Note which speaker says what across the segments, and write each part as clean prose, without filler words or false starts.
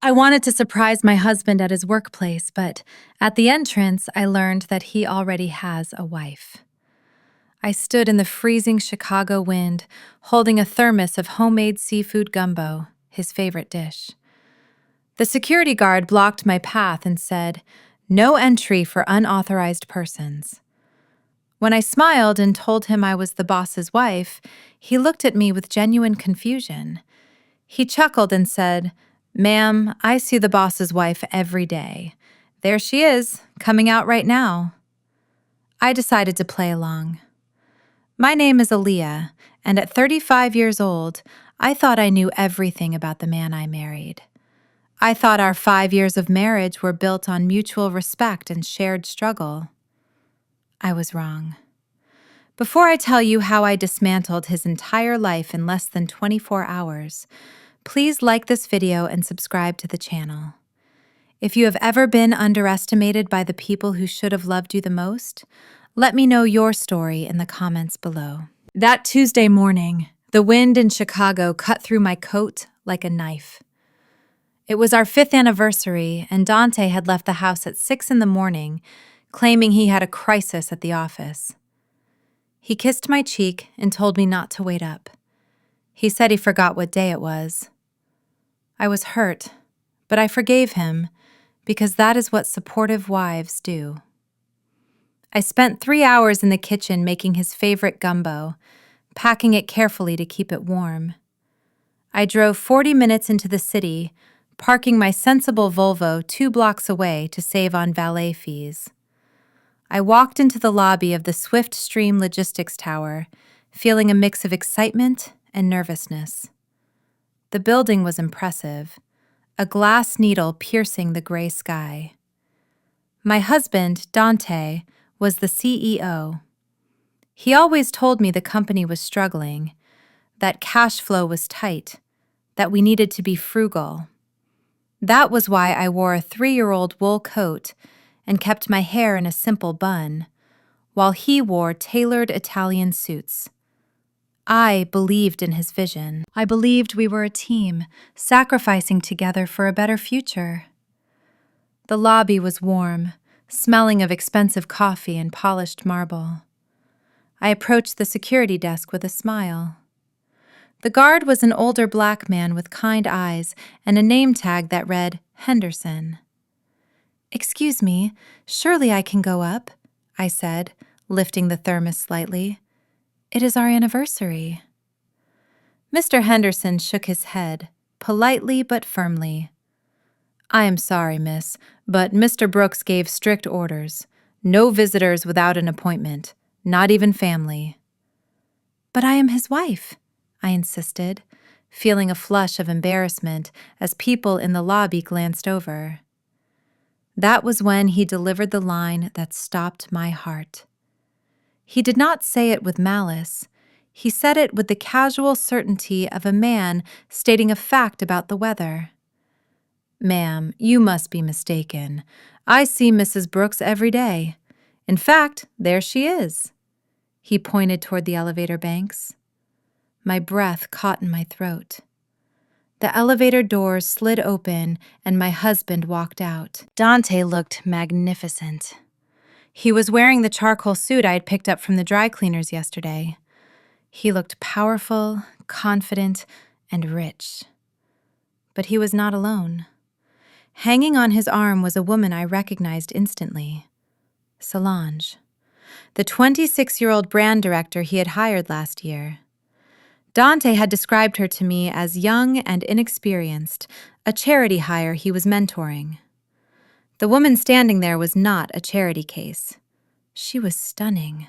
Speaker 1: I wanted to surprise my husband at his workplace, but at the entrance, I learned that he already has a wife. I stood in the freezing Chicago wind, holding a thermos of homemade seafood gumbo, his favorite dish. The security guard blocked my path and said, "No entry for unauthorized persons." When I smiled and told him I was the boss's wife, he looked at me with genuine confusion. He chuckled and said, "Ma'am, I see the boss's wife every day. There she is, coming out right now." I decided to play along. My name is Aaliyah, and at 35 years old, I thought I knew everything about the man I married. I thought our 5 years of marriage were built on mutual respect and shared struggle. I was wrong. Before I tell you how I dismantled his entire life in less than 24 hours, please like this video and subscribe to the channel. If you have ever been underestimated by the people who should have loved you the most, let me know your story in the comments below. That Tuesday morning, the wind in Chicago cut through my coat like a knife. It was our 5th anniversary, and Dante had left the house at 6 in the morning, claiming he had a crisis at the office. He kissed my cheek and told me not to wait up. He said he forgot what day it was. I was hurt, but I forgave him because that is what supportive wives do. I spent 3 hours in the kitchen making his favorite gumbo, packing it carefully to keep it warm. I drove 40 minutes into the city, parking my sensible Volvo 2 blocks away to save on valet fees. I walked into the lobby of the Swift Stream Logistics Tower, feeling a mix of excitement and nervousness. The building was impressive, a glass needle piercing the gray sky. My husband, Dante, was the CEO. He always told me the company was struggling, that cash flow was tight, that we needed to be frugal. That was why I wore a 3-year-old wool coat and kept my hair in a simple bun, while he wore tailored Italian suits. I believed in his vision. I believed we were a team, sacrificing together for a better future. The lobby was warm, smelling of expensive coffee and polished marble. I approached the security desk with a smile. The guard was an older black man with kind eyes and a name tag that read Henderson. "Excuse me, surely I can go up," I said, lifting the thermos slightly. "It is our anniversary." Mr. Henderson shook his head, politely but firmly. "I am sorry, miss, but Mr. Brooks gave strict orders. No visitors without an appointment, not even family." "But I am his wife," I insisted, feeling a flush of embarrassment as people in the lobby glanced over. That was when he delivered the line that stopped my heart. He did not say it with malice. He said it with the casual certainty of a man stating a fact about the weather. "Ma'am, you must be mistaken. I see Mrs. Brooks every day. In fact, there she is." He pointed toward the elevator banks. My breath caught in my throat. The elevator doors slid open and my husband walked out. Dante looked magnificent. He was wearing the charcoal suit I had picked up from the dry cleaners yesterday. He looked powerful, confident, and rich. But he was not alone. Hanging on his arm was a woman I recognized instantly. Solange, the 26-year-old brand director he had hired last year. Dante had described her to me as young and inexperienced, a charity hire he was mentoring. The woman standing there was not a charity case. She was stunning.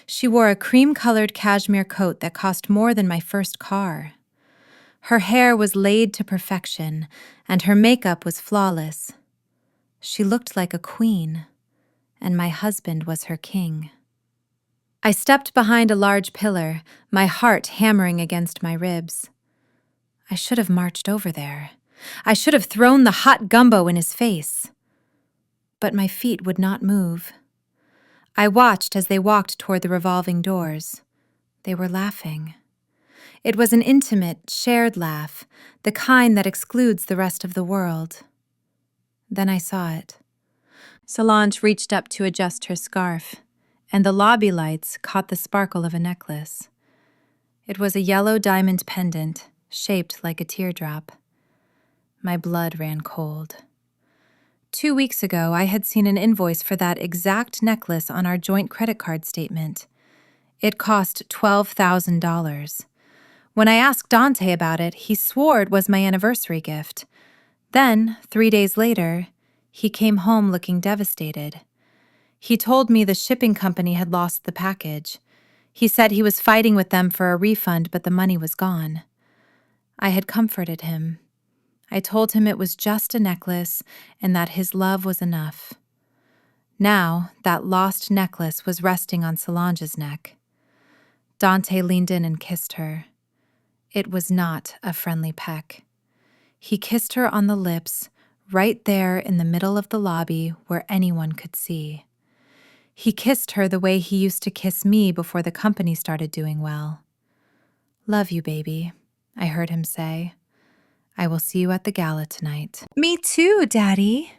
Speaker 1: She wore a cream-colored cashmere coat that cost more than my first car. Her hair was laid to perfection, and her makeup was flawless. She looked like a queen, and my husband was her king. I stepped behind a large pillar, my heart hammering against my ribs. I should have marched over there. I should have thrown the hot gumbo in his face. But my feet would not move. I watched as they walked toward the revolving doors. They were laughing. It was an intimate, shared laugh, the kind that excludes the rest of the world. Then I saw it. Solange reached up to adjust her scarf, and the lobby lights caught the sparkle of a necklace. It was a yellow diamond pendant, shaped like a teardrop. My blood ran cold. 2 weeks ago, I had seen an invoice for that exact necklace on our joint credit card statement. It cost $12,000. When I asked Dante about it, he swore it was my anniversary gift. Then, 3 days later, he came home looking devastated. He told me the shipping company had lost the package. He said he was fighting with them for a refund, but the money was gone. I had comforted him. I told him it was just a necklace and that his love was enough. Now, that lost necklace was resting on Solange's neck. Dante leaned in and kissed her. It was not a friendly peck. He kissed her on the lips, right there in the middle of the lobby where anyone could see. He kissed her the way he used to kiss me before the company started doing well. "Love you, baby," I heard him say. "I will see you at the gala tonight." "Me too, Daddy,"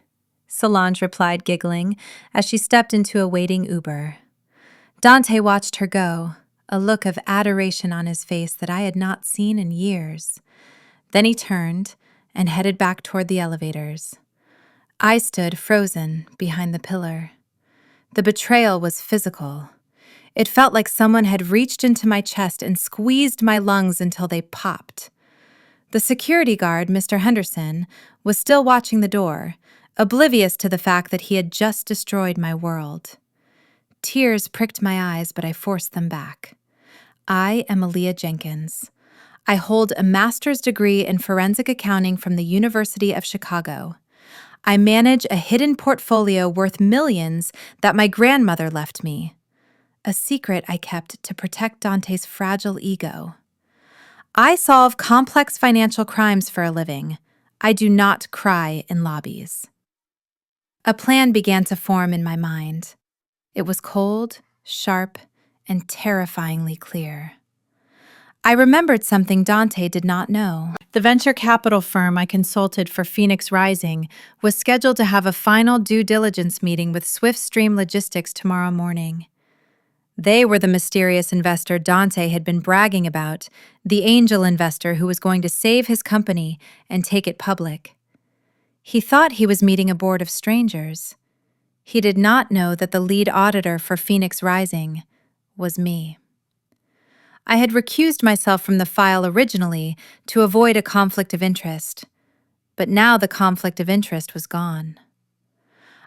Speaker 1: Solange replied, giggling, as she stepped into a waiting Uber. Dante watched her go, a look of adoration on his face that I had not seen in years. Then he turned and headed back toward the elevators. I stood frozen behind the pillar. The betrayal was physical. It felt like someone had reached into my chest and squeezed my lungs until they popped. The security guard, Mr. Henderson, was still watching the door, oblivious to the fact that he had just destroyed my world. Tears pricked my eyes, but I forced them back. I am Aaliyah Jenkins. I hold a master's degree in forensic accounting from the University of Chicago. I manage a hidden portfolio worth millions that my grandmother left me, a secret I kept to protect Dante's fragile ego. I solve complex financial crimes for a living. I do not cry in lobbies. A plan began to form in my mind. It was cold, sharp, and terrifyingly clear. I remembered something Dante did not know. The venture capital firm I consulted for Phoenix Rising was scheduled to have a final due diligence meeting with Swiftstream Logistics tomorrow morning. They were the mysterious investor Dante had been bragging about, the angel investor who was going to save his company and take it public. He thought he was meeting a board of strangers. He did not know that the lead auditor for Phoenix Rising was me. I had recused myself from the file originally to avoid a conflict of interest, but now the conflict of interest was gone.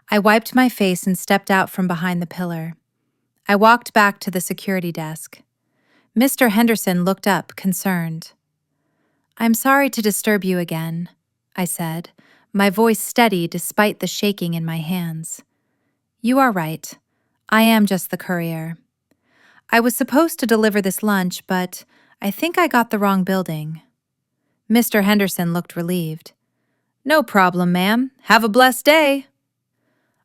Speaker 1: I wiped my face and stepped out from behind the pillar. I walked back to the security desk. Mr. Henderson looked up, concerned. "I'm sorry to disturb you again," I said, my voice steady despite the shaking in my hands. "You are right. I am just the courier. I was supposed to deliver this lunch, but I think I got the wrong building." Mr. Henderson looked relieved. "No problem, ma'am. Have a blessed day."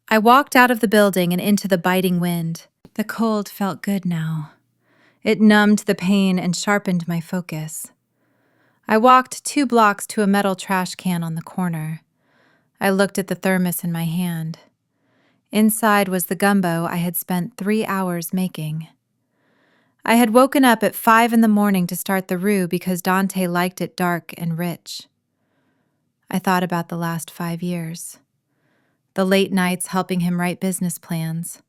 Speaker 1: I walked out of the building and into the biting wind. The cold felt good now. It numbed the pain and sharpened my focus. I walked 2 blocks to a metal trash can on the corner. I looked at the thermos in my hand. Inside was the gumbo I had spent 3 hours making. I had woken up at 5 in the morning to start the roux because Dante liked it dark and rich. I thought about the last 5 years. The late nights helping him write business plans.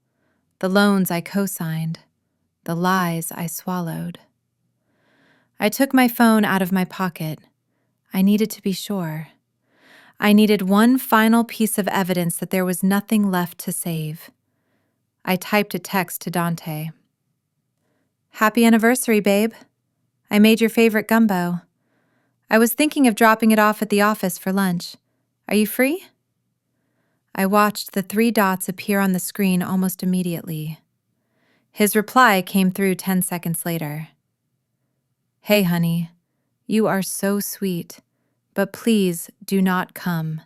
Speaker 1: The loans I co-signed. The lies I swallowed. I took my phone out of my pocket. I needed to be sure. I needed one final piece of evidence that there was nothing left to save. I typed a text to Dante. "Happy anniversary, babe. I made your favorite gumbo. I was thinking of dropping it off at the office for lunch. Are you free?" I watched the 3 dots appear on the screen almost immediately. His reply came through 10 seconds later. "Hey, honey, you are so sweet, but please do not come.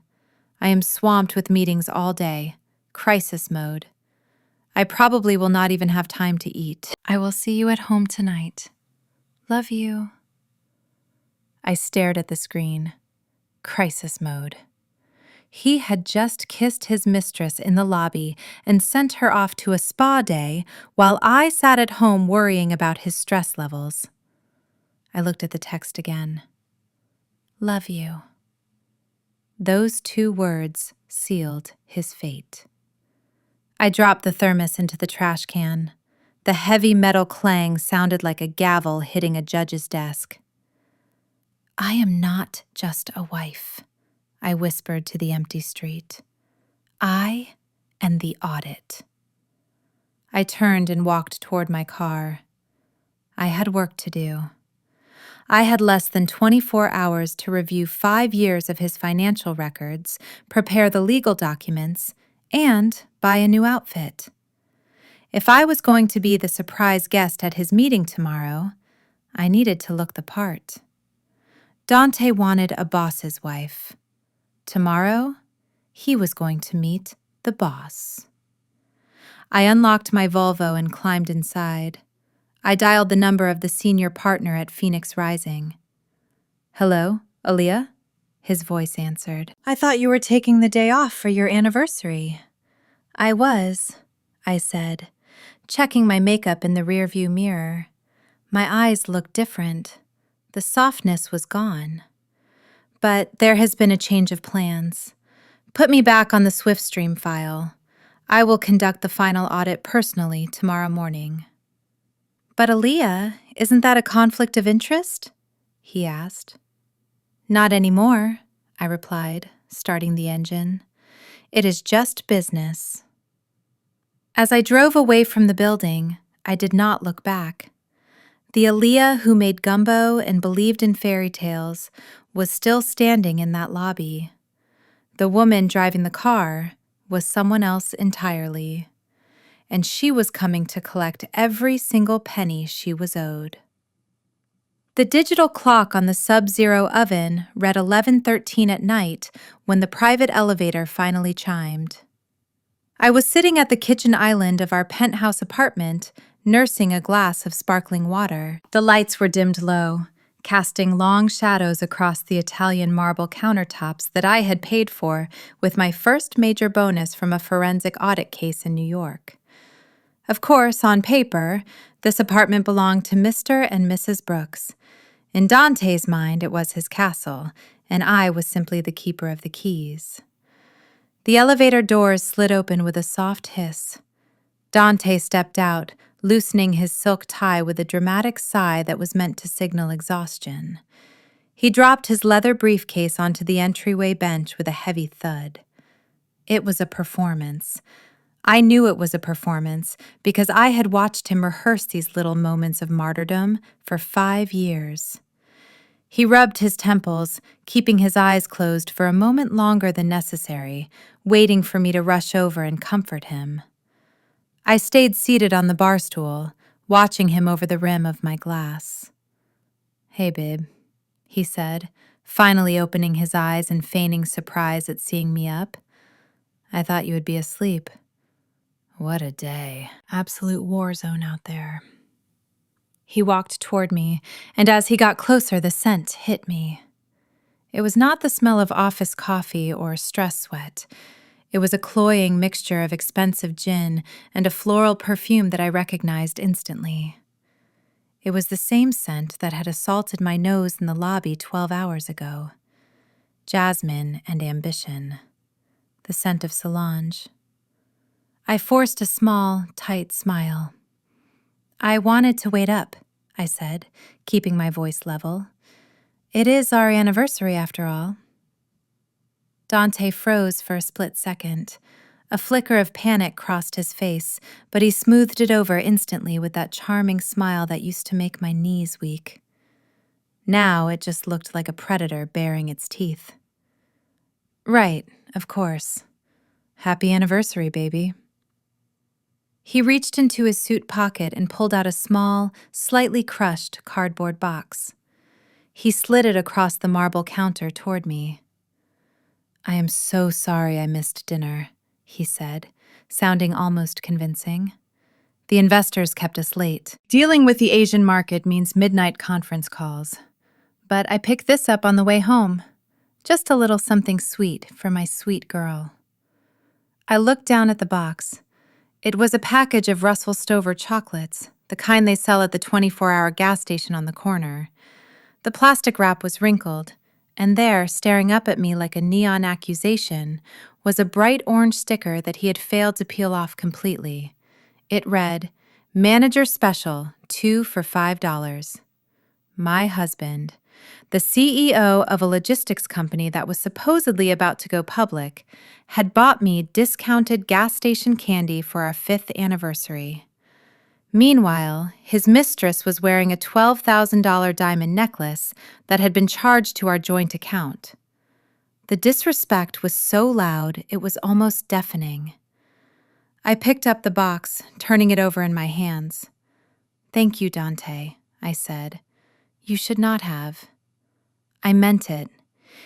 Speaker 1: I am swamped with meetings all day. Crisis mode. I probably will not even have time to eat. I will see you at home tonight. Love you." I stared at the screen. Crisis mode. He had just kissed his mistress in the lobby and sent her off to a spa day while I sat at home worrying about his stress levels. I looked at the text again. Love you. Those 2 words sealed his fate. I dropped the thermos into the trash can. The heavy metal clang sounded like a gavel hitting a judge's desk. I am not just a wife, I whispered to the empty street. I am the audit. I turned and walked toward my car. I had work to do. I had less than 24 hours to review 5 years of his financial records, prepare the legal documents, and buy a new outfit. If I was going to be the surprise guest at his meeting tomorrow, I needed to look the part. Dante wanted a boss's wife. Tomorrow, he was going to meet the boss. I unlocked my Volvo and climbed inside. I dialed the number of the senior partner at Phoenix Rising. Hello, Aaliyah? His voice answered. I thought you were taking the day off for your anniversary. I was, I said, checking my makeup in the rearview mirror. My eyes looked different. The softness was gone. But there has been a change of plans. Put me back on the SwiftStream file. I will conduct the final audit personally tomorrow morning. But Aaliyah, isn't that a conflict of interest? He asked. Not anymore, I replied, starting the engine. It is just business. As I drove away from the building, I did not look back. The Aaliyah who made gumbo and believed in fairy tales was still standing in that lobby. The woman driving the car was someone else entirely, and she was coming to collect every single penny she was owed. The digital clock on the Sub-Zero oven read 11:13 at night when the private elevator finally chimed. I was sitting at the kitchen island of our penthouse apartment, nursing a glass of sparkling water. The lights were dimmed low, casting long shadows across the Italian marble countertops that I had paid for with my first major bonus from a forensic audit case in New York. Of course, on paper, this apartment belonged to Mr. and Mrs. Brooks. In Dante's mind, it was his castle, and I was simply the keeper of the keys. The elevator doors slid open with a soft hiss. Dante stepped out, loosening his silk tie with a dramatic sigh that was meant to signal exhaustion. He dropped his leather briefcase onto the entryway bench with a heavy thud. It was a performance. I knew it was a performance because I had watched him rehearse these little moments of martyrdom for 5 years. He rubbed his temples, keeping his eyes closed for a moment longer than necessary, waiting for me to rush over and comfort him. I stayed seated on the bar stool, watching him over the rim of my glass. Hey, babe, he said, finally opening his eyes and feigning surprise at seeing me up. I thought you would be asleep. What a day. Absolute war zone out there. He walked toward me, and as he got closer, the scent hit me. It was not the smell of office coffee or stress sweat. It was a cloying mixture of expensive gin and a floral perfume that I recognized instantly. It was the same scent that had assaulted my nose in the lobby 12 hours ago. Jasmine and ambition. The scent of Solange. I forced a small, tight smile. I wanted to wait up, I said, keeping my voice level. It is our anniversary, after all. Dante froze for a split second. A flicker of panic crossed his face, but he smoothed it over instantly with that charming smile that used to make my knees weak. Now it just looked like a predator baring its teeth. Right, of course. Happy anniversary, baby. He reached into his suit pocket and pulled out a small, slightly crushed cardboard box. He slid it across the marble counter toward me. I am so sorry I missed dinner, he said, sounding almost convincing. The investors kept us late. Dealing with the Asian market means midnight conference calls. But I picked this up on the way home. Just a little something sweet for my sweet girl. I looked down at the box. It was a package of Russell Stover chocolates, the kind they sell at the 24-hour gas station on the corner. The plastic wrap was wrinkled, and there, staring up at me like a neon accusation, was a bright orange sticker that he had failed to peel off completely. It read, "Manager Special, 2 for $5. My husband, the CEO of a logistics company that was supposedly about to go public, had bought me discounted gas station candy for our 5th anniversary. Meanwhile, his mistress was wearing a $12,000 diamond necklace that had been charged to our joint account. The disrespect was so loud it was almost deafening. I picked up the box, turning it over in my hands. "Thank you, Dante," I said. "You should not have." I meant it.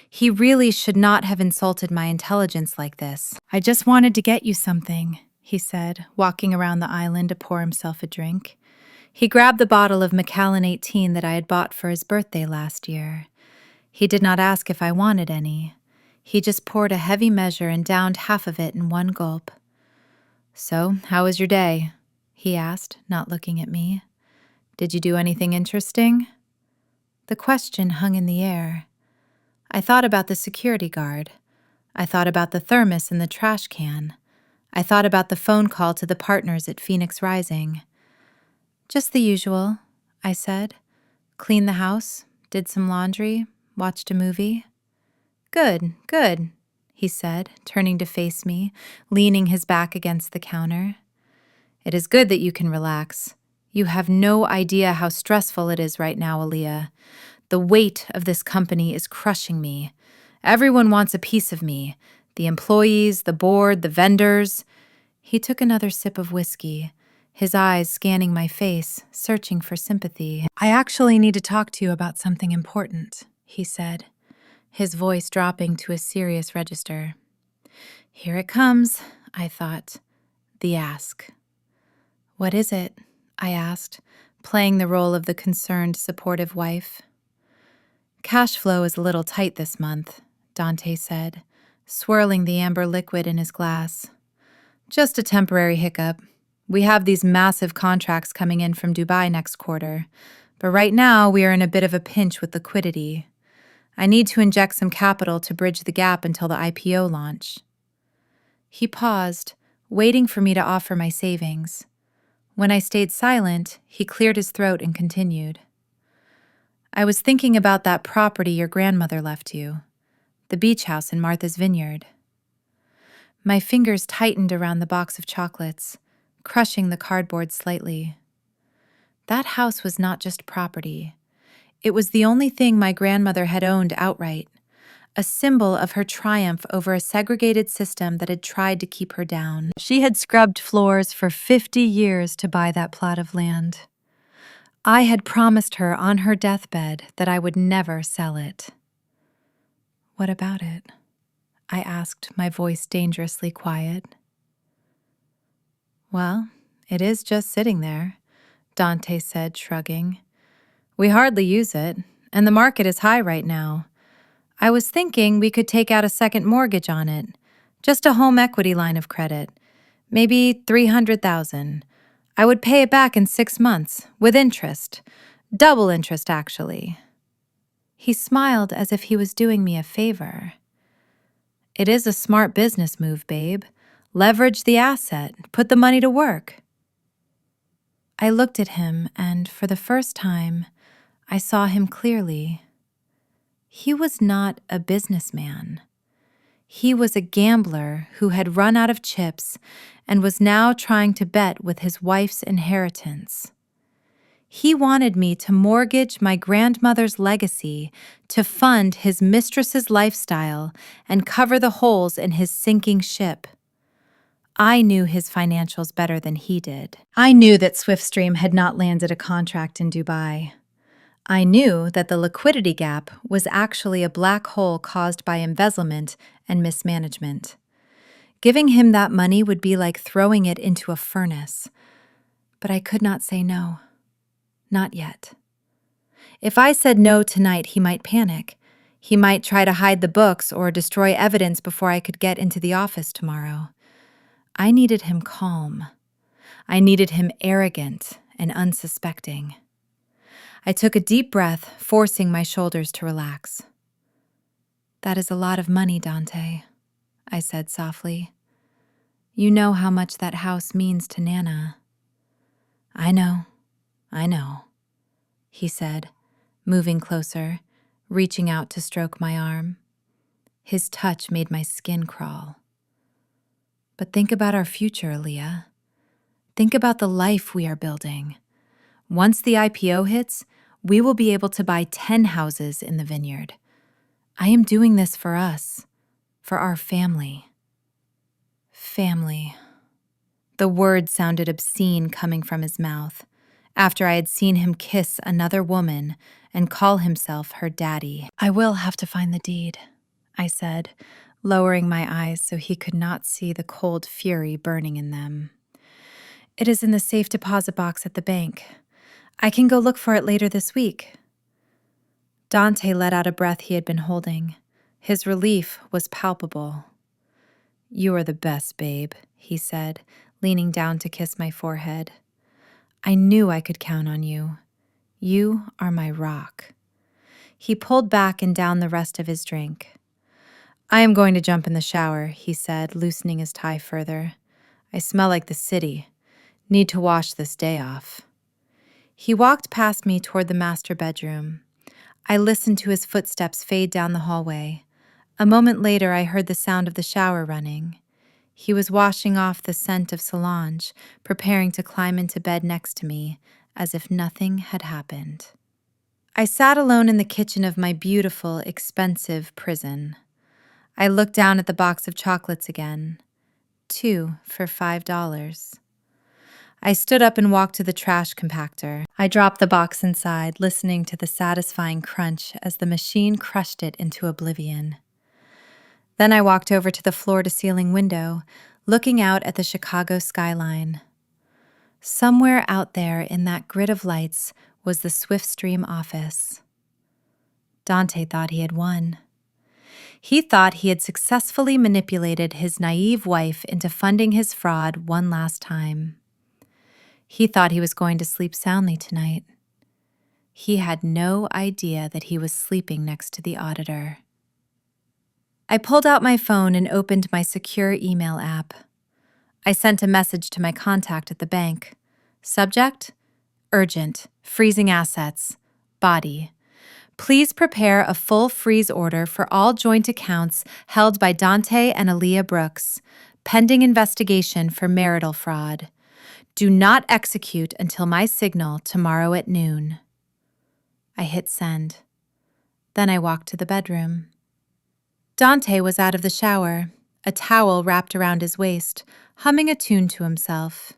Speaker 1: He really should not have insulted my intelligence like this. "I just wanted to get you something," he said, walking around the island to pour himself a drink. He grabbed the bottle of Macallan 18 that I had bought for his birthday last year. He did not ask if I wanted any. He just poured a heavy measure and downed half of it in one gulp. "So, how was your day?" he asked, not looking at me. "Did you do anything interesting?" The question hung in the air. I thought about the security guard. I thought about the thermos in the trash can. I thought about the phone call to the partners at Phoenix Rising. "Just the usual," I said. "Cleaned the house, did some laundry, watched a movie." "Good, good," he said, turning to face me, leaning his back against the counter. "It is good that you can relax. You have no idea how stressful it is right now, Aaliyah. The weight of this company is crushing me. Everyone wants a piece of me. The employees, the board, the vendors." He took another sip of whiskey, his eyes scanning my face, searching for sympathy. "I actually need to talk to you about something important," he said, his voice dropping to a serious register. Here it comes, I thought. The ask. "What is it?" I asked, playing the role of the concerned, supportive wife. "Cash flow is a little tight this month," Dante said, swirling the amber liquid in his glass. "Just a temporary hiccup. We have these massive contracts coming in from Dubai next quarter, but right now we are in a bit of a pinch with liquidity. I need to inject some capital to bridge the gap until the IPO launch." He paused, waiting for me to offer my savings. When I stayed silent, he cleared his throat and continued. "I was thinking about that property your grandmother left you, the beach house in Martha's Vineyard." My fingers tightened around the box of chocolates, crushing the cardboard slightly. That house was not just property. It was the only thing my grandmother had owned outright, a symbol of her triumph over a segregated system that had tried to keep her down. She had scrubbed floors for 50 years to buy that plot of land. I had promised her on her deathbed that I would never sell it. "What about it?" I asked, my voice dangerously quiet. "Well, it is just sitting there," Dante said, shrugging. "We hardly use it, and the market is high right now. I was thinking we could take out a second mortgage on it, just a home equity line of credit, maybe $300,000. I would pay it back in 6 months, with interest, double interest actually." He smiled as if he was doing me a favor. "It is a smart business move, babe. Leverage the asset, put the money to work." I looked at him, and for the first time, I saw him clearly. He was not a businessman. He was a gambler who had run out of chips and was now trying to bet with his wife's inheritance. He wanted me to mortgage my grandmother's legacy to fund his mistress's lifestyle and cover the holes in his sinking ship. I knew his financials better than he did. I knew that Swiftstream had not landed a contract in Dubai. I knew that the liquidity gap was actually a black hole caused by embezzlement and mismanagement. Giving him that money would be like throwing it into a furnace. But I could not say no. Not yet. If I said no tonight, he might panic. He might try to hide the books or destroy evidence before I could get into the office tomorrow. I needed him calm. I needed him arrogant and unsuspecting. I took a deep breath, forcing my shoulders to relax. "That is a lot of money, Dante," I said softly. "You know how much that house means to Nana." I know," he said, moving closer, reaching out to stroke my arm. His touch made my skin crawl. "But think about our future, Aaliyah. Think about the life we are building. Once the IPO hits, we will be able to buy 10 houses in the vineyard. I am doing this for us, for our family." Family. The word sounded obscene coming from his mouth, after I had seen him kiss another woman and call himself her daddy. "I will have to find the deed," I said, lowering my eyes so he could not see the cold fury burning in them. "It is in the safe deposit box at the bank. I can go look for it later this week." Dante let out a breath he had been holding. His relief was palpable. "You are the best, babe," he said, leaning down to kiss my forehead. "I knew I could count on you. You are my rock." He pulled back and down the rest of his drink. "I am going to jump in the shower," he said, loosening his tie further. "I smell like the city. Need to wash this day off." He walked past me toward the master bedroom. I listened to his footsteps fade down the hallway. A moment later, I heard the sound of the shower running. He was washing off the scent of Solange, preparing to climb into bed next to me, as if nothing had happened. I sat alone in the kitchen of my beautiful, expensive prison. I looked down at the box of chocolates again. 2 for $5. I stood up and walked to the trash compactor. I dropped the box inside, listening to the satisfying crunch as the machine crushed it into oblivion. Then I walked over to the floor-to-ceiling window, looking out at the Chicago skyline. Somewhere out there in that grid of lights was the Swiftstream office. Dante thought he had won. He thought he had successfully manipulated his naive wife into funding his fraud one last time. He thought he was going to sleep soundly tonight. He had no idea that he was sleeping next to the auditor. I pulled out my phone and opened my secure email app. I sent a message to my contact at the bank. Subject: urgent, freezing assets, body. Please prepare a full freeze order for all joint accounts held by Dante and Aaliyah Brooks, pending investigation for marital fraud. Do not execute until my signal tomorrow at noon. I hit send. Then I walked to the bedroom. Dante was out of the shower, a towel wrapped around his waist, humming a tune to himself.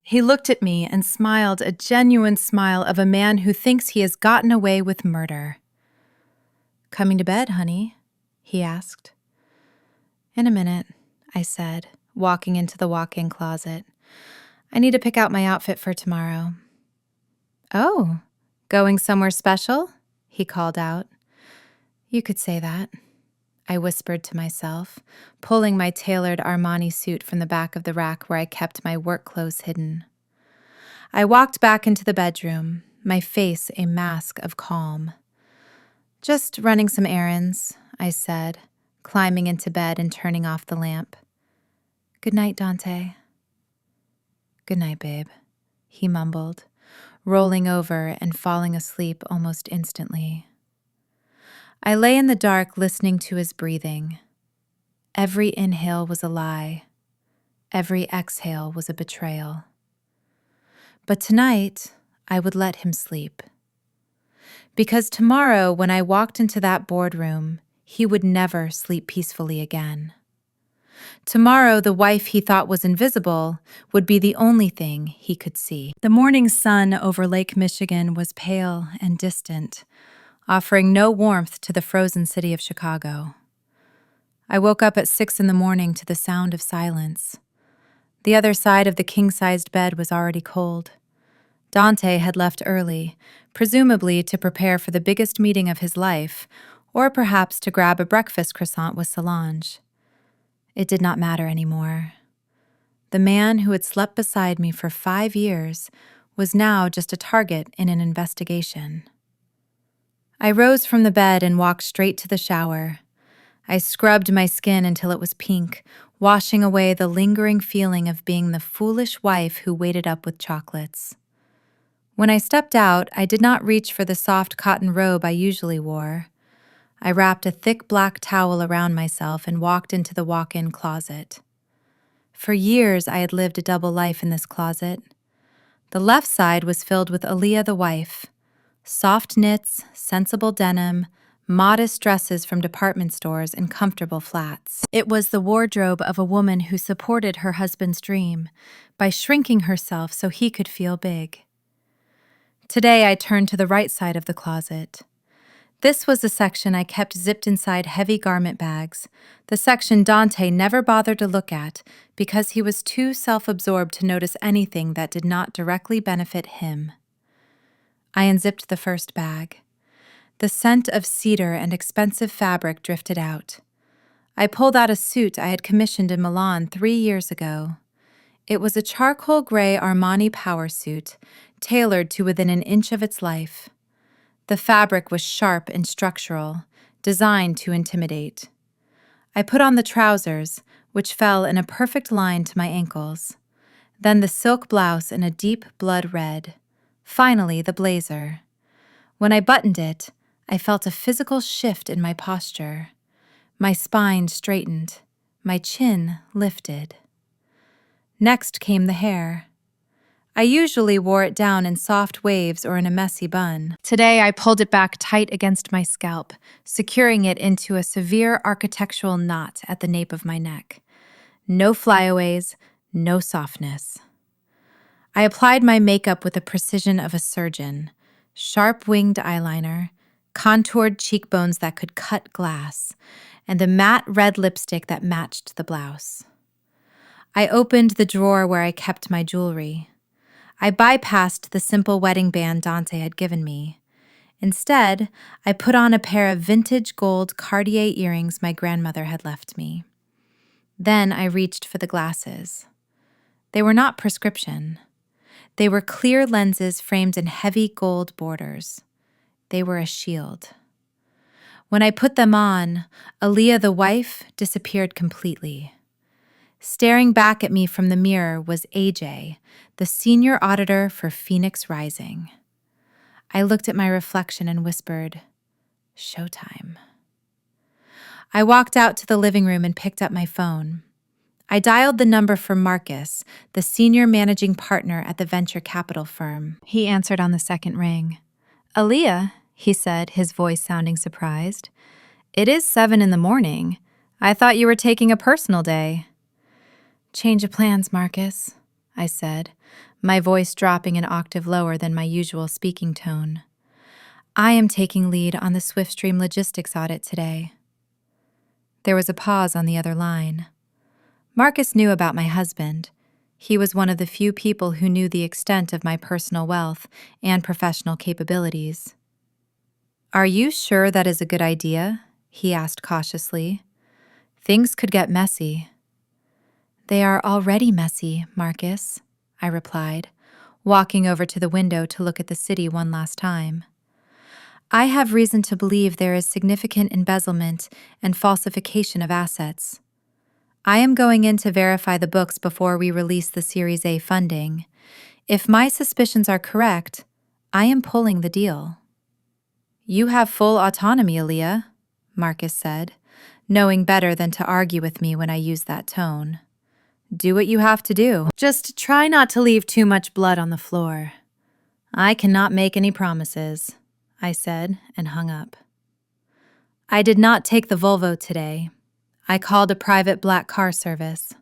Speaker 1: He looked at me and smiled a genuine smile of a man who thinks he has gotten away with murder. "Coming to bed, honey?" he asked. "In a minute," I said, walking into the walk-in closet. "I need to pick out my outfit for tomorrow." "Oh, going somewhere special?" he called out. "You could say that," I whispered to myself, pulling my tailored Armani suit from the back of the rack where I kept my work clothes hidden. I walked back into the bedroom, my face a mask of calm. "Just running some errands," I said, climbing into bed and turning off the lamp. "Good night, Dante." "Good night, babe," he mumbled, rolling over and falling asleep almost instantly. I lay in the dark listening to his breathing. Every inhale was a lie. Every exhale was a betrayal. But tonight, I would let him sleep. Because tomorrow, when I walked into that boardroom, he would never sleep peacefully again. Tomorrow, the wife he thought was invisible would be the only thing he could see. The morning sun over Lake Michigan was pale and distant, offering no warmth to the frozen city of Chicago. I woke up at 6 a.m. to the sound of silence. The other side of the king-sized bed was already cold. Dante had left early, presumably to prepare for the biggest meeting of his life, or perhaps to grab a breakfast croissant with Solange. It did not matter anymore. The man who had slept beside me for 5 years was now just a target in an investigation. I rose from the bed and walked straight to the shower. I scrubbed my skin until it was pink, washing away the lingering feeling of being the foolish wife who waited up with chocolates. When I stepped out, I did not reach for the soft cotton robe I usually wore. I wrapped a thick black towel around myself and walked into the walk-in closet. For years, I had lived a double life in this closet. The left side was filled with Aaliyah the wife. Soft knits, sensible denim, modest dresses from department stores, and comfortable flats. It was the wardrobe of a woman who supported her husband's dream by shrinking herself so he could feel big. Today, I turned to the right side of the closet. This was the section I kept zipped inside heavy garment bags, the section Dante never bothered to look at because he was too self-absorbed to notice anything that did not directly benefit him. I unzipped the first bag. The scent of cedar and expensive fabric drifted out. I pulled out a suit I had commissioned in Milan 3 years ago. It was a charcoal gray Armani power suit, tailored to within an inch of its life. The fabric was sharp and structural, designed to intimidate. I put on the trousers, which fell in a perfect line to my ankles. Then the silk blouse in a deep blood red. Finally, the blazer. When I buttoned it, I felt a physical shift in my posture. My spine straightened, my chin lifted. Next came the hair. I usually wore it down in soft waves or in a messy bun. Today, I pulled it back tight against my scalp, securing it into a severe architectural knot at the nape of my neck. No flyaways, no softness. I applied my makeup with the precision of a surgeon. Sharp-winged eyeliner, contoured cheekbones that could cut glass, and the matte red lipstick that matched the blouse. I opened the drawer where I kept my jewelry. I bypassed the simple wedding band Dante had given me. Instead, I put on a pair of vintage gold Cartier earrings my grandmother had left me. Then I reached for the glasses. They were not prescription. They were clear lenses framed in heavy gold borders. They were a shield. When I put them on, Aaliyah the wife disappeared completely. Staring back at me from the mirror was AJ, the senior auditor for Phoenix Rising. I looked at my reflection and whispered, "Showtime." I walked out to the living room and picked up my phone. I dialed the number for Marcus, the senior managing partner at the venture capital firm. He answered on the second ring. "Aaliyah," he said, his voice sounding surprised. "It is 7 in the morning. I thought you were taking a personal day." "Change of plans, Marcus," I said, my voice dropping an octave lower than my usual speaking tone. "I am taking lead on the Swiftstream logistics audit today." There was a pause on the other line. Marcus knew about my husband. He was one of the few people who knew the extent of my personal wealth and professional capabilities. "Are you sure that is a good idea?" he asked cautiously. "Things could get messy." "They are already messy, Marcus," I replied, walking over to the window to look at the city one last time. "I have reason to believe there is significant embezzlement and falsification of assets. I am going in to verify the books before we release the Series A funding. If my suspicions are correct, I am pulling the deal." "You have full autonomy, Aaliyah," Marcus said, knowing better than to argue with me when I used that tone. "Do what you have to do. Just try not to leave too much blood on the floor." "I cannot make any promises," I said and hung up. I did not take the Volvo today. I called a private black car service.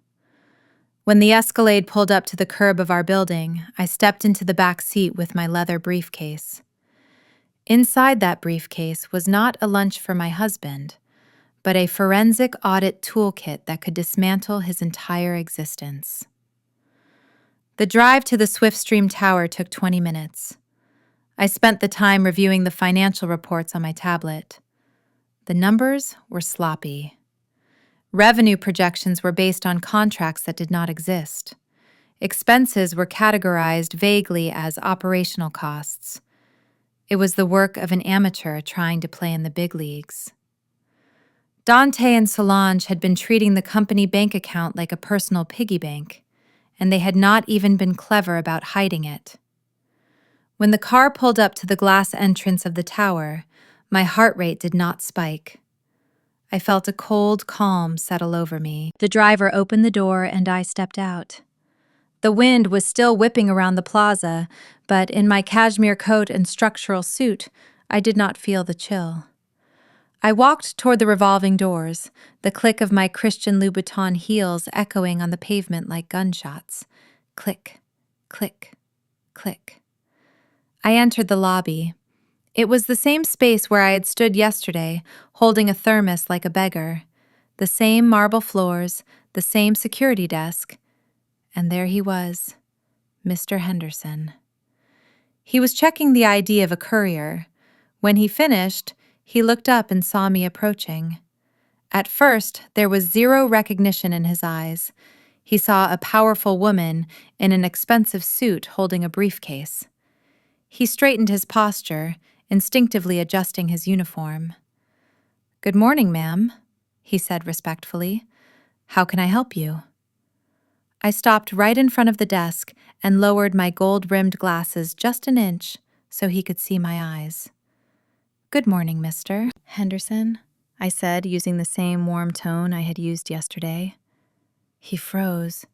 Speaker 1: When the Escalade pulled up to the curb of our building, I stepped into the back seat with my leather briefcase. Inside that briefcase was not a lunch for my husband, but a forensic audit toolkit that could dismantle his entire existence. The drive to the Swiftstream Tower took 20 minutes. I spent the time reviewing the financial reports on my tablet. The numbers were sloppy. Revenue projections were based on contracts that did not exist. Expenses were categorized vaguely as operational costs. It was the work of an amateur trying to play in the big leagues. Dante and Solange had been treating the company bank account like a personal piggy bank, and they had not even been clever about hiding it. When the car pulled up to the glass entrance of the tower, my heart rate did not spike. I felt a cold calm settle over me. The driver opened the door and I stepped out. The wind was still whipping around the plaza, but in my cashmere coat and structural suit, I did not feel the chill. I walked toward the revolving doors, the click of my Christian Louboutin heels echoing on the pavement like gunshots. Click, click, click. I entered the lobby. It was the same space where I had stood yesterday, holding a thermos like a beggar. The same marble floors, the same security desk. And there he was, Mr. Henderson. He was checking the ID of a courier. When he finished, he looked up and saw me approaching. At first, there was zero recognition in his eyes. He saw a powerful woman in an expensive suit holding a briefcase. He straightened his posture, instinctively adjusting his uniform. "Good morning, ma'am," he said respectfully. "How can I help you?" I stopped right in front of the desk and lowered my gold-rimmed glasses just an inch so he could see my eyes. "Good morning, Mr. Henderson," I said, using the same warm tone I had used yesterday. He froze.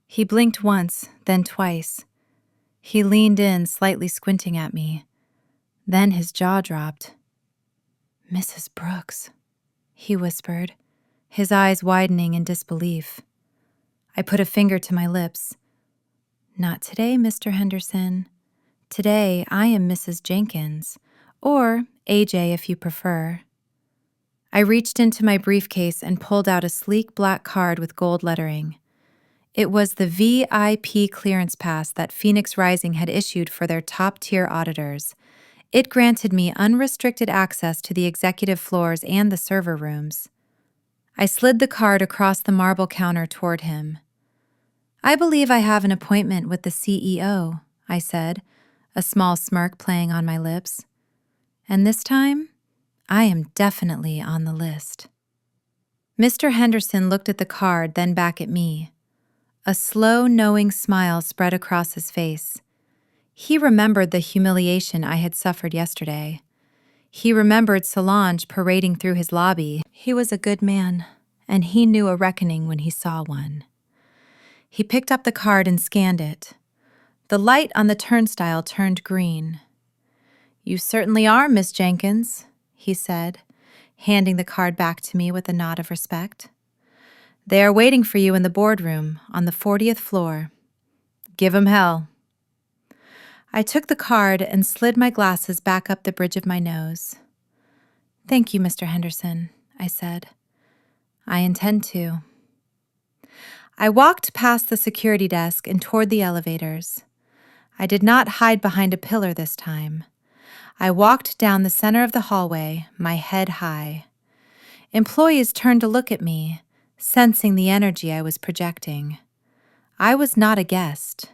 Speaker 1: He blinked once, then twice. He leaned in, slightly squinting at me. Then his jaw dropped. "Mrs. Brooks," he whispered, his eyes widening in disbelief. I put a finger to my lips. "Not today, Mr. Henderson. Today I am Mrs. Jenkins, or AJ if you prefer." I reached into my briefcase and pulled out a sleek black card with gold lettering. It was the VIP clearance pass that Phoenix Rising had issued for their top-tier auditors. It granted me unrestricted access to the executive floors and the server rooms. I slid the card across the marble counter toward him. "I believe I have an appointment with the CEO," I said, a small smirk playing on my lips. "And this time, I am definitely on the list." Mr. Henderson looked at the card, then back at me. A slow, knowing smile spread across his face. He remembered the humiliation I had suffered yesterday. He remembered Solange parading through his lobby. He was a good man, and he knew a reckoning when he saw one. He picked up the card and scanned it. The light on the turnstile turned green. "You certainly are, Miss Jenkins," he said, handing the card back to me with a nod of respect. "They are waiting for you in the boardroom on the 40th floor. Give 'em hell." I took the card and slid my glasses back up the bridge of my nose. "Thank you, Mr. Henderson," I said. "I intend to." I walked past the security desk and toward the elevators. I did not hide behind a pillar this time. I walked down the center of the hallway, my head high. Employees turned to look at me, sensing the energy I was projecting. I was not a guest.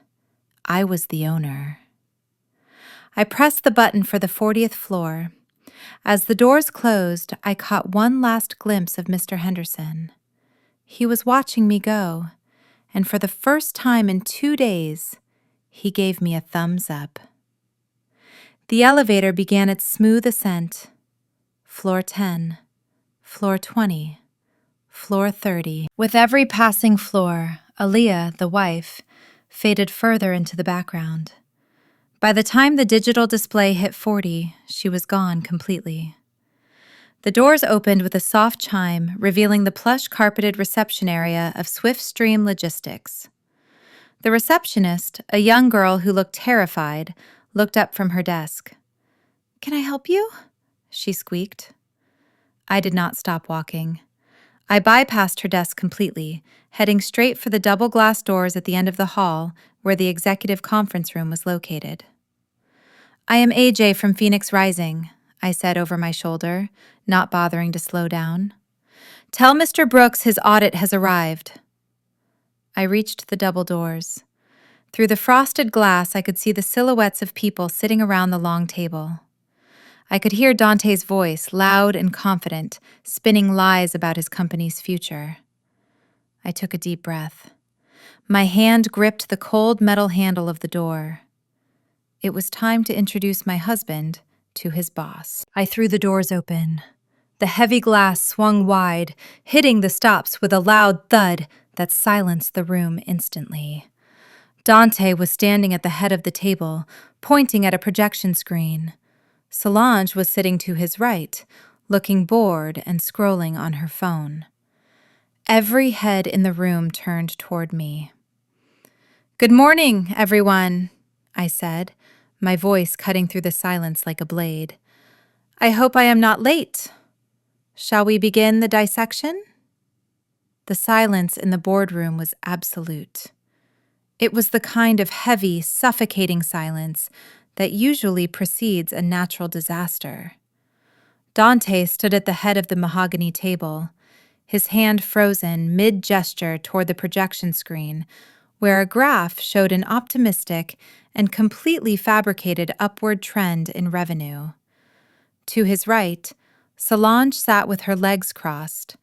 Speaker 1: I was the owner. I pressed the button for the 40th floor. As the doors closed, I caught one last glimpse of Mr. Henderson. He was watching me go, and for the first time in 2 days, he gave me a thumbs up. The elevator began its smooth ascent. Floor 10, floor 20, floor 30. With every passing floor, Aaliyah, the wife, faded further into the background. By the time the digital display hit 40, she was gone completely. The doors opened with a soft chime, revealing the plush carpeted reception area of Swiftstream Logistics. The receptionist, a young girl who looked terrified, looked up from her desk. "Can I help you?" she squeaked. I did not stop walking. I bypassed her desk completely, heading straight for the double glass doors at the end of the hall, where the executive conference room was located. "I am AJ from Phoenix Rising," I said over my shoulder, not bothering to slow down. "Tell Mr. Brooks his audit has arrived." I reached the double doors. Through the frosted glass, I could see the silhouettes of people sitting around the long table. I could hear Dante's voice, loud and confident, spinning lies about his company's future. I took a deep breath. My hand gripped the cold metal handle of the door. It was time to introduce my husband to his boss. I threw the doors open. The heavy glass swung wide, hitting the stops with a loud thud that silenced the room instantly. Dante was standing at the head of the table, pointing at a projection screen. Solange was sitting to his right, looking bored and scrolling on her phone. Every head in the room turned toward me. "Good morning, everyone," I said, my voice cutting through the silence like a blade. "I hope I am not late. Shall we begin the dissection?" The silence in the boardroom was absolute. It was the kind of heavy, suffocating silence that usually precedes a natural disaster. Dante stood at the head of the mahogany table, his hand frozen mid-gesture toward the projection screen, where a graph showed an optimistic and completely fabricated upward trend in revenue. To his right, Solange sat with her legs crossed,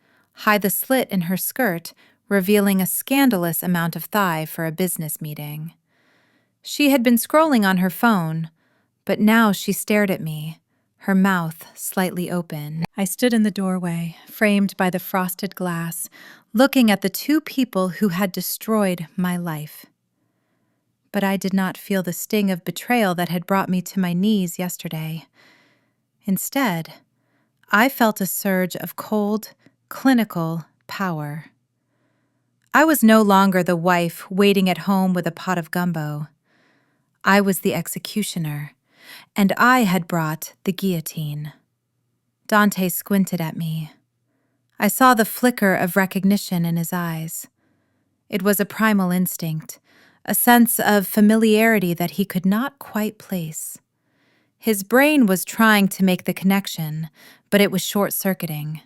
Speaker 1: hide the slit in her skirt revealing a scandalous amount of thigh for a business meeting. She had been scrolling on her phone, but now she stared at me, her mouth slightly open. I stood in the doorway, framed by the frosted glass, looking at the two people who had destroyed my life. But I did not feel the sting of betrayal that had brought me to my knees yesterday. Instead, I felt a surge of cold, clinical power. I was no longer the wife waiting at home with a pot of gumbo. I was the executioner, and I had brought the guillotine. Dante squinted at me. I saw the flicker of recognition in his eyes. It was a primal instinct, a sense of familiarity that he could not quite place. His brain was trying to make the connection, but it was short-circuiting.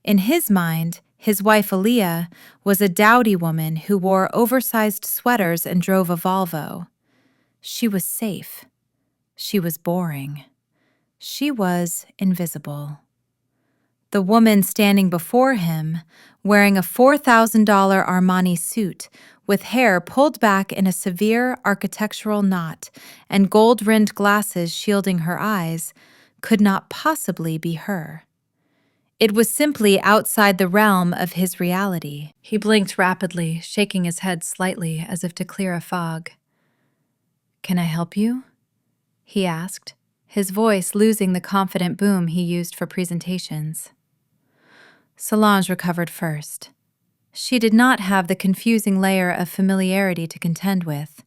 Speaker 1: In his mind, his wife Aaliyah was a dowdy woman who wore oversized sweaters and drove a Volvo. She was safe. She was boring. She was invisible. The woman standing before him, wearing a $4,000 Armani suit with hair pulled back in a severe architectural knot and gold-rimmed glasses shielding her eyes, could not possibly be her. It was simply outside the realm of his reality. He blinked rapidly, shaking his head slightly as if to clear a fog. "Can I help you?" he asked, his voice losing the confident boom he used for presentations. Solange recovered first. She did not have the confusing layer of familiarity to contend with.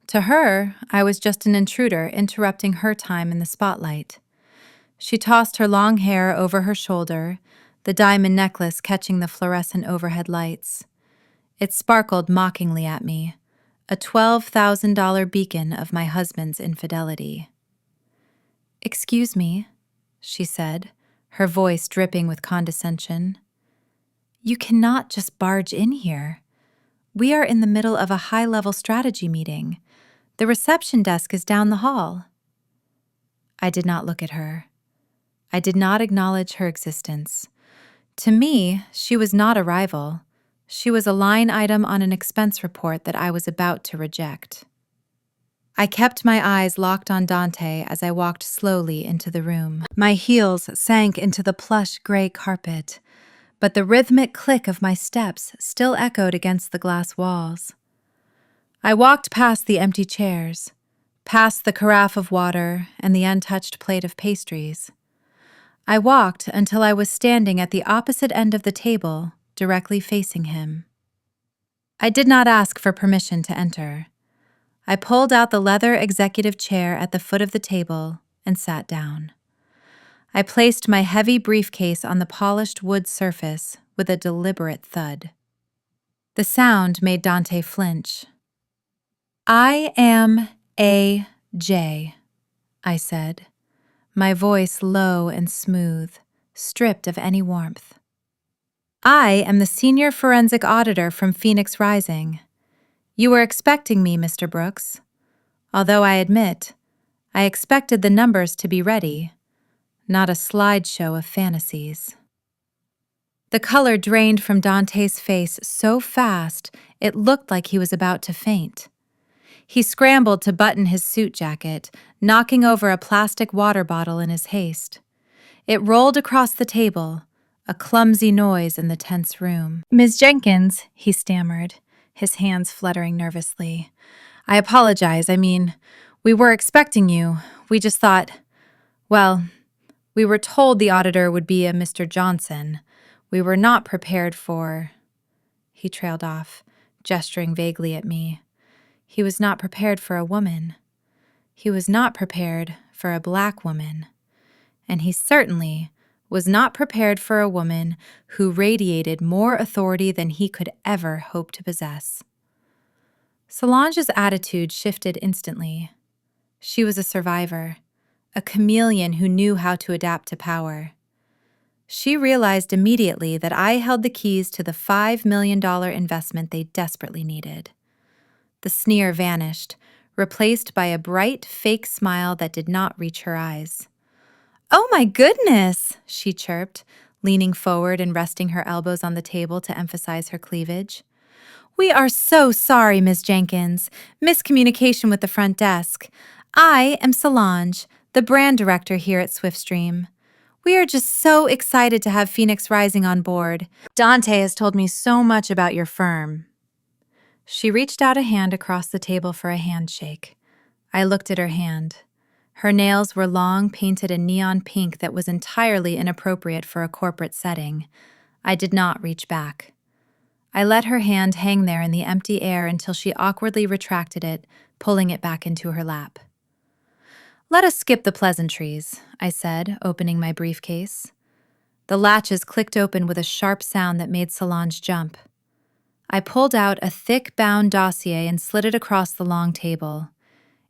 Speaker 1: To her, I was just an intruder interrupting her time in the spotlight. She tossed her long hair over her shoulder, the diamond necklace catching the fluorescent overhead lights. It sparkled mockingly at me, a $12,000 beacon of my husband's infidelity. "Excuse me," she said, her voice dripping with condescension. "You cannot just barge in here. We are in the middle of a high-level strategy meeting. The reception desk is down the hall." I did not look at her. I did not acknowledge her existence. To me, she was not a rival. She was a line item on an expense report that I was about to reject. I kept my eyes locked on Dante as I walked slowly into the room. My heels sank into the plush gray carpet, but the rhythmic click of my steps still echoed against the glass walls. I walked past the empty chairs, past the carafe of water and the untouched plate of pastries. I walked until I was standing at the opposite end of the table, directly facing him. I did not ask for permission to enter. I pulled out the leather executive chair at the foot of the table and sat down. I placed my heavy briefcase on the polished wood surface with a deliberate thud. The sound made Dante flinch. I am A.J., I said, my voice low and smooth, stripped of any warmth. I am the senior forensic auditor from Phoenix Rising. You were expecting me, Mr. Brooks. Although I admit, I expected the numbers to be ready, not a slideshow of fantasies. The color drained from Dante's face so fast it looked like he was about to faint. He scrambled to button his suit jacket, knocking over a plastic water bottle in his haste. It rolled across the table, a clumsy noise in the tense room. "Ms. Jenkins," he stammered, his hands fluttering nervously. "I apologize. We were expecting you. We just thought, well, we were told the auditor would be a Mr. Johnson. We were not prepared for—" He trailed off, gesturing vaguely at me. He was not prepared for a woman. He was not prepared for a black woman. And he certainly was not prepared for a woman who radiated more authority than he could ever hope to possess. Solange's attitude shifted instantly. She was a survivor, a chameleon who knew how to adapt to power. She realized immediately that I held the keys to the $5 million investment they desperately needed. The sneer vanished, replaced by a bright, fake smile that did not reach her eyes. "Oh my goodness," she chirped, leaning forward and resting her elbows on the table to emphasize her cleavage. "We are so sorry, Ms. Jenkins. Miscommunication with the front desk. I am Solange, the brand director here at Swiftstream. We are just so excited to have Phoenix Rising on board. Dante has told me so much about your firm." She reached out a hand across the table for a handshake. I looked at her hand. Her nails were long, painted a neon pink that was entirely inappropriate for a corporate setting. I did not reach back. I let her hand hang there in the empty air until she awkwardly retracted it, pulling it back into her lap. "Let us skip the pleasantries," I said, opening my briefcase. The latches clicked open with a sharp sound that made Solange jump. I pulled out a thick bound dossier and slid it across the long table.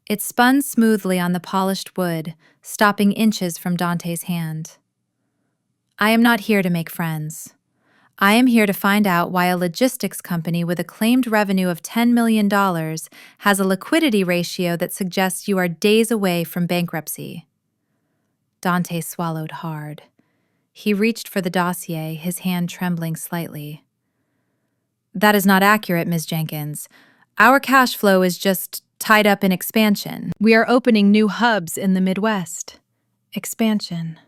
Speaker 1: It spun smoothly on the polished wood, stopping inches from Dante's hand. "I am not here to make friends. I am here to find out why a logistics company with a claimed revenue of $10 million has a liquidity ratio that suggests you are days away from bankruptcy." Dante swallowed hard. He reached for the dossier, his hand trembling slightly. "That is not accurate, Ms. Jenkins. Our cash flow is just tied up in expansion. We are opening new hubs in the Midwest." "Expansion,"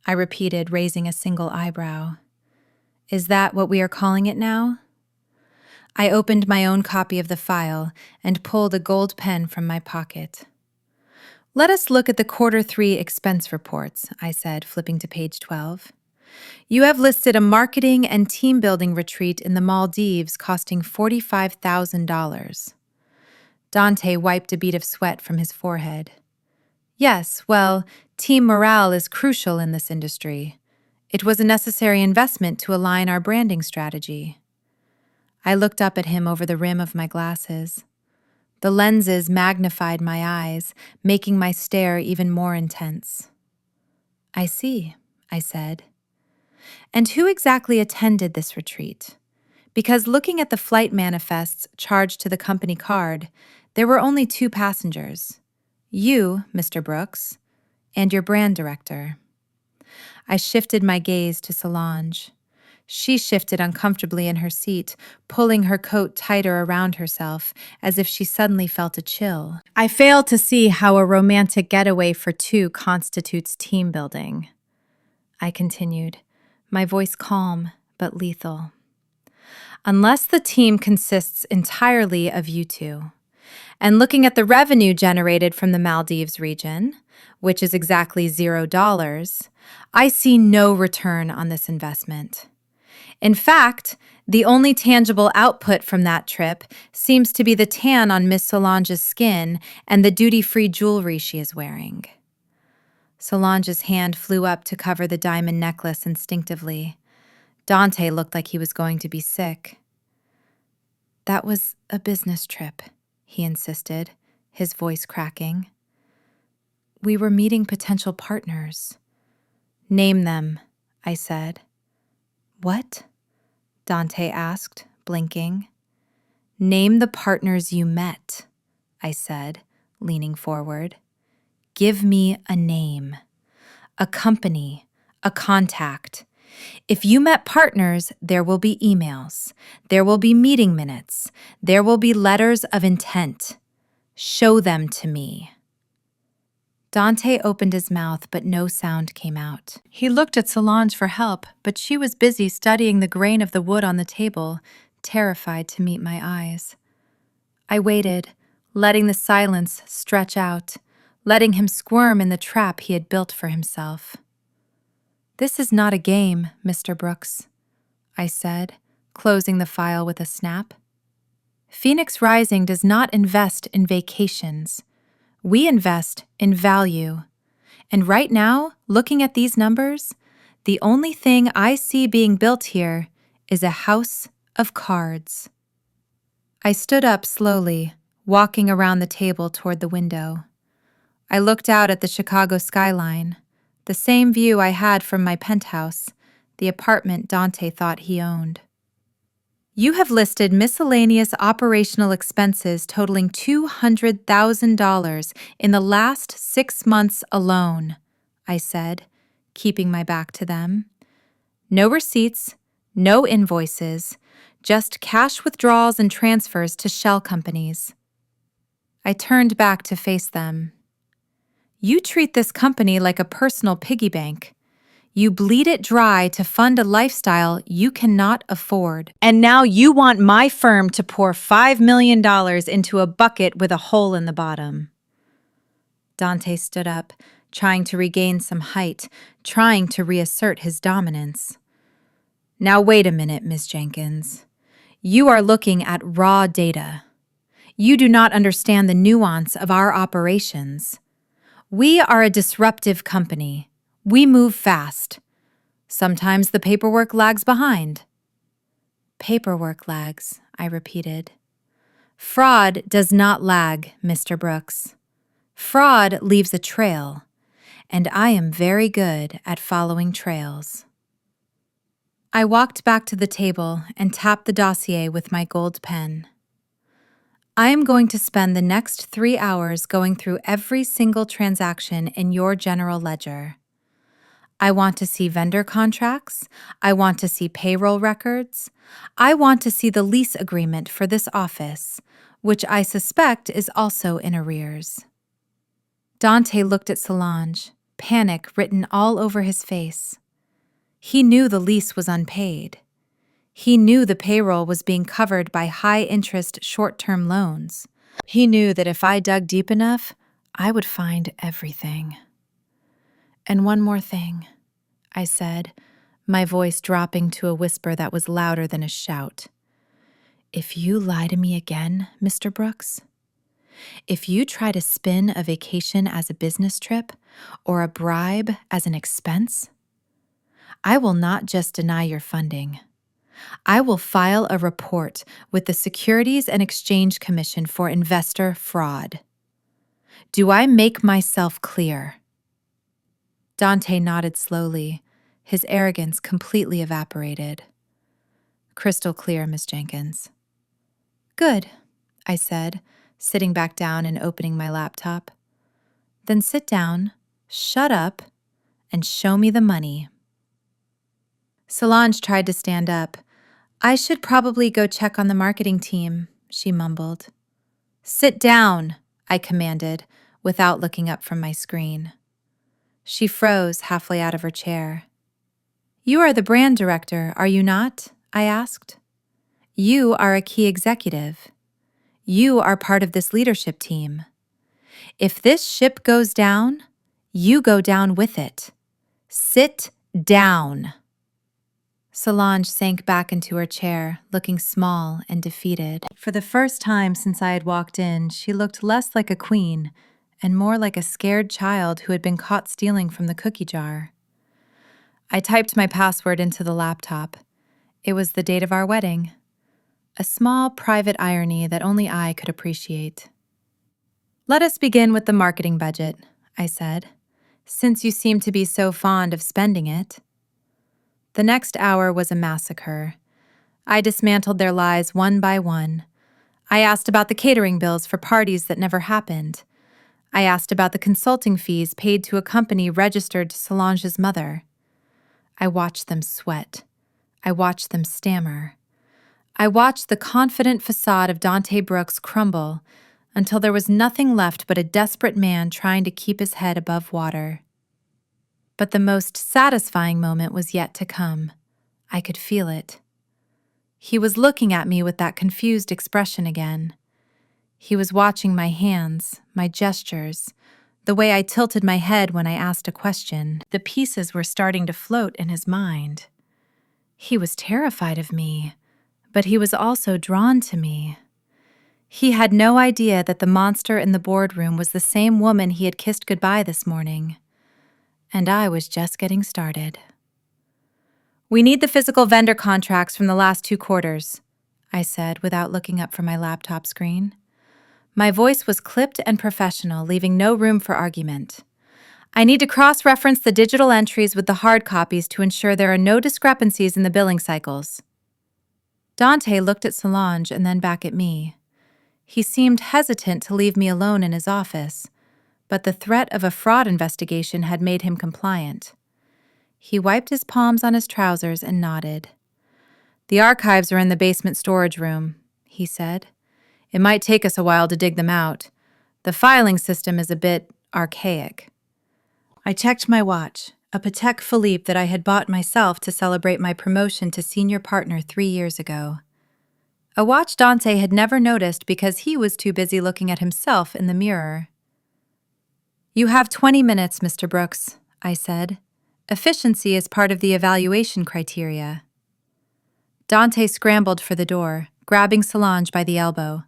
Speaker 1: I repeated, raising a single eyebrow. "Is that what we are calling it now?" I opened my own copy of the file and pulled a gold pen from my pocket. "Let us look at the Q3 expense reports," I said, flipping to page 12. "You have listed a marketing and team-building retreat in the Maldives costing $45,000. Dante wiped a bead of sweat from his forehead. "Yes, well, team morale is crucial in this industry. It was a necessary investment to align our branding strategy." I looked up at him over the rim of my glasses. The lenses magnified my eyes, making my stare even more intense. "I see," I said. "And who exactly attended this retreat? Because looking at the flight manifests charged to the company card, there were only 2 passengers. You, Mr. Brooks, and your brand director." I shifted my gaze to Solange. She shifted uncomfortably in her seat, pulling her coat tighter around herself, as if she suddenly felt a chill. "I fail to see how a romantic getaway for 2 constitutes team building," I continued, my voice calm but lethal. "Unless the team consists entirely of you 2. And looking at the revenue generated from the Maldives region, which is exactly $0, I see no return on this investment. In fact, the only tangible output from that trip seems to be the tan on Miss Solange's skin and the duty-free jewelry she is wearing." Solange's hand flew up to cover the diamond necklace instinctively. Dante looked like he was going to be sick. "That was a business trip," he insisted, his voice cracking. We were meeting potential partners. Name them, I said. What? Dante asked, blinking. Name the partners you met, I said, leaning forward. Give me a name, a company, a contact. If you met partners, there will be emails, there will be meeting minutes, there will be letters of intent. Show them to me. Dante opened his mouth, but no sound came out. He looked at Solange for help, but she was busy studying the grain of the wood on the table, terrified to meet my eyes. I waited, letting the silence stretch out, letting him squirm in the trap he had built for himself. This is not a game, Mr. Brooks, I said, closing the file with a snap. Phoenix Rising does not invest in vacations. We invest in value. And right now, looking at these numbers, the only thing I see being built here is a house of cards. I stood up slowly, walking around the table toward the window. I looked out at the Chicago skyline, the same view I had from my penthouse, the apartment Dante thought he owned. You have listed miscellaneous operational expenses totaling $200,000 in the last 6 months alone, I said, keeping my back to them. No receipts, no invoices, just cash withdrawals and transfers to shell companies. I turned back to face them. You treat this company like a personal piggy bank. You bleed it dry to fund a lifestyle you cannot afford. And now you want my firm to pour $5 million into a bucket with a hole in the bottom. Dante stood up, trying to regain some height, trying to reassert his dominance. Now wait a minute, Miss Jenkins. You are looking at raw data. You do not understand the nuance of our operations. We are a disruptive company. We move fast. Sometimes the paperwork lags behind. Paperwork lags, I repeated. Fraud does not lag, Mr. Brooks. Fraud leaves a trail, and I am very good at following trails. I walked back to the table and tapped the dossier with my gold pen. I am going to spend the next 3 hours going through every single transaction in your general ledger. I want to see vendor contracts. I want to see payroll records. I want to see the lease agreement for this office, which I suspect is also in arrears. Dante looked at Solange, panic written all over his face. He knew the lease was unpaid. He knew the payroll was being covered by high-interest short-term loans. He knew that if I dug deep enough, I would find everything. And one more thing, I said, my voice dropping to a whisper that was louder than a shout. If you lie to me again, Mr. Brooks, if you try to spin a vacation as a business trip or a bribe as an expense, I will not just deny your funding. I will file a report with the Securities and Exchange Commission for investor fraud. Do I make myself clear? Dante nodded slowly, his arrogance completely evaporated. Crystal clear, Miss Jenkins. Good, I said, sitting back down and opening my laptop. Then sit down, shut up, and show me the money. Solange tried to stand up. I should probably go check on the marketing team, she mumbled. Sit down, I commanded, without looking up from my screen. She froze halfway out of her chair. You are the brand director, are you not? I asked. You are a key executive. You are part of this leadership team. If this ship goes down, you go down with it. Sit down. Solange sank back into her chair, looking small and defeated. For the first time since I had walked in, she looked less like a queen and more like a scared child who had been caught stealing from the cookie jar. I typed my password into the laptop. It was the date of our wedding. a small private irony that only I could appreciate. "Let us begin with the marketing budget," I said, "since you seem to be so fond of spending it." The next hour was a massacre. I dismantled their lies one by one. I asked about the catering bills for parties that never happened. I asked about the consulting fees paid to a company registered to Solange's mother. I watched them sweat. I watched them stammer. I watched the confident facade of Dante Brooks crumble until there was nothing left but a desperate man trying to keep his head above water. But the most satisfying moment was yet to come. I could feel it. He was looking at me with that confused expression again. He was watching my hands, my gestures, the way I tilted my head when I asked a question. The pieces were starting to float in his mind. He was terrified of me, but he was also drawn to me. He had no idea that the monster in the boardroom was the same woman he had kissed goodbye this morning. And I was just getting started. "We need the physical vendor contracts from the last 2 quarters, I said without looking up from my laptop screen. My voice was clipped and professional, leaving no room for argument. "I need to cross-reference the digital entries with the hard copies to ensure there are no discrepancies in the billing cycles." Dante looked at Solange and then back at me. He seemed hesitant to leave me alone in his office, but the threat of a fraud investigation had made him compliant. He wiped his palms on his trousers and nodded. "The archives are in the basement storage room," he said. "It might take us a while to dig them out. The filing system is a bit archaic." I checked my watch, a Patek Philippe that I had bought myself to celebrate my promotion to senior partner 3 years ago. A watch Dante had never noticed because he was too busy looking at himself in the mirror. "You have 20 minutes, Mr. Brooks," I said. "Efficiency is part of the evaluation criteria." Dante scrambled for the door, grabbing Solange by the elbow.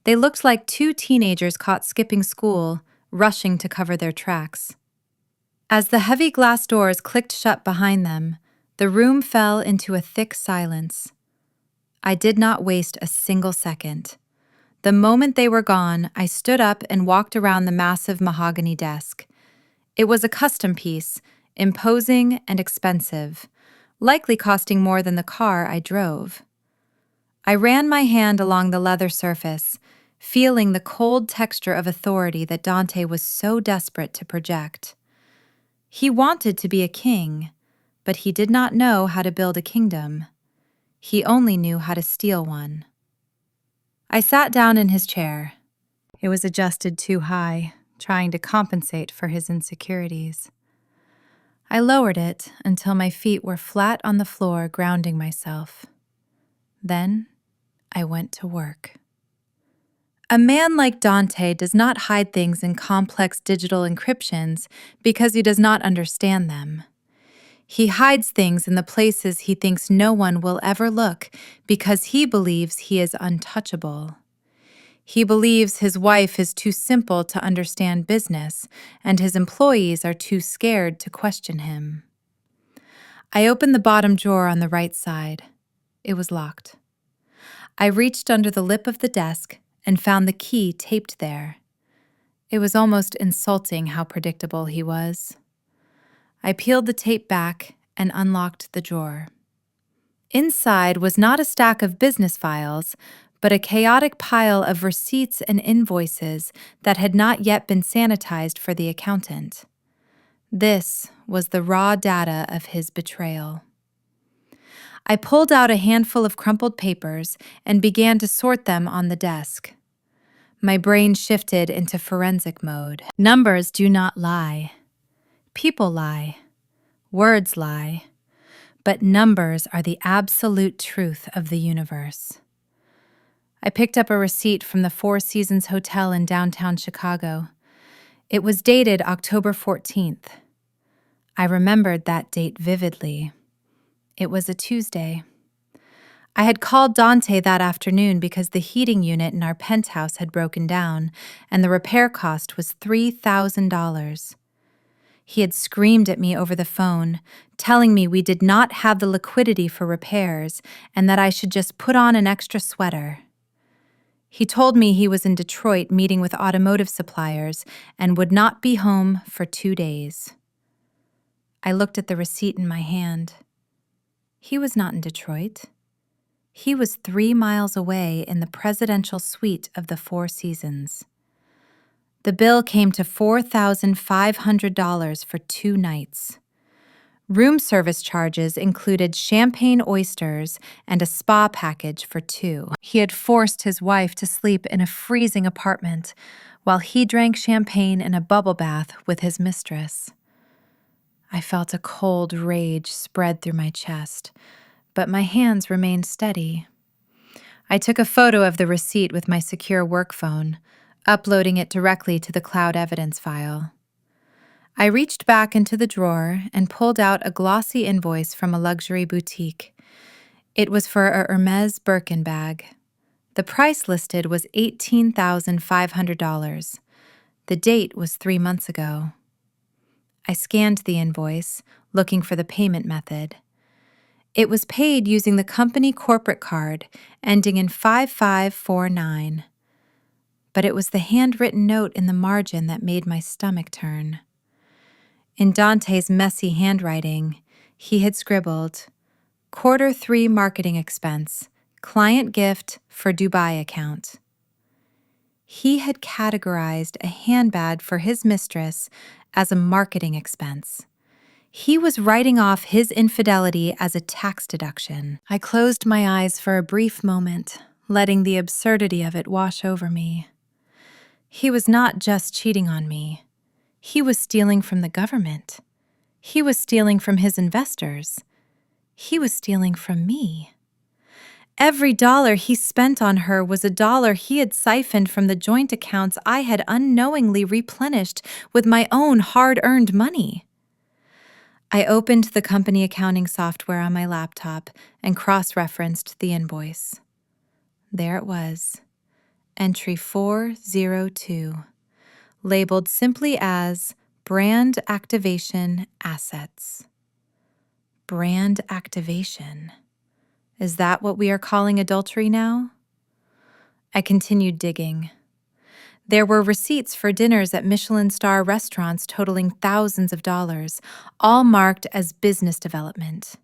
Speaker 1: They looked like 2 teenagers caught skipping school, rushing to cover their tracks. As the heavy glass doors clicked shut behind them, the room fell into a thick silence. I did not waste a single second. The moment they were gone, I stood up and walked around the massive mahogany desk. It was a custom piece, imposing and expensive, likely costing more than the car I drove. I ran my hand along the leather surface, feeling the cold texture of authority that Dante was so desperate to project. He wanted to be a king, but he did not know how to build a kingdom. He only knew how to steal one. I sat down in his chair. It was adjusted too high, trying to compensate for his insecurities. I lowered it until my feet were flat on the floor, grounding myself. Then I went to work. A man like Dante does not hide things in complex digital encryptions because he does not understand them. He hides things in the places he thinks no one will ever look because he believes he is untouchable. He believes his wife is too simple to understand business, and his employees are too scared to question him. I opened the bottom drawer on the right side. It was locked. I reached under the lip of the desk and found the key taped there. It was almost insulting how predictable he was. I peeled the tape back and unlocked the drawer. Inside was not a stack of business files, but a chaotic pile of receipts and invoices that had not yet been sanitized for the accountant. This was the raw data of his betrayal. I pulled out a handful of crumpled papers and began to sort them on the desk. My brain shifted into forensic mode. Numbers do not lie. People lie. Words lie. But numbers are the absolute truth of the universe. I picked up a receipt from the Four Seasons Hotel in downtown Chicago. It was dated October 14th. I remembered that date vividly. It was a Tuesday. I had called Dante that afternoon because the heating unit in our penthouse had broken down, and the repair cost was $3,000. He had screamed at me over the phone, telling me we did not have the liquidity for repairs and that I should just put on an extra sweater. He told me he was in Detroit meeting with automotive suppliers and would not be home for 2 days. I looked at the receipt in my hand. He was not in Detroit. He was 3 miles away in the presidential suite of the Four Seasons. The bill came to $4,500 for 2 nights. Room service charges included champagne oysters and a spa package for 2. He had forced his wife to sleep in a freezing apartment while he drank champagne in a bubble bath with his mistress. I felt a cold rage spread through my chest, but my hands remained steady. I took a photo of the receipt with my secure work phone, uploading it directly to the cloud evidence file. I reached back into the drawer and pulled out a glossy invoice from a luxury boutique. It was for a Hermes Birkin bag. The price listed was $18,500. The date was 3 months ago. I scanned the invoice, looking for the payment method. It was paid using the company corporate card, ending in 5549. But it was the handwritten note in the margin that made my stomach turn. In Dante's messy handwriting, he had scribbled, "Q3 marketing expense, client gift for Dubai account." He had categorized a handbag for his mistress as a marketing expense. He was writing off his infidelity as a tax deduction. I closed my eyes for a brief moment, letting the absurdity of it wash over me. He was not just cheating on me. He was stealing from the government. He was stealing from his investors. He was stealing from me. Every dollar he spent on her was a dollar he had siphoned from the joint accounts I had unknowingly replenished with my own hard-earned money. I opened the company accounting software on my laptop and cross-referenced the invoice. There it was, entry 402, labeled simply as Brand Activation Assets. Brand activation. Is that what we are calling adultery now? I continued digging. There were receipts for dinners at Michelin star restaurants totaling thousands of dollars, all marked as business development.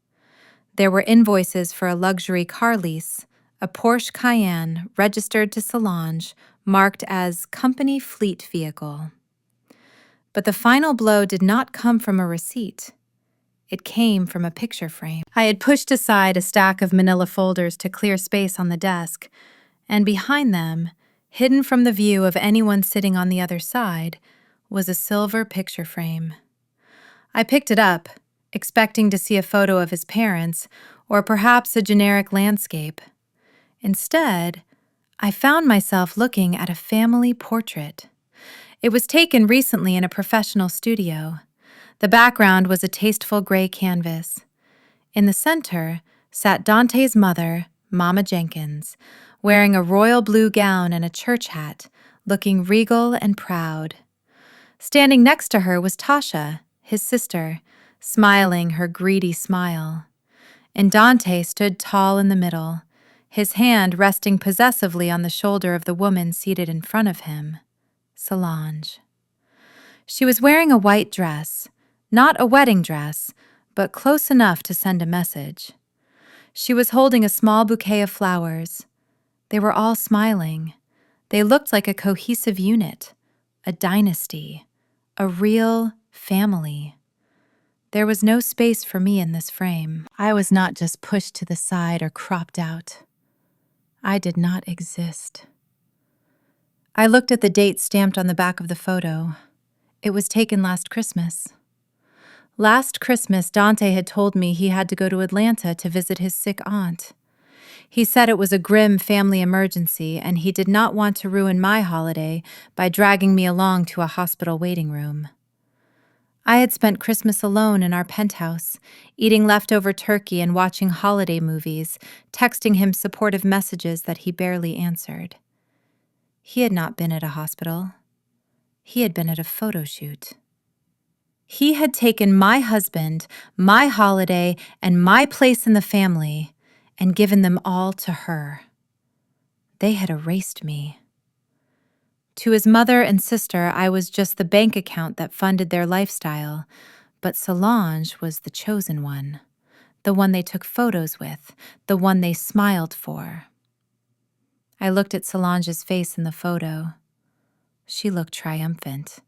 Speaker 1: There were invoices for a luxury car lease, a Porsche Cayenne registered to Solange, marked as company fleet vehicle. But the final blow did not come from a receipt. It came from a picture frame. I had pushed aside a stack of manila folders to clear space on the desk, and behind them, hidden from the view of anyone sitting on the other side, was a silver picture frame. I picked it up, expecting to see a photo of his parents, or perhaps a generic landscape. Instead, I found myself looking at a family portrait. It was taken recently in a professional studio. The background was a tasteful gray canvas. In the center sat Dante's mother, Mama Jenkins, wearing a royal blue gown and a church hat, looking regal and proud. Standing next to her was Tasha, his sister, smiling her greedy smile. And Dante stood tall in the middle, his hand resting possessively on the shoulder of the woman seated in front of him, Solange. She was wearing a white dress, not a wedding dress, but close enough to send a message. She was holding a small bouquet of flowers. They were all smiling. They looked like a cohesive unit, a dynasty, a real family. There was no space for me in this frame. I was not just pushed to the side or cropped out. I did not exist. I looked at the date stamped on the back of the photo. It was taken last Christmas. Last Christmas, Dante had told me he had to go to Atlanta to visit his sick aunt. He said it was a grim family emergency, and he did not want to ruin my holiday by dragging me along to a hospital waiting room. I had spent Christmas alone in our penthouse, eating leftover turkey and watching holiday movies, texting him supportive messages that he barely answered. He had not been at a hospital. He had been at a photo shoot. He had taken my husband, my holiday, and my place in the family and given them all to her. They had erased me. To his mother and sister, I was just the bank account that funded their lifestyle, but Solange was the chosen one, the one they took photos with, the one they smiled for. I looked at Solange's face in the photo. She looked triumphant.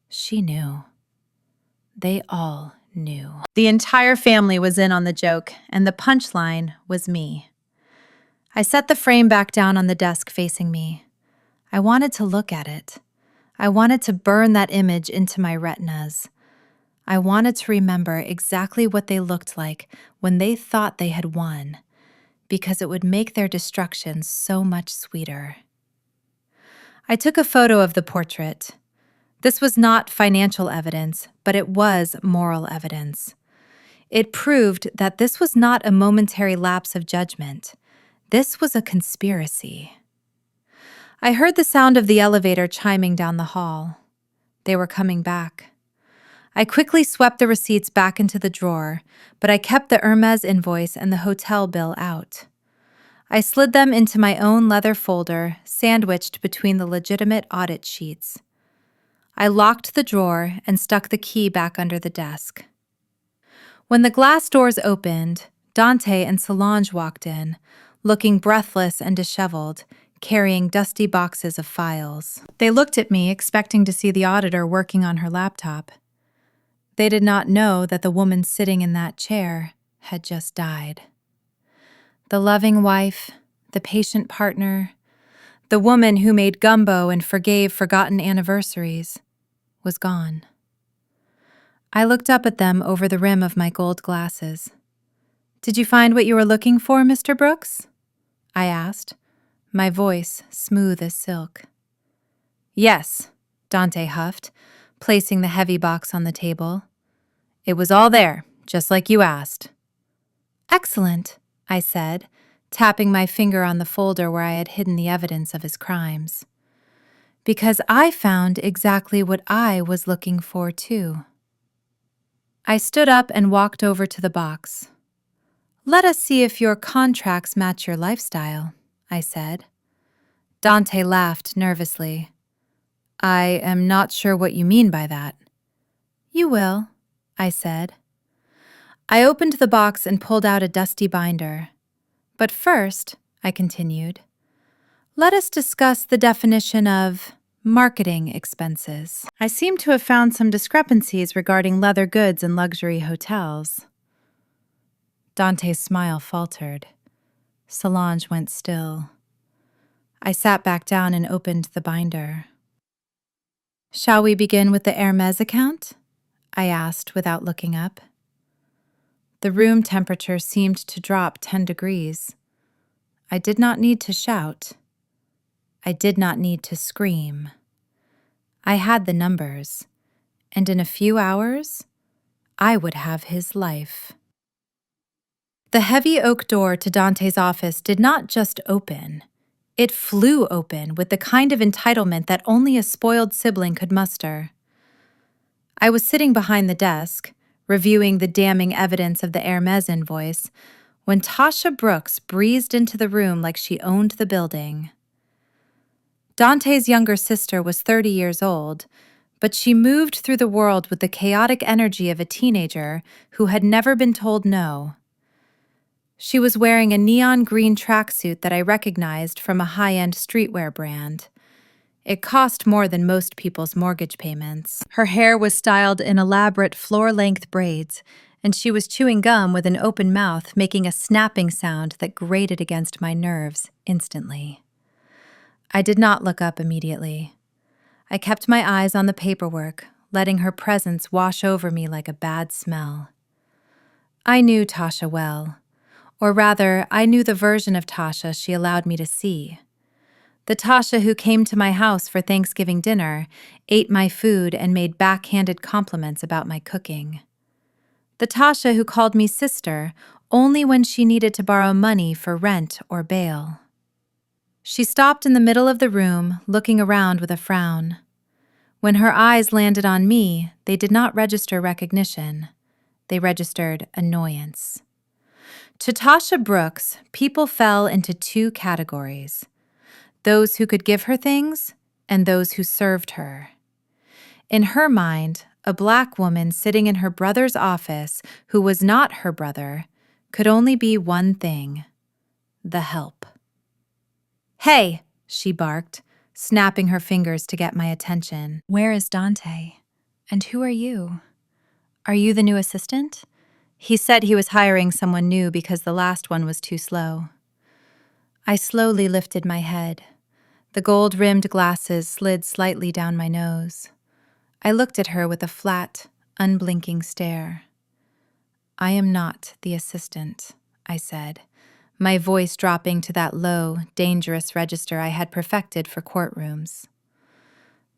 Speaker 1: She knew. They all knew. The entire family was in on the joke, and the punchline was me. I set the frame back down on the desk facing me. I wanted to look at it. I wanted to burn that image into my retinas. I wanted to remember exactly what they looked like when they thought they had won, because it would make their destruction so much sweeter. I took a photo of the portrait. This was not financial evidence, but it was moral evidence. It proved that this was not a momentary lapse of judgment. This was a conspiracy. I heard the sound of the elevator chiming down the hall. They were coming back. I quickly swept the receipts back into the drawer, but I kept the Hermes invoice and the hotel bill out. I slid them into my own leather folder, sandwiched between the legitimate audit sheets. I locked the drawer and stuck the key back under the desk. When the glass doors opened, Dante and Solange walked in, looking breathless and disheveled, carrying dusty boxes of files. They looked at me, expecting to see the auditor working on her laptop. They did not know that the woman sitting in that chair had just died. The loving wife, the patient partner, the woman who made gumbo and forgave forgotten anniversaries, was gone. I looked up at them over the rim of my gold glasses. "Did you find what you were looking for, Mr. Brooks?" I asked, my voice smooth as silk. "Yes," Dante huffed, placing the heavy box on the table. "It was all there, just like you asked." "Excellent," I said, tapping my finger on the folder where I had hidden the evidence of his crimes. Because I found exactly what I was looking for, too. I stood up and walked over to the box. "Let us see if your contracts match your lifestyle," I said. Dante laughed nervously. "I am not sure what you mean by that." "You will," I said. I opened the box and pulled out a dusty binder. "But first," I continued, "let us discuss the definition of marketing expenses. I seem to have found some discrepancies regarding leather goods and luxury hotels." Dante's smile faltered. Solange went still. I sat back down and opened the binder. "Shall we begin with the Hermes account?" I asked without looking up. The room temperature seemed to drop 10 degrees. I did not need to shout. I did not need to scream. I had the numbers, and in a few hours, I would have his life. The heavy oak door to Dante's office did not just open. It flew open with the kind of entitlement that only a spoiled sibling could muster. I was sitting behind the desk, reviewing the damning evidence of the Hermes invoice, when Tasha Brooks breezed into the room like she owned the building. Dante's younger sister was 30 years old, but she moved through the world with the chaotic energy of a teenager who had never been told no. She was wearing a neon green tracksuit that I recognized from a high-end streetwear brand. It cost more than most people's mortgage payments. Her hair was styled in elaborate floor-length braids, and she was chewing gum with an open mouth, making a snapping sound that grated against my nerves instantly. I did not look up immediately. I kept my eyes on the paperwork, letting her presence wash over me like a bad smell. I knew Tasha well. Or rather, I knew the version of Tasha she allowed me to see. The Tasha who came to my house for Thanksgiving dinner, ate my food, and made backhanded compliments about my cooking. The Tasha who called me sister only when she needed to borrow money for rent or bail. She stopped in the middle of the room, looking around with a frown. When her eyes landed on me, they did not register recognition. They registered annoyance. To Tasha Brooks, people fell into two categories: those who could give her things and those who served her. In her mind, a black woman sitting in her brother's office who was not her brother could only be one thing: the help. "Hey," she barked, snapping her fingers to get my attention. "Where is Dante? And who are you? Are you the new assistant? He said he was hiring someone new because the last one was too slow." I slowly lifted my head. The gold-rimmed glasses slid slightly down my nose. I looked at her with a flat, unblinking stare. "I am not the assistant," I said, my voice dropping to that low, dangerous register I had perfected for courtrooms.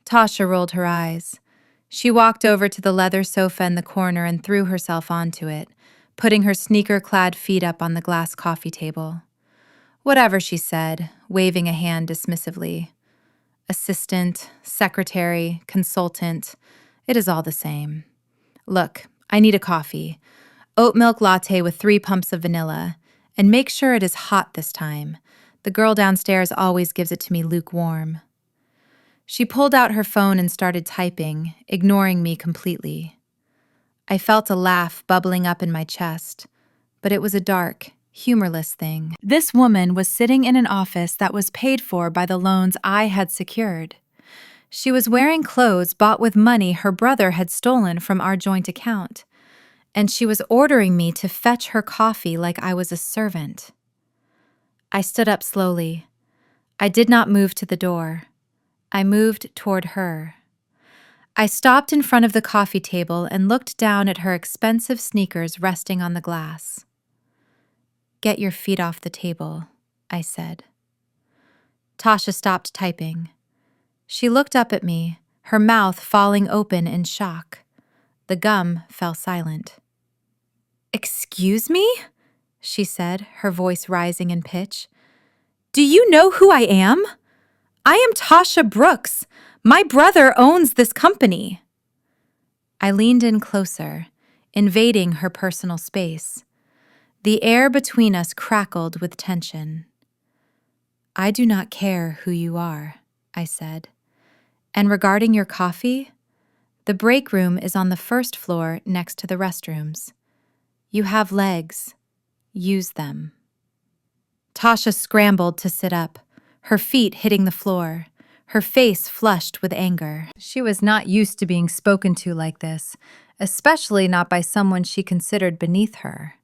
Speaker 1: Tasha rolled her eyes. She walked over to the leather sofa in the corner and threw herself onto it, putting her sneaker-clad feet up on the glass coffee table. Whatever, she said, waving a hand dismissively. Assistant, secretary, consultant, it is all the same. Look, I need a coffee. Oat milk latte with 3 pumps of vanilla. And make sure it is hot this time. The girl downstairs always gives it to me lukewarm. She pulled out her phone and started typing, ignoring me completely. I felt a laugh bubbling up in my chest, but it was a dark, humorless thing. This woman was sitting in an office that was paid for by the loans I had secured. She was wearing clothes bought with money her brother had stolen from our joint account, and she was ordering me to fetch her coffee like I was a servant. I stood up slowly. I did not move to the door. I moved toward her. I stopped in front of the coffee table and looked down at her expensive sneakers resting on the glass. "Get your feet off the table," I said. Tasha stopped typing. She looked up at me, her mouth falling open in shock. The gum fell silent. "Excuse me?" she said, her voice rising in pitch. "Do you know who I am? I am Tasha Brooks. My brother owns this company." I leaned in closer, invading her personal space. The air between us crackled with tension. "I do not care who you are," I said. "And regarding your coffee, the break room is on the first floor next to the restrooms. You have legs. Use them." Tasha scrambled to sit up, her feet hitting the floor, her face flushed with anger. She was not used to being spoken to like this, especially not by someone she considered beneath her.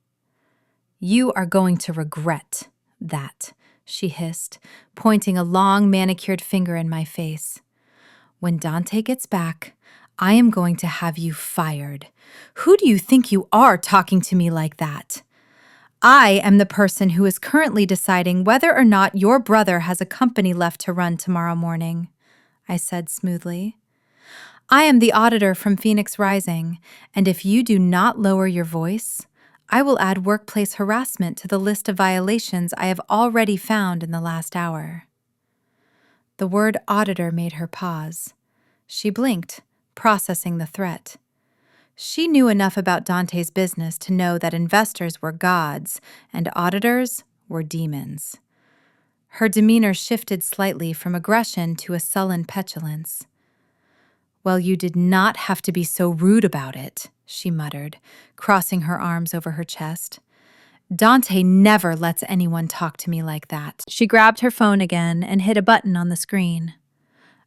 Speaker 1: "You are going to regret that," she hissed, pointing a long manicured finger in my face. "When Dante gets back, I am going to have you fired. Who do you think you are talking to me like that? I am the person who is currently deciding whether or not your brother has a company left to run tomorrow morning," I said smoothly. "I am the auditor from Phoenix Rising, and if you do not lower your voice, I will add workplace harassment to the list of violations I have already found in the last hour." The word auditor made her pause. She blinked, processing the threat. She knew enough about Dante's business to know that investors were gods and auditors were demons. Her demeanor shifted slightly from aggression to a sullen petulance. "Well, you did not have to be so rude about it," she muttered, crossing her arms over her chest. "Dante never lets anyone talk to me like that." She grabbed her phone again and hit a button on the screen.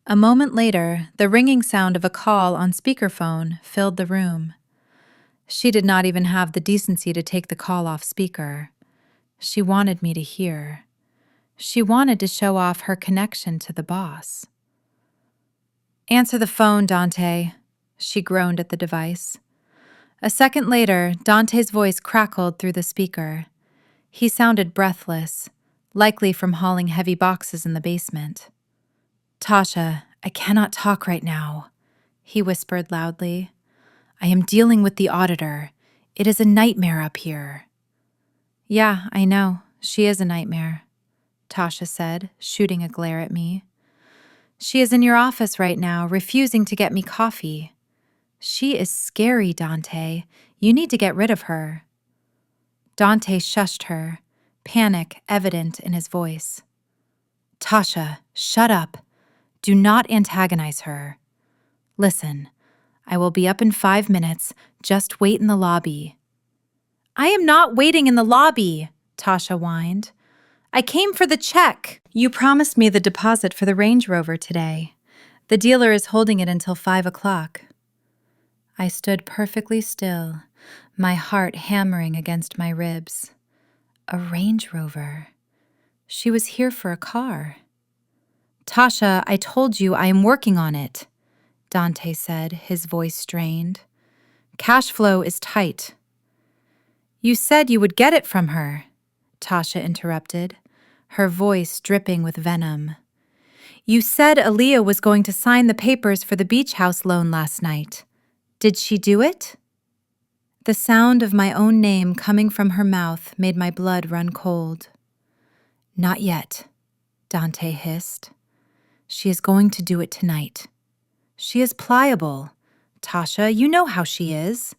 Speaker 1: A moment later, the ringing sound of a call on speakerphone filled the room. She did not even have the decency to take the call off speaker. She wanted me to hear. She wanted to show off her connection to the boss. "Answer the phone, Dante," she groaned at the device. A second later, Dante's voice crackled through the speaker. He sounded breathless, likely from hauling heavy boxes in the basement. "Tasha, I cannot talk right now," he whispered loudly. "I am dealing with the auditor. It is a nightmare up here." "Yeah, I know. She is a nightmare," Tasha said, shooting a glare at me. She is in your office right now, refusing to get me coffee. She is scary, Dante. You need to get rid of her. Dante shushed her, panic evident in his voice. Tasha, shut up. Do not antagonize her. Listen, I will be up in 5 minutes. Just wait in the lobby. I am not waiting in the lobby, Tasha whined. I came for the check. You promised me the deposit for the Range Rover today. The dealer is holding it until 5 o'clock. I stood perfectly still, my heart hammering against my ribs. A Range Rover. She was here for a car. Tasha, I told you I am working on it, Dante said, his voice strained. Cash flow is tight. You said you would get it from her, Tasha interrupted, her voice dripping with venom. You said Aaliyah was going to sign the papers for the beach house loan last night. Did she do it? The sound of my own name coming from her mouth made my blood run cold. Not yet, Dante hissed. She is going to do it tonight. She is pliable. Tasha, you know how she is.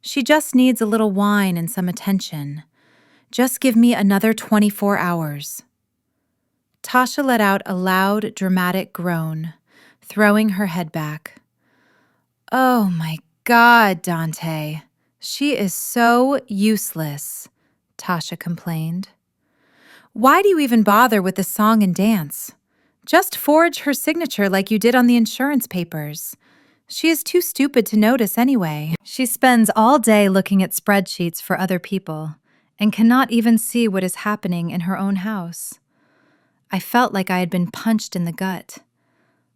Speaker 1: She just needs a little wine and some attention. Just give me another 24 hours. Tasha let out a loud, dramatic groan, throwing her head back. Oh my God, Dante. She is so useless, Tasha complained. Why do you even bother with the song and dance? Just forge her signature like you did on the insurance papers. She is too stupid to notice anyway. She spends all day looking at spreadsheets for other people and cannot even see what is happening in her own house. I felt like I had been punched in the gut.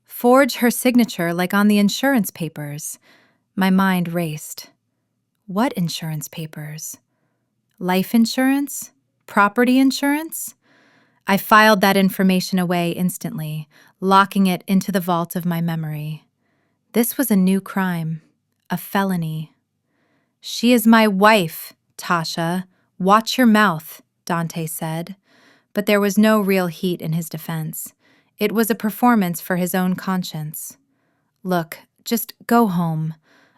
Speaker 1: Forge her signature like on the insurance papers. My mind raced. What insurance papers? Life insurance? Property insurance? I filed that information away instantly, locking it into the vault of my memory. This was a new crime, a felony. She is my wife, Tasha. Watch your mouth, Dante said. But there was no real heat in his defense. It was a performance for his own conscience. Look, just go home.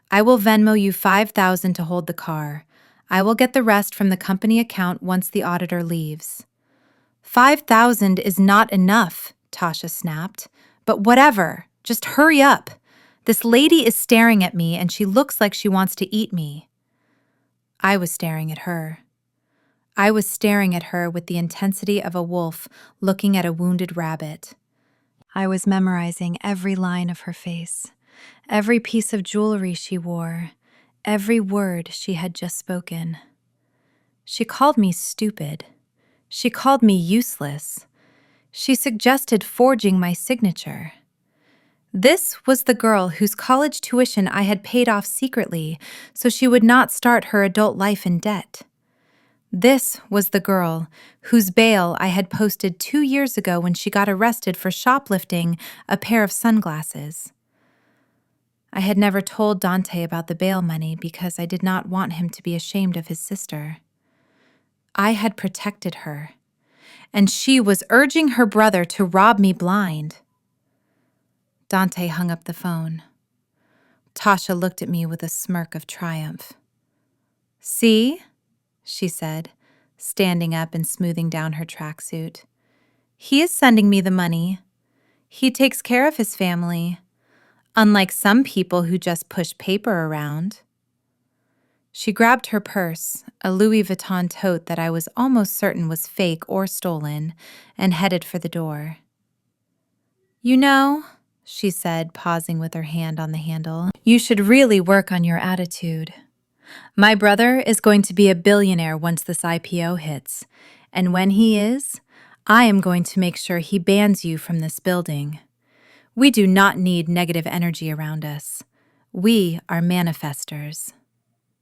Speaker 1: I will Venmo you $5,000 to hold the car. I will get the rest from the company account once the auditor leaves. $5,000 is not enough, Tasha snapped. But whatever, just hurry up. This lady is staring at me and she looks like she wants to eat me. I was staring at her. I was staring at her with the intensity of a wolf looking at a wounded rabbit. I was memorizing every line of her face, every piece of jewelry she wore, every word she had just spoken. She called me stupid. She called me useless. She suggested forging my signature. This was the girl whose college tuition I had paid off secretly so she would not start her adult life in debt. This was the girl whose bail I had posted 2 years ago when she got arrested for shoplifting a pair of sunglasses. I had never told Dante about the bail money because I did not want him to be ashamed of his sister. I had protected her, and she was urging her brother to rob me blind. Dante hung up the phone. Tasha looked at me with a smirk of triumph. See? She said, standing up and smoothing down her tracksuit. He is sending me the money. He takes care of his family, unlike some people who just push paper around. She grabbed her purse, a Louis Vuitton tote that I was almost certain was fake or stolen, and headed for the door. You know, she said, pausing with her hand on the handle, you should really work on your attitude. My brother is going to be a billionaire once this IPO hits, and when he is, I am going to make sure he bans you from this building. We do not need negative energy around us. We are manifestors.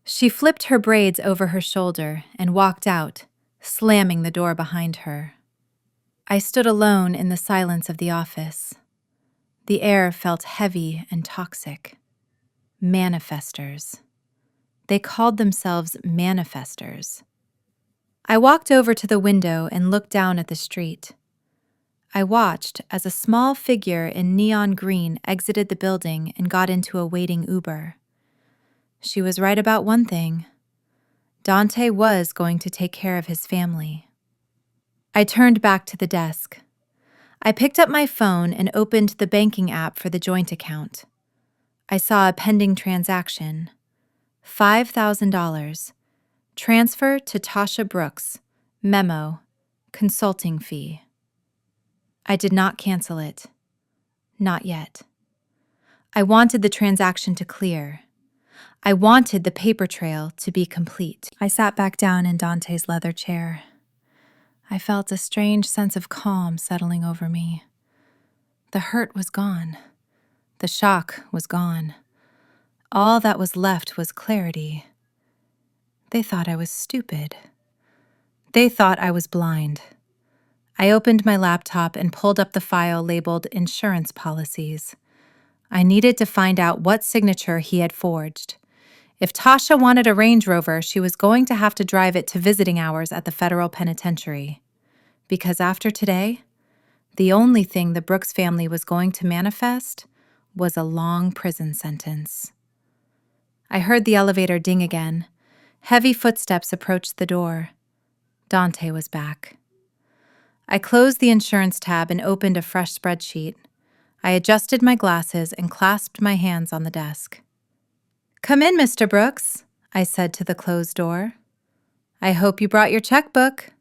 Speaker 1: She flipped her braids over her shoulder and walked out, slamming the door behind her. I stood alone in the silence of the office. The air felt heavy and toxic. Manifestors. They called themselves manifestors. I walked over to the window and looked down at the street. I watched as a small figure in neon green exited the building and got into a waiting Uber. She was right about one thing. Dante was going to take care of his family. I turned back to the desk. I picked up my phone and opened the banking app for the joint account. I saw a pending transaction. $5,000. Transfer to Tasha Brooks. Memo. Consulting fee. I did not cancel it. Not yet. I wanted the transaction to clear. I wanted the paper trail to be complete. I sat back down in Dante's leather chair. I felt a strange sense of calm settling over me. The hurt was gone. The shock was gone. All that was left was clarity. They thought I was stupid. They thought I was blind. I opened my laptop and pulled up the file labeled Insurance Policies. I needed to find out what signature he had forged. If Tasha wanted a Range Rover, she was going to have to drive it to visiting hours at the federal penitentiary. Because after today, the only thing the Brooks family was going to manifest was a long prison sentence. I heard the elevator ding again. Heavy footsteps approached the door. Dante was back. I closed the insurance tab and opened a fresh spreadsheet. I adjusted my glasses and clasped my hands on the desk. "Come in, Mr. Brooks," I said to the closed door. "I hope you brought your checkbook."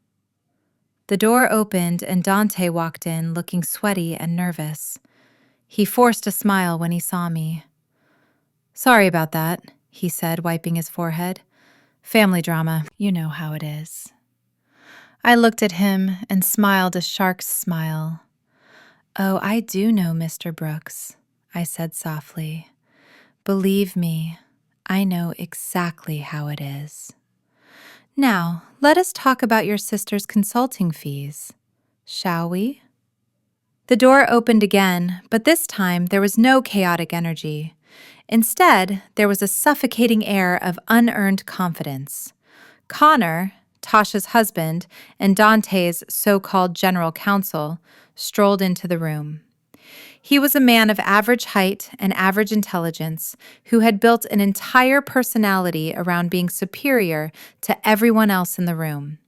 Speaker 1: The door opened and Dante walked in, looking sweaty and nervous. He forced a smile when he saw me. "Sorry about that," he said, wiping his forehead. "Family drama, you know how it is." I looked at him and smiled a shark's smile. "Oh, I do know, Mr. Brooks," I said softly. "Believe me, I know exactly how it is. Now, let us talk about your sister's consulting fees, shall we?" The door opened again, but this time there was no chaotic energy. Instead, there was a suffocating air of unearned confidence. Connor, Tasha's husband, and Dante's so-called general counsel strolled into the room. He was a man of average height and average intelligence who had built an entire personality around being superior to everyone else in the room.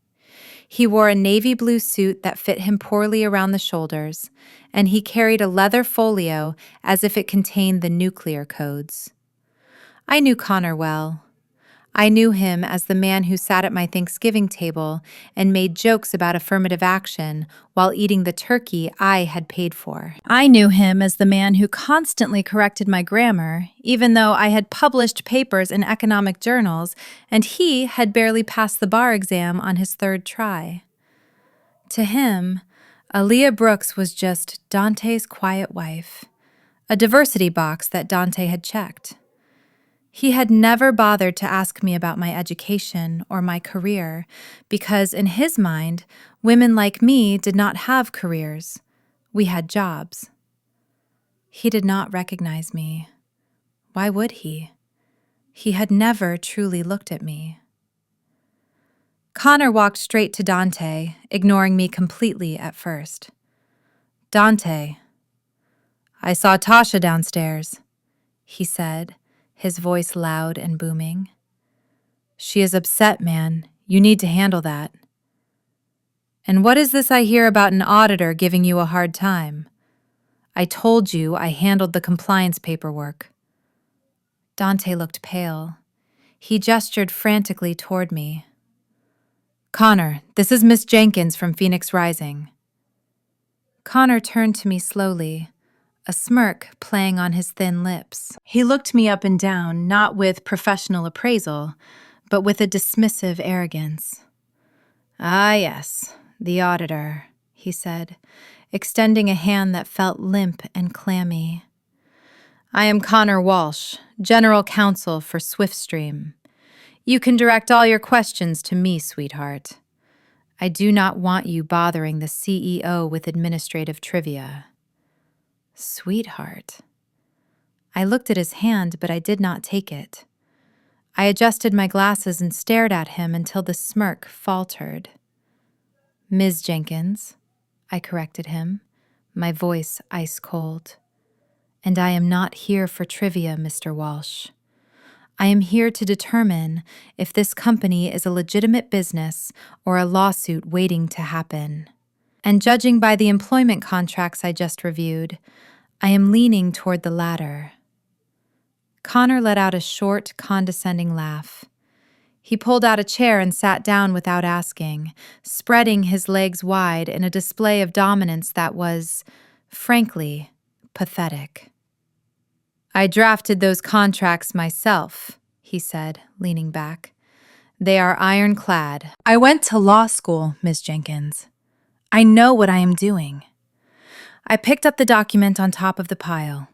Speaker 1: He wore a navy blue suit that fit him poorly around the shoulders, and he carried a leather folio as if it contained the nuclear codes. I knew Connor well. I knew him as the man who sat at my Thanksgiving table and made jokes about affirmative action while eating the turkey I had paid for. I knew him as the man who constantly corrected my grammar, even though I had published papers in economic journals and he had barely passed the bar exam on his third try. To him, Aaliyah Brooks was just Dante's quiet wife, a diversity box that Dante had checked. He had never bothered to ask me about my education or my career because, in his mind, women like me did not have careers. We had jobs. He did not recognize me. Why would he? He had never truly looked at me. Connor walked straight to Dante, ignoring me completely at first. "Dante, I saw Tasha downstairs," he said, his voice loud and booming. "She is upset, man. You need to handle that. And what is this I hear about an auditor giving you a hard time? I told you I handled the compliance paperwork." Dante looked pale. He gestured frantically toward me. "Connor, this is Miss Jenkins from Phoenix Rising." Connor turned to me slowly, a smirk playing on his thin lips. He looked me up and down, not with professional appraisal, but with a dismissive arrogance. "Ah, yes, the auditor," he said, extending a hand that felt limp and clammy. "I am Connor Walsh, General Counsel for Swiftstream. You can direct all your questions to me, sweetheart. I do not want you bothering the CEO with administrative trivia." Sweetheart. I looked at his hand, but I did not take it. I adjusted my glasses and stared at him until the smirk faltered. "Ms. Jenkins," I corrected him. my voice ice cold. And I am not here for trivia, Mr. Walsh. I am here to determine if this company is a legitimate business or a lawsuit waiting to happen. And judging by the employment contracts I just reviewed, I am leaning toward the latter. Connor let out a short, condescending laugh. He pulled out a chair and sat down without asking, spreading his legs wide in a display of dominance that was, frankly, pathetic. I drafted those contracts myself, he said, leaning back. They are ironclad. I went to law school, Ms. Jenkins. I know what I am doing. I picked up the document on top of the pile.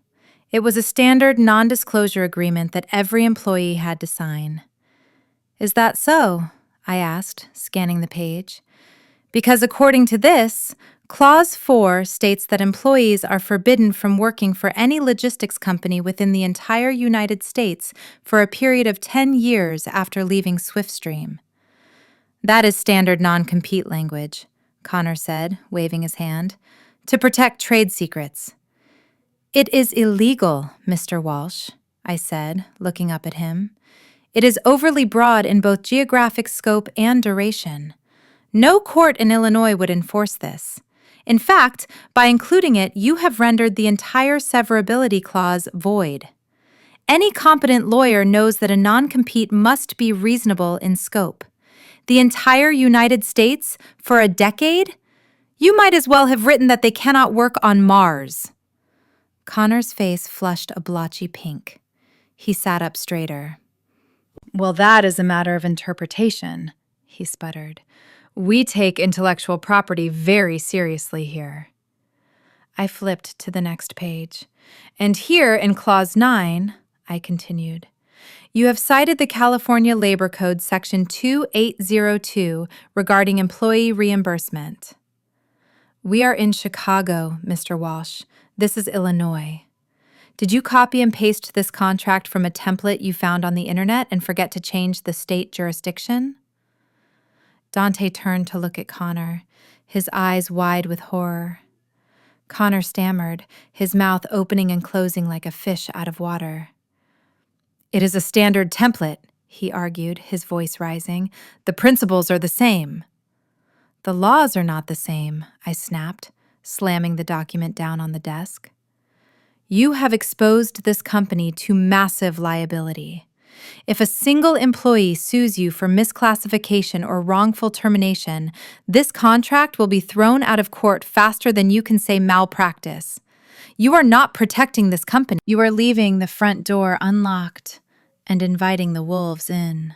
Speaker 1: It was a standard non-disclosure agreement that every employee had to sign. Is that so? I asked, scanning the page. Because according to this, Clause 4 states that employees are forbidden from working for any logistics company within the entire United States for a period of 10 years after leaving Swiftstream. That is standard non-compete language, Connor said, waving his hand, to protect trade secrets. It is illegal, Mr. Walsh, I said, looking up at him. It is overly broad in both geographic scope and duration. No court in Illinois would enforce this. In fact, by including it, you have rendered the entire severability clause void. Any competent lawyer knows that a non-compete must be reasonable in scope. The entire United States for a decade? You might as well have written that they cannot work on Mars. Connor's face flushed a blotchy pink. He sat up straighter. Well, that is a matter of interpretation, he sputtered. We take intellectual property very seriously here. I flipped to the next page. And here in Clause 9, I continued, you have cited the California Labor Code Section 2802 regarding employee reimbursement. We are in Chicago, Mr. Walsh. This is Illinois. Did you copy and paste this contract from a template you found on the internet and forget to change the state jurisdiction? Dante turned to look at Connor, his eyes wide with horror. Connor stammered, his mouth opening and closing like a fish out of water. It is a standard template, he argued, his voice rising. The principles are the same. The laws are not the same, I snapped, slamming the document down on the desk. You have exposed this company to massive liability. If a single employee sues you for misclassification or wrongful termination, this contract will be thrown out of court faster than you can say malpractice. You are not protecting this company. You are leaving the front door unlocked and inviting the wolves in.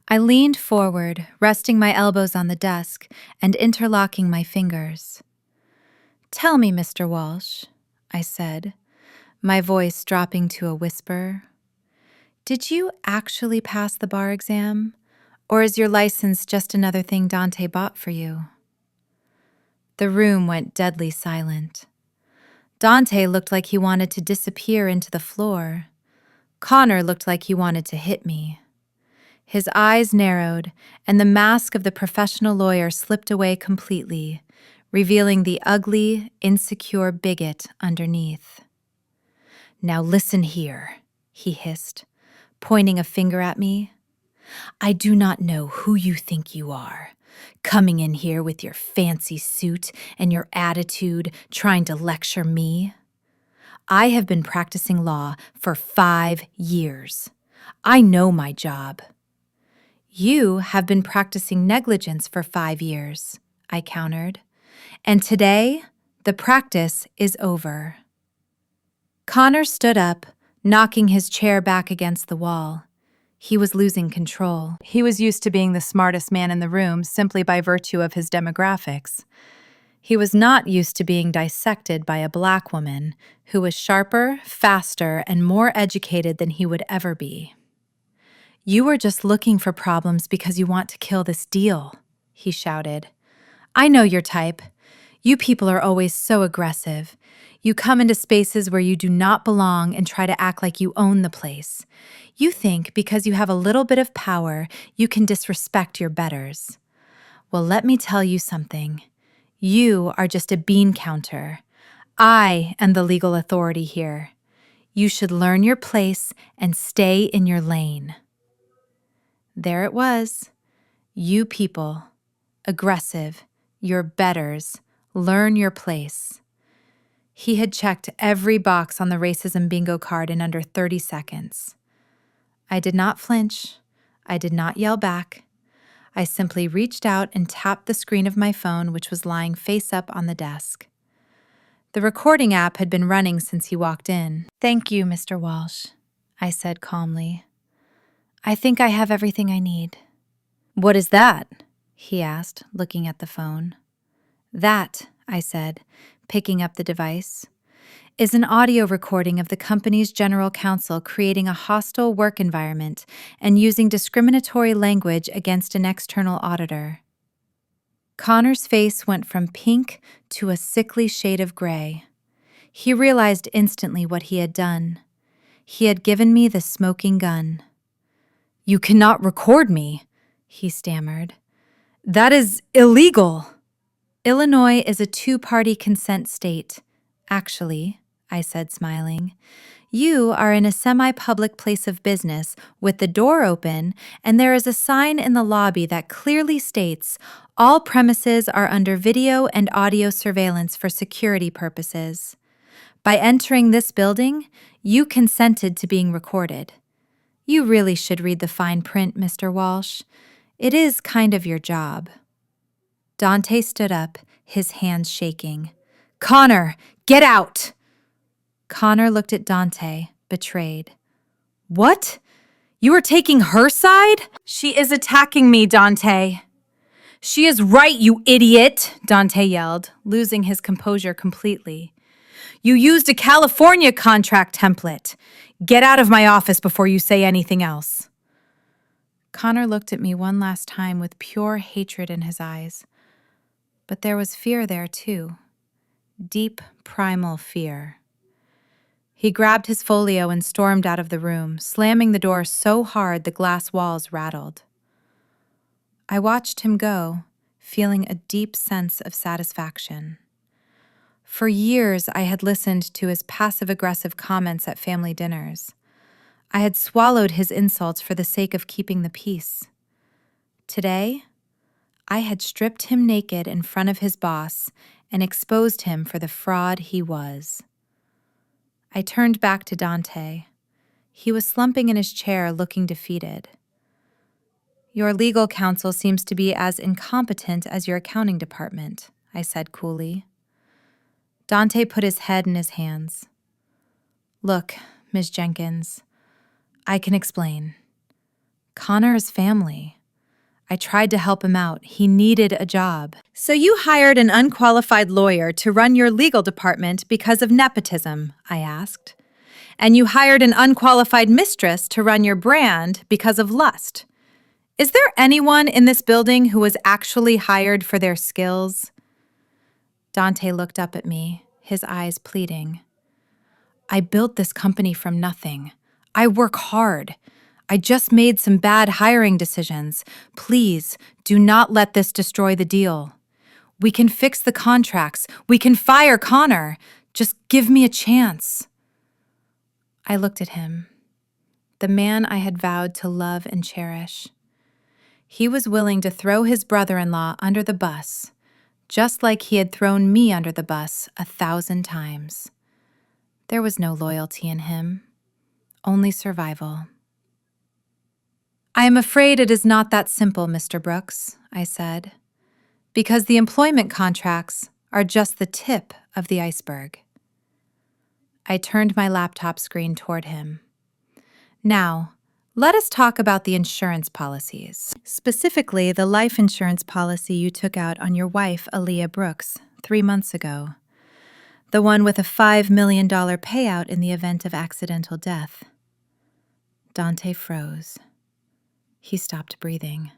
Speaker 1: I leaned forward, resting my elbows on the desk and interlocking my fingers. Tell me, Mr. Walsh, I said, my voice dropping to a whisper. Did you actually pass the bar exam, or is your license just another thing Dante bought for you? The room went deadly silent. Dante looked like he wanted to disappear into the floor. Connor looked like he wanted to hit me. His eyes narrowed, and the mask of the professional lawyer slipped away completely, revealing the ugly, insecure bigot underneath. Now listen here, he hissed, pointing a finger at me. I do not know who you think you are, coming in here with your fancy suit and your attitude, trying to lecture me. I have been practicing law for 5 years. I know my job. You have been practicing negligence for 5 years, I countered. And today, the practice is over. Connor stood up, knocking his chair back against the wall. He was losing control. He was used to being the smartest man in the room simply by virtue of his demographics. He was not used to being dissected by a black woman who was sharper, faster, and more educated than he would ever be. You are just looking for problems because you want to kill this deal, he shouted. I know your type. You people are always so aggressive. You come into spaces where you do not belong and try to act like you own the place. You think because you have a little bit of power, you can disrespect your betters. Well, let me tell you something. You are just a bean counter. I am the legal authority here. You should learn your place and stay in your lane." There it was. You people, aggressive, your betters, learn your place. He had checked every box on the racism bingo card in under 30 seconds. I did not flinch. I did not yell back. I simply reached out and tapped the screen of my phone, which was lying face up on the desk. The recording app had been running since he walked in. "Thank you, Mr. Walsh," I said calmly. "I think I have everything I need." "What is that?" he asked, looking at the phone. "That," I said, picking up the device, "is an audio recording of the company's general counsel creating a hostile work environment and using discriminatory language against an external auditor." Connor's face went from pink to a sickly shade of gray. He realized instantly what he had done. He had given me the smoking gun. "You cannot record me," he stammered. "That is illegal." "Illinois is a two-party consent state. Actually," I said, smiling, "you are in a semi-public place of business with the door open, and there is a sign in the lobby that clearly states, 'All premises are under video and audio surveillance for security purposes.' By entering this building, you consented to being recorded. You really should read the fine print, Mr. Walsh. It is kind of your job." Dante stood up, his hands shaking. "Connor, get out!" Connor looked at Dante, betrayed. "What? You are taking her side?" "She is attacking me, Dante." "She is right, you idiot," Dante yelled, losing his composure completely. "You used a California contract template. Get out of my office before you say anything else." Connor looked at me one last time with pure hatred in his eyes. But there was fear there, too. Deep, primal fear. He grabbed his folio and stormed out of the room, slamming the door so hard the glass walls rattled. I watched him go, feeling a deep sense of satisfaction. For years, I had listened to his passive-aggressive comments at family dinners. I had swallowed his insults for the sake of keeping the peace. Today, I had stripped him naked in front of his boss and exposed him for the fraud he was. I turned back to Dante. He was slumping in his chair, looking defeated. "Your legal counsel seems to be as incompetent as your accounting department," I said coolly. Dante put his head in his hands. "Look, Ms. Jenkins, I can explain. Connor is family. I tried to help him out. He needed a job. So you hired an unqualified lawyer to run your legal department because of nepotism," I asked. "And you hired an unqualified mistress to run your brand because of lust. Is there anyone in this building who was actually hired for their skills?" Dante looked up at me, his eyes pleading. "I built this company from nothing. I work hard. I just made some bad hiring decisions. Please, do not let this destroy the deal. We can fix the contracts. We can fire Connor. Just give me a chance." I looked at him, the man I had vowed to love and cherish. He was willing to throw his brother-in-law under the bus, just like he had thrown me under the bus 1,000 times. There was no loyalty in him, only survival. "I am afraid it is not that simple, Mr. Brooks," I said, "because the employment contracts are just the tip of the iceberg." I turned my laptop screen toward him. "Now, let us talk about the insurance policies, specifically the life insurance policy you took out on your wife, Aaliyah Brooks, 3 months ago. The one with a $5 million payout in the event of accidental death." Dante froze. He stopped breathing.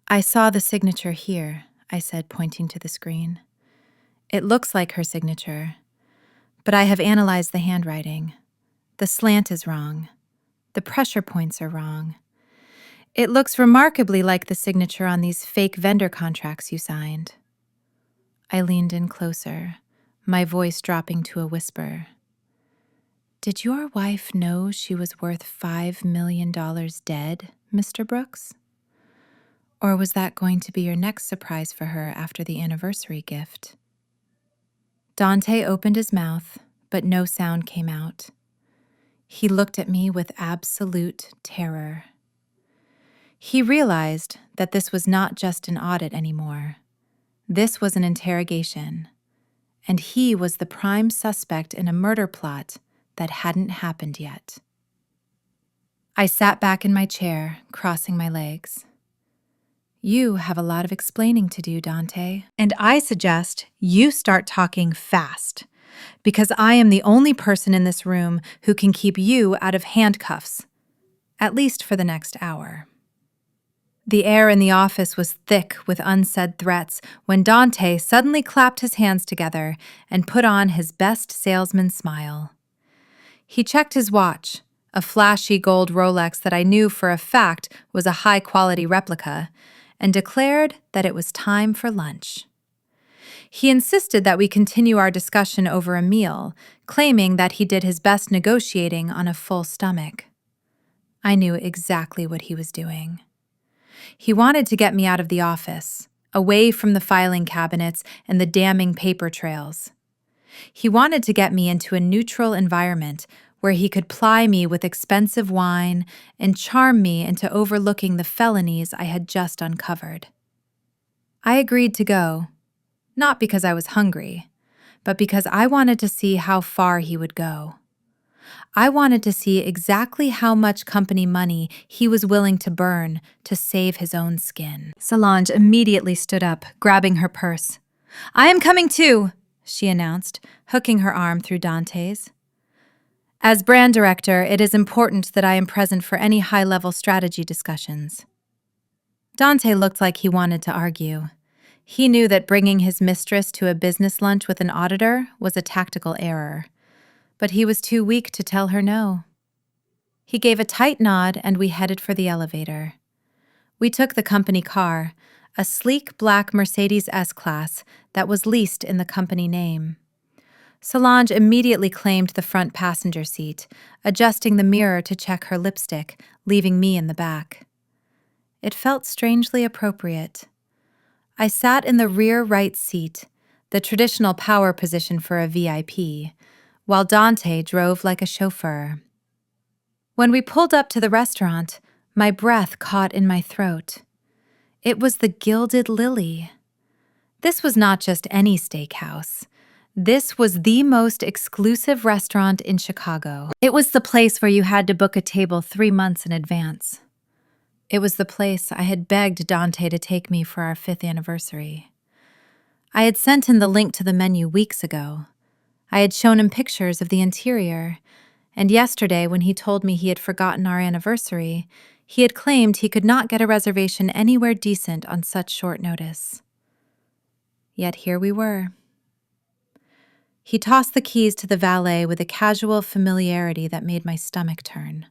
Speaker 1: "I saw the signature here," I said, pointing to the screen. "It looks like her signature, but I have analyzed the handwriting. The slant is wrong. The pressure points are wrong. It looks remarkably like the signature on these fake vendor contracts you signed." I leaned in closer, my voice dropping to a whisper. Did your wife know she was worth $5 million dead, Mr. Brooks? Or was that going to be your next surprise for her after the anniversary gift? Dante opened his mouth, but no sound came out. He looked at me with absolute terror. He realized that this was not just an audit anymore. This was an interrogation, and he was the prime suspect in a murder plot that hadn't happened yet. I sat back in my chair, crossing my legs. You have a lot of explaining to do, Dante, and I suggest you start talking fast, because I am the only person in this room who can keep you out of handcuffs, at least for the next hour. The air in the office was thick with unsaid threats when Dante suddenly clapped his hands together and put on his best salesman smile. He checked his watch, a flashy gold Rolex that I knew for a fact was a high-quality replica, and declared that it was time for lunch. He insisted that we continue our discussion over a meal, claiming that he did his best negotiating on a full stomach. I knew exactly what he was doing. He wanted to get me out of the office, away from the filing cabinets and the damning paper trails. He wanted to get me into a neutral environment where he could ply me with expensive wine and charm me into overlooking the felonies I had just uncovered. I agreed to go, not because I was hungry, but because I wanted to see how far he would go. I wanted to see exactly how much company money he was willing to burn to save his own skin. Solange immediately stood up, grabbing her purse. "I am coming too," she announced, hooking her arm through Dante's. As brand director, it is important that I am present for any high-level strategy discussions. Dante looked like he wanted to argue. He knew that bringing his mistress to a business lunch with an auditor was a tactical error, but he was too weak to tell her no. He gave a tight nod and we headed for the elevator. We took the company car, a sleek black Mercedes S-Class that was leased in the company name. Solange immediately claimed the front passenger seat, adjusting the mirror to check her lipstick, leaving me in the back. It felt strangely appropriate. I sat in the rear right seat, the traditional power position for a VIP, while Dante drove like a chauffeur. When we pulled up to the restaurant, my breath caught in my throat. It was the Gilded Lily. This was not just any steakhouse. This was the most exclusive restaurant in Chicago. It was the place where you had to book a table 3 months in advance. It was the place I had begged Dante to take me for our 5th anniversary. I had sent him the link to the menu weeks ago. I had shown him pictures of the interior, and yesterday when he told me he had forgotten our anniversary, he had claimed he could not get a reservation anywhere decent on such short notice. Yet here we were. He tossed the keys to the valet with a casual familiarity that made my stomach turn.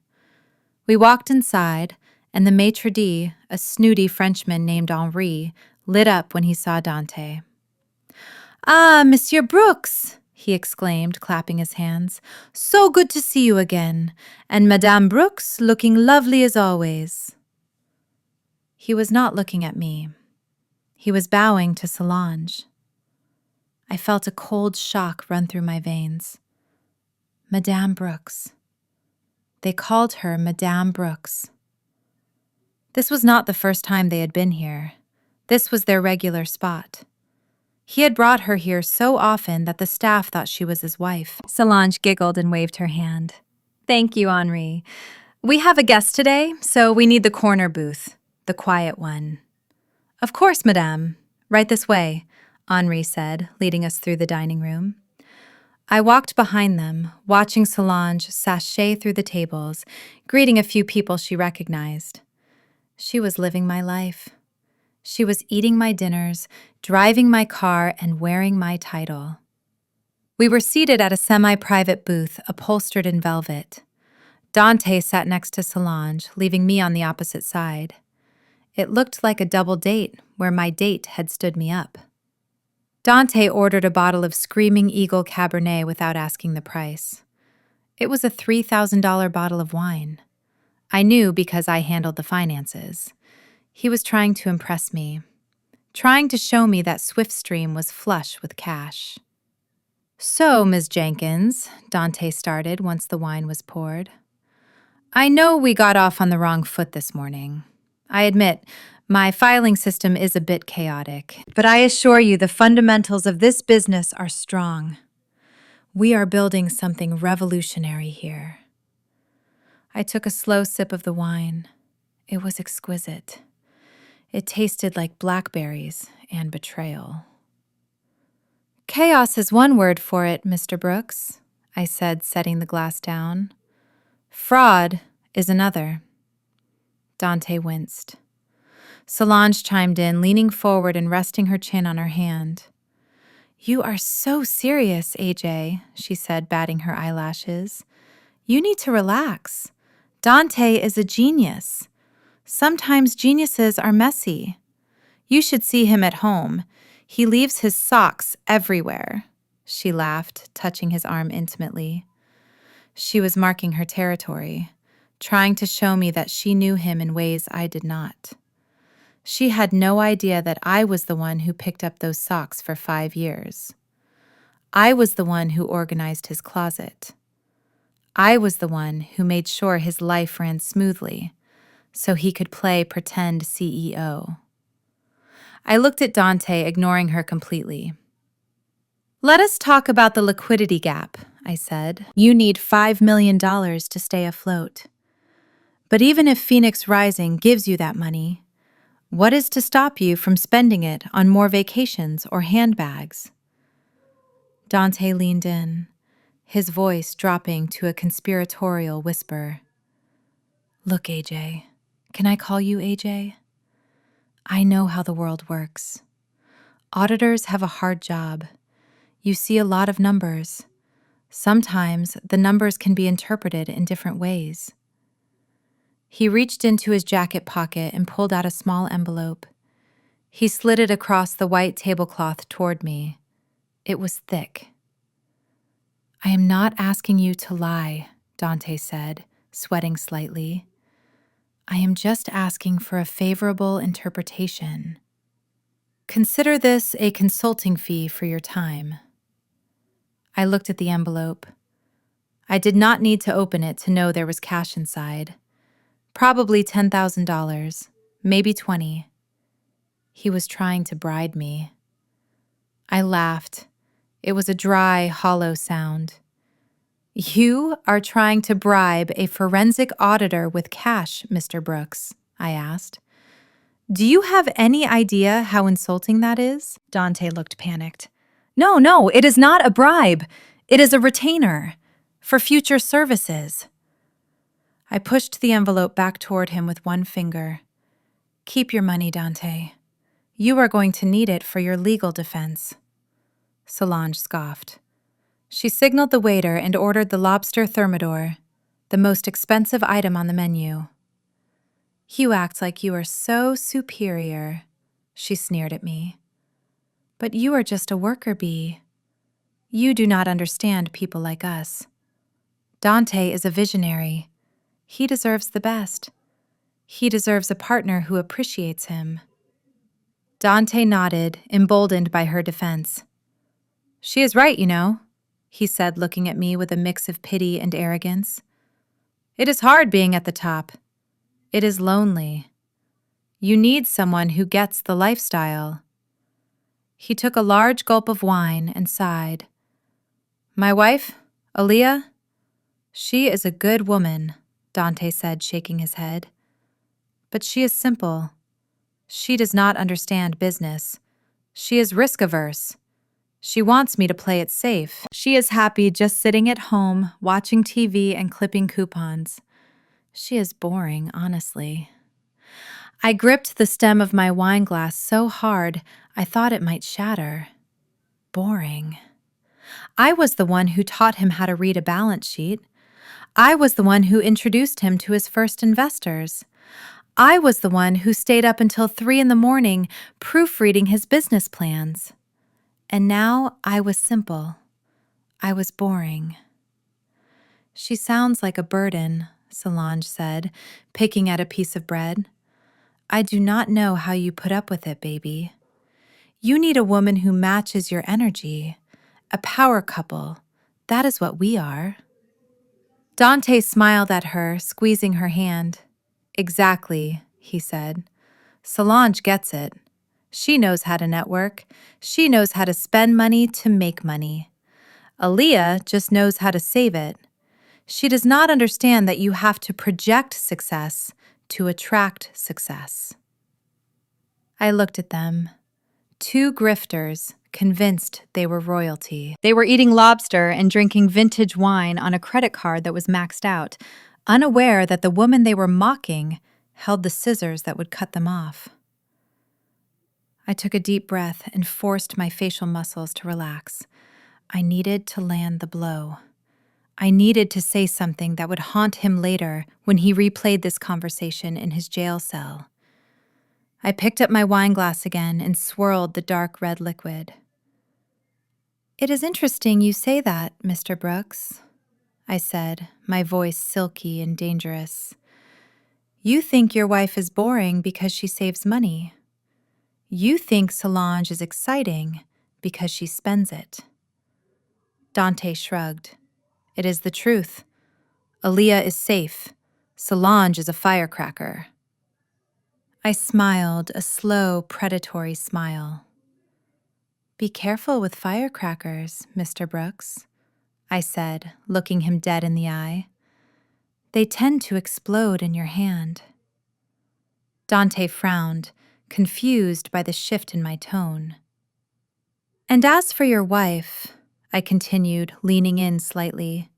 Speaker 1: We walked inside, and the maitre d', a snooty Frenchman named Henri, lit up when he saw Dante. "Ah, Monsieur Brooks!" he exclaimed, clapping his hands. "So good to see you again, and Madame Brooks looking lovely as always." He was not looking at me. He was bowing to Solange. I felt a cold shock run through my veins. Madame Brooks. They called her Madame Brooks. This was not the first time they had been here. This was their regular spot. He had brought her here so often that the staff thought she was his wife. Solange giggled and waved her hand. "Thank you, Henri. We have a guest today, so we need the corner booth, the quiet one." "Of course, madame. Right this way," Henri said, leading us through the dining room. I walked behind them, watching Solange sashay through the tables, greeting a few people she recognized. She was living my life. She was eating my dinners, driving my car, and wearing my title. We were seated at a semi-private booth upholstered in velvet. Dante sat next to Solange, leaving me on the opposite side. It looked like a double date where my date had stood me up. Dante ordered a bottle of Screaming Eagle Cabernet without asking the price. It was a $3,000 bottle of wine. I knew because I handled the finances. He was trying to impress me, trying to show me that Swiftstream was flush with cash. "So, Ms. Jenkins," Dante started once the wine was poured, "I know we got off on the wrong foot this morning. I admit, my filing system is a bit chaotic, but I assure you the fundamentals of this business are strong. We are building something revolutionary here." I took a slow sip of the wine. It was exquisite. It tasted like blackberries and betrayal. "Chaos is one word for it, Mr. Brooks," I said, setting the glass down. "Fraud is another." Dante winced. Solange chimed in, leaning forward and resting her chin on her hand. "You are so serious, AJ," she said, batting her eyelashes. "You need to relax. Dante is a genius. Sometimes geniuses are messy. You should see him at home. He leaves his socks everywhere." She laughed, touching his arm intimately. She was marking her territory, trying to show me that she knew him in ways I did not. She had no idea that I was the one who picked up those socks for 5 years. I was the one who organized his closet. I was the one who made sure his life ran smoothly, so he could play pretend CEO. I looked at Dante, ignoring her completely. "Let us talk about the liquidity gap," I said. "You need $5 million to stay afloat. But even if Phoenix Rising gives you that money, what is to stop you from spending it on more vacations or handbags?" Dante leaned in, his voice dropping to a conspiratorial whisper. "Look, AJ, can I call you AJ? I know how the world works. Auditors have a hard job. You see a lot of numbers. Sometimes the numbers can be interpreted in different ways." He reached into his jacket pocket and pulled out a small envelope. He slid it across the white tablecloth toward me. It was thick. "I am not asking you to lie," Dante said, sweating slightly. "I am just asking for a favorable interpretation. Consider this a consulting fee for your time." I looked at the envelope. I did not need to open it to know there was cash inside. Probably $10,000, maybe 20. He was trying to bribe me. I laughed. It was a dry, hollow sound. "You are trying to bribe a forensic auditor with cash, Mr. Brooks?" I asked. "Do you have any idea how insulting that is?" Dante looked panicked. No, it is not a bribe. It is a retainer for future services." I pushed the envelope back toward him with one finger. "Keep your money, Dante. You are going to need it for your legal defense." Solange scoffed. She signaled the waiter and ordered the lobster thermidor, the most expensive item on the menu. "You act like you are so superior," she sneered at me. "But you are just a worker bee. You do not understand people like us. Dante is a visionary. He deserves the best. He deserves a partner who appreciates him." Dante nodded, emboldened by her defense. "She is right, you know," he said, looking at me with a mix of pity and arrogance. "It is hard being at the top. It is lonely. You need someone who gets the lifestyle." He took a large gulp of wine and sighed. "My wife, Aaliyah, she is a good woman," Dante said, shaking his head. "But she is simple. She does not understand business. She is risk-averse. She wants me to play it safe. She is happy just sitting at home, watching TV and clipping coupons. She is boring, honestly." I gripped the stem of my wine glass so hard I thought it might shatter. Boring. I was the one who taught him how to read a balance sheet. I was the one who introduced him to his first investors. I was the one who stayed up until 3 in the morning proofreading his business plans. And now I was simple. I was boring. She sounds like a burden, Solange said, picking at a piece of bread. I do not know how you put up with it, baby. You need a woman who matches your energy. A power couple. That is what we are. Dante smiled at her, squeezing her hand. Exactly, he said. Solange gets it. She knows how to network. She knows how to spend money to make money. Aaliyah just knows how to save it. She does not understand that you have to project success to attract success. I looked at them. Two grifters, convinced they were royalty. They were eating lobster and drinking vintage wine on a credit card that was maxed out, unaware that the woman they were mocking held the scissors that would cut them off. I took a deep breath and forced my facial muscles to relax. I needed to land the blow. I needed to say something that would haunt him later when he replayed this conversation in his jail cell. I picked up my wine glass again and swirled the dark red liquid. It is interesting you say that, Mr. Brooks, I said, my voice silky and dangerous. You think your wife is boring because she saves money. You think Solange is exciting because she spends it. Dante shrugged. It is the truth. Aaliyah is safe. Solange is a firecracker. I smiled, a slow, predatory smile. Be careful with firecrackers, Mr. Brooks, I said, looking him dead in the eye. They tend to explode in your hand. Dante frowned, confused by the shift in my tone. And as for your wife, I continued, leaning in slightly,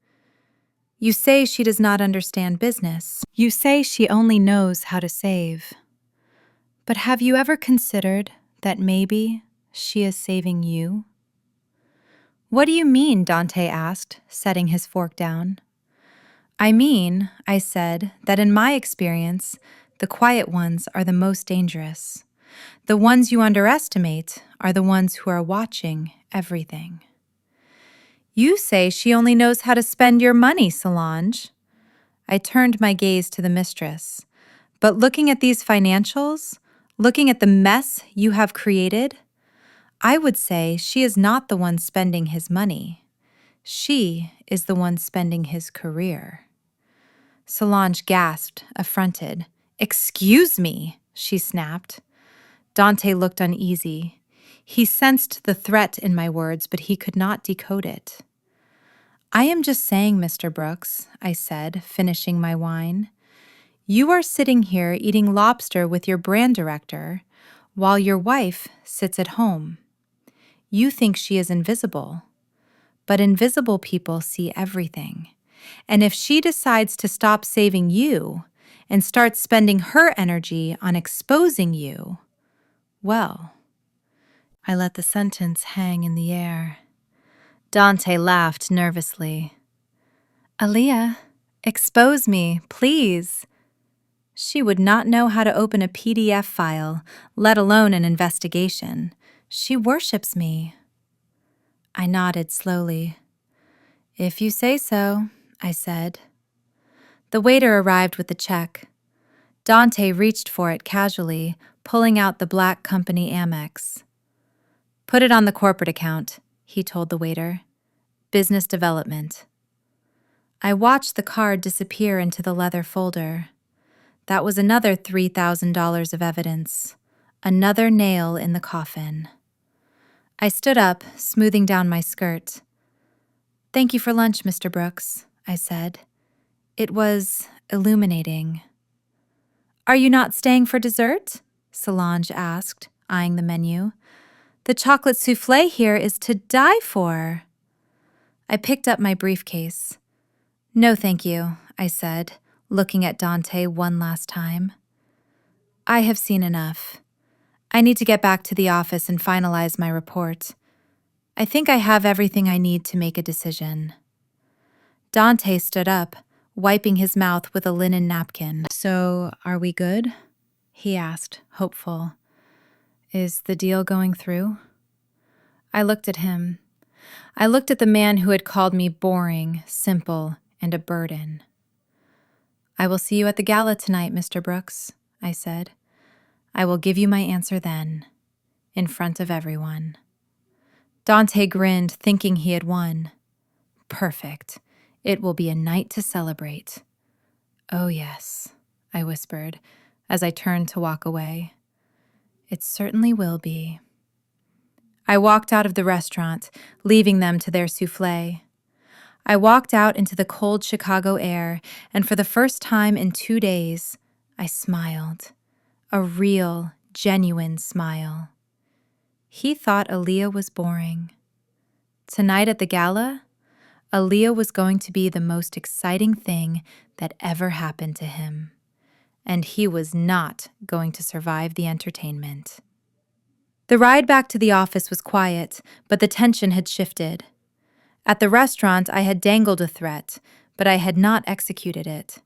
Speaker 1: you say she does not understand business. You say she only knows how to save. But have you ever considered that maybe she is saving you? What do you mean? Dante asked, setting his fork down. I mean, I said, that in my experience, the quiet ones are the most dangerous. The ones you underestimate are the ones who are watching everything. You say she only knows how to spend your money, Solange. I turned my gaze to the mistress. But looking at these financials, looking at the mess you have created, I would say she is not the one spending his money. She is the one spending his career. Solange gasped, affronted. Excuse me, she snapped. Dante looked uneasy. He sensed the threat in my words, but he could not decode it. I am just saying, Mr. Brooks, I said, finishing my wine. You are sitting here eating lobster with your brand director, while your wife sits at home. You think she is invisible, but invisible people see everything. And if she decides to stop saving you and start spending her energy on exposing you, well, I let the sentence hang in the air. Dante laughed nervously. Aaliyah, expose me, please. She would not know how to open a PDF file, let alone an investigation. She worships me. I nodded slowly. If you say so, I said. The waiter arrived with the check. Dante reached for it casually, pulling out the black company Amex. Put it on the corporate account, he told the waiter. Business development. I watched the card disappear into the leather folder. That was another $3,000 of evidence. Another nail in the coffin. I stood up, smoothing down my skirt. Thank you for lunch, Mr. Brooks, I said. It was illuminating. Are you not staying for dessert? Solange asked, eyeing the menu. The chocolate souffle here is to die for. I picked up my briefcase. No, thank you, I said, looking at Dante one last time. I have seen enough. I need to get back to the office and finalize my report. I think I have everything I need to make a decision. Dante stood up, wiping his mouth with a linen napkin. So, are we good? He asked, hopeful. Is the deal going through? I looked at him. I looked at the man who had called me boring, simple, and a burden. "I will see you at the gala tonight, Mr. Brooks," I said. "I will give you my answer then, in front of everyone." Dante grinned, thinking he had won. "Perfect. It will be a night to celebrate." "Oh, yes," I whispered as I turned to walk away. "It certainly will be." I walked out of the restaurant, leaving them to their soufflé. I walked out into the cold Chicago air, and for the first time in 2 days, I smiled. A real, genuine smile. He thought Aaliyah was boring. Tonight at the gala, Aaliyah was going to be the most exciting thing that ever happened to him. And he was not going to survive the entertainment. The ride back to the office was quiet, but the tension had shifted. At the restaurant, I had dangled a threat, but I had not executed it.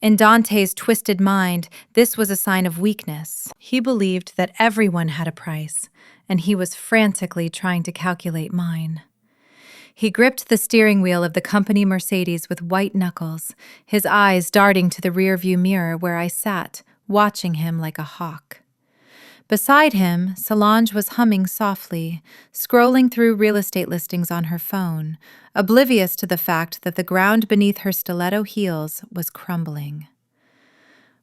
Speaker 1: In Dante's twisted mind, this was a sign of weakness. He believed that everyone had a price, and he was frantically trying to calculate mine. He gripped the steering wheel of the company Mercedes with white knuckles, his eyes darting to the rearview mirror where I sat, watching him like a hawk. Beside him, Solange was humming softly, scrolling through real estate listings on her phone, oblivious to the fact that the ground beneath her stiletto heels was crumbling.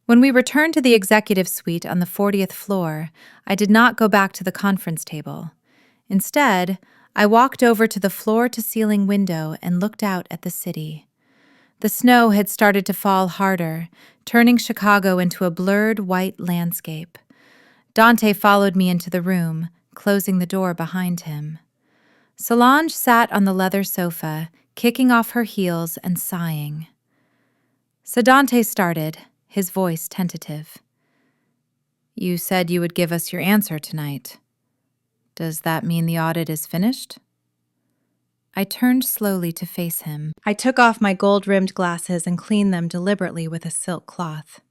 Speaker 1: When we returned to the executive suite on the 40th floor, I did not go back to the conference table. Instead, I walked over to the floor-to-ceiling window and looked out at the city. The snow had started to fall harder, turning Chicago into a blurred white landscape. Dante followed me into the room, closing the door behind him. Solange sat on the leather sofa, kicking off her heels and sighing. So Dante started, his voice tentative. "You said you would give us your answer tonight. Does that mean the audit is finished?" I turned slowly to face him. I took off my gold-rimmed glasses and cleaned them deliberately with a silk cloth.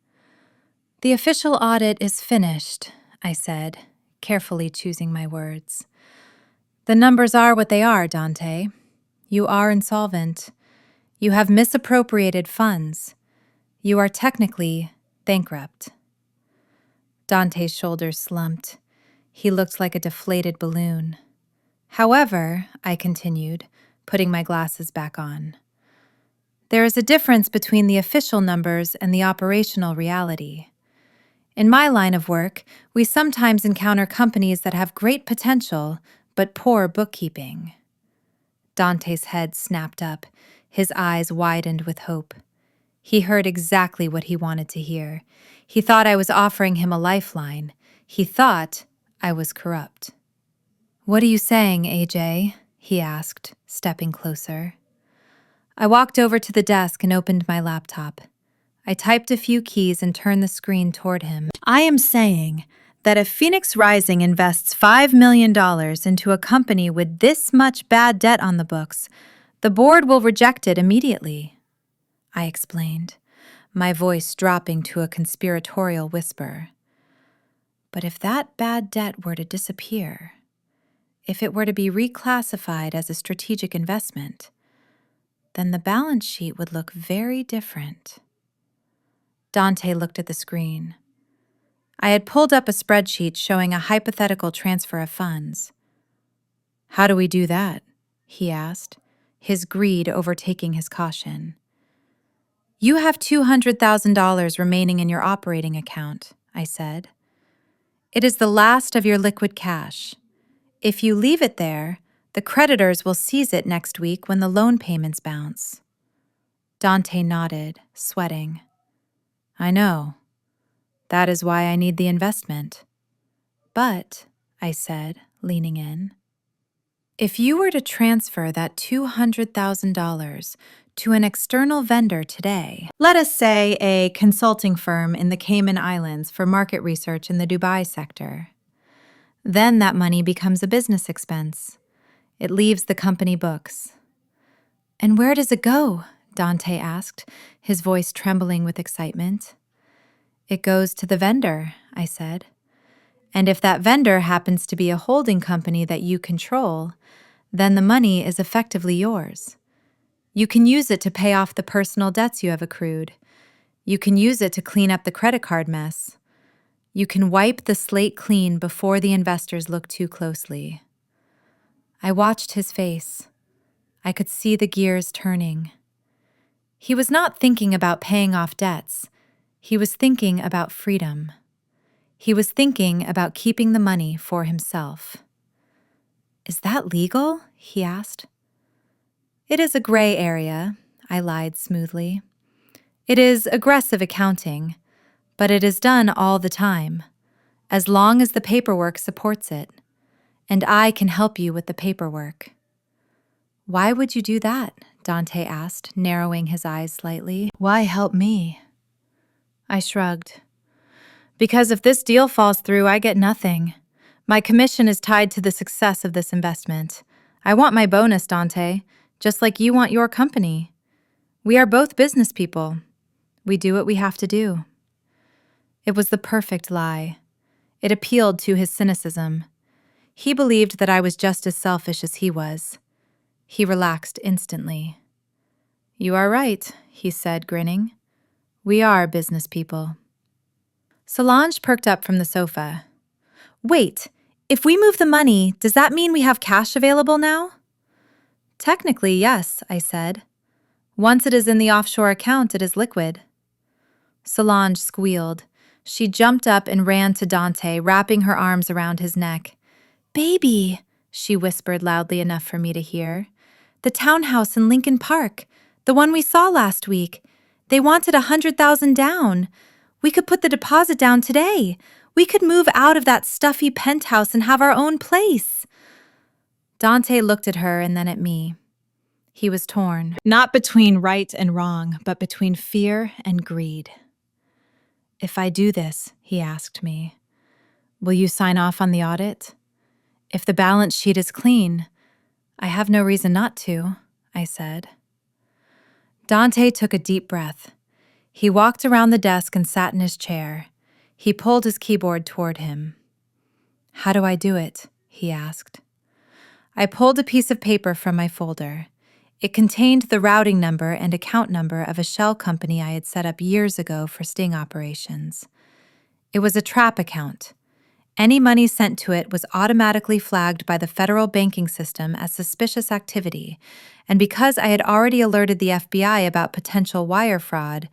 Speaker 1: "The official audit is finished," I said, carefully choosing my words. "The numbers are what they are, Dante. You are insolvent. You have misappropriated funds. You are technically bankrupt." Dante's shoulders slumped. He looked like a deflated balloon. "However," I continued, putting my glasses back on, "there is a difference between the official numbers and the operational reality. In my line of work, we sometimes encounter companies that have great potential, but poor bookkeeping." Dante's head snapped up, his eyes widened with hope. He heard exactly what he wanted to hear. He thought I was offering him a lifeline. He thought I was corrupt. "What are you saying, AJ?" he asked, stepping closer. I walked over to the desk and opened my laptop. I typed a few keys and turned the screen toward him. "I am saying that if Phoenix Rising invests $5 million into a company with this much bad debt on the books, the board will reject it immediately," I explained, my voice dropping to a conspiratorial whisper. But if that bad debt were to disappear, if it were to be reclassified as a strategic investment, then the balance sheet would look very different. Dante looked at the screen. I had pulled up a spreadsheet showing a hypothetical transfer of funds. "How do we do that?" he asked, his greed overtaking his caution. "You have $200,000 remaining in your operating account," I said. "It is the last of your liquid cash. If you leave it there, the creditors will seize it next week when the loan payments bounce." Dante nodded, sweating. "I know. That is why I need the investment." "But," I said, leaning in, "if you were to transfer that $200,000 to an external vendor today, let us say a consulting firm in the Cayman Islands for market research in the Dubai sector, then that money becomes a business expense. It leaves the company books." "And where does it go?" Dante asked, his voice trembling with excitement. "It goes to the vendor," I said. And if that vendor happens to be a holding company that you control, then the money is effectively yours. You can use it to pay off the personal debts you have accrued. You can use it to clean up the credit card mess. You can wipe the slate clean before the investors look too closely. I watched his face. I could see the gears turning. He was not thinking about paying off debts. He was thinking about freedom. He was thinking about keeping the money for himself. "Is that legal?" he asked. "It is a gray area," I lied smoothly. "It is aggressive accounting, but it is done all the time, as long as the paperwork supports it, and I can help you with the paperwork." "Why would you do that?" Dante asked, narrowing his eyes slightly. "Why help me?" I shrugged. "Because if this deal falls through, I get nothing. My commission is tied to the success of this investment. I want my bonus, Dante, just like you want your company. We are both business people. We do what we have to do." It was the perfect lie. It appealed to his cynicism. He believed that I was just as selfish as he was. He relaxed instantly. "You are right," he said, grinning. "We are business people." Solange perked up from the sofa. "Wait, if we move the money, does that mean we have cash available now?" "Technically, yes," I said. "Once it is in the offshore account, it is liquid." Solange squealed. She jumped up and ran to Dante, wrapping her arms around his neck. "Baby," she whispered loudly enough for me to hear. "The townhouse in Lincoln Park, the one we saw last week. They wanted 100,000 down. We could put the deposit down today. We could move out of that stuffy penthouse and have our own place." Dante looked at her and then at me. He was torn, not between right and wrong, but between fear and greed. "If I do this," he asked me, "will you sign off on the audit? If the balance sheet is clean, I have no reason not to," I said. Dante took a deep breath. He walked around the desk and sat in his chair. He pulled his keyboard toward him. "How do I do it?" he asked. I pulled a piece of paper from my folder. It contained the routing number and account number of a shell company I had set up years ago for sting operations. It was a trap account. Any money sent to it was automatically flagged by the federal banking system as suspicious activity, and because I had already alerted the FBI about potential wire fraud,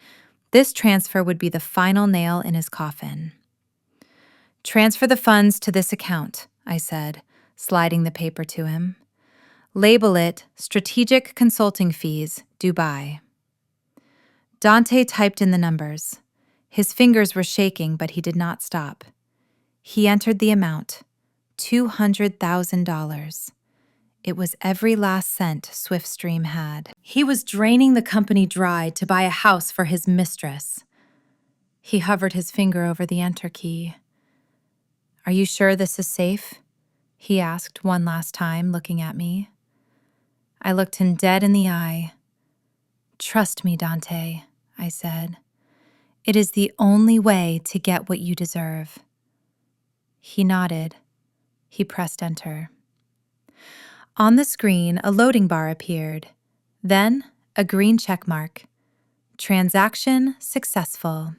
Speaker 1: this transfer would be the final nail in his coffin. "Transfer the funds to this account," I said, sliding the paper to him. "Label it Strategic Consulting Fees, Dubai." Dante typed in the numbers. His fingers were shaking, but he did not stop. He entered the amount, $200,000. It was every last cent Swiftstream had. He was draining the company dry to buy a house for his mistress. He hovered his finger over the enter key. "Are you sure this is safe?" he asked one last time, looking at me. I looked him dead in the eye. "Trust me, Dante," I said. "It is the only way to get what you deserve." He nodded. He pressed enter. On the screen, a loading bar appeared. Then, a green check mark. Transaction successful.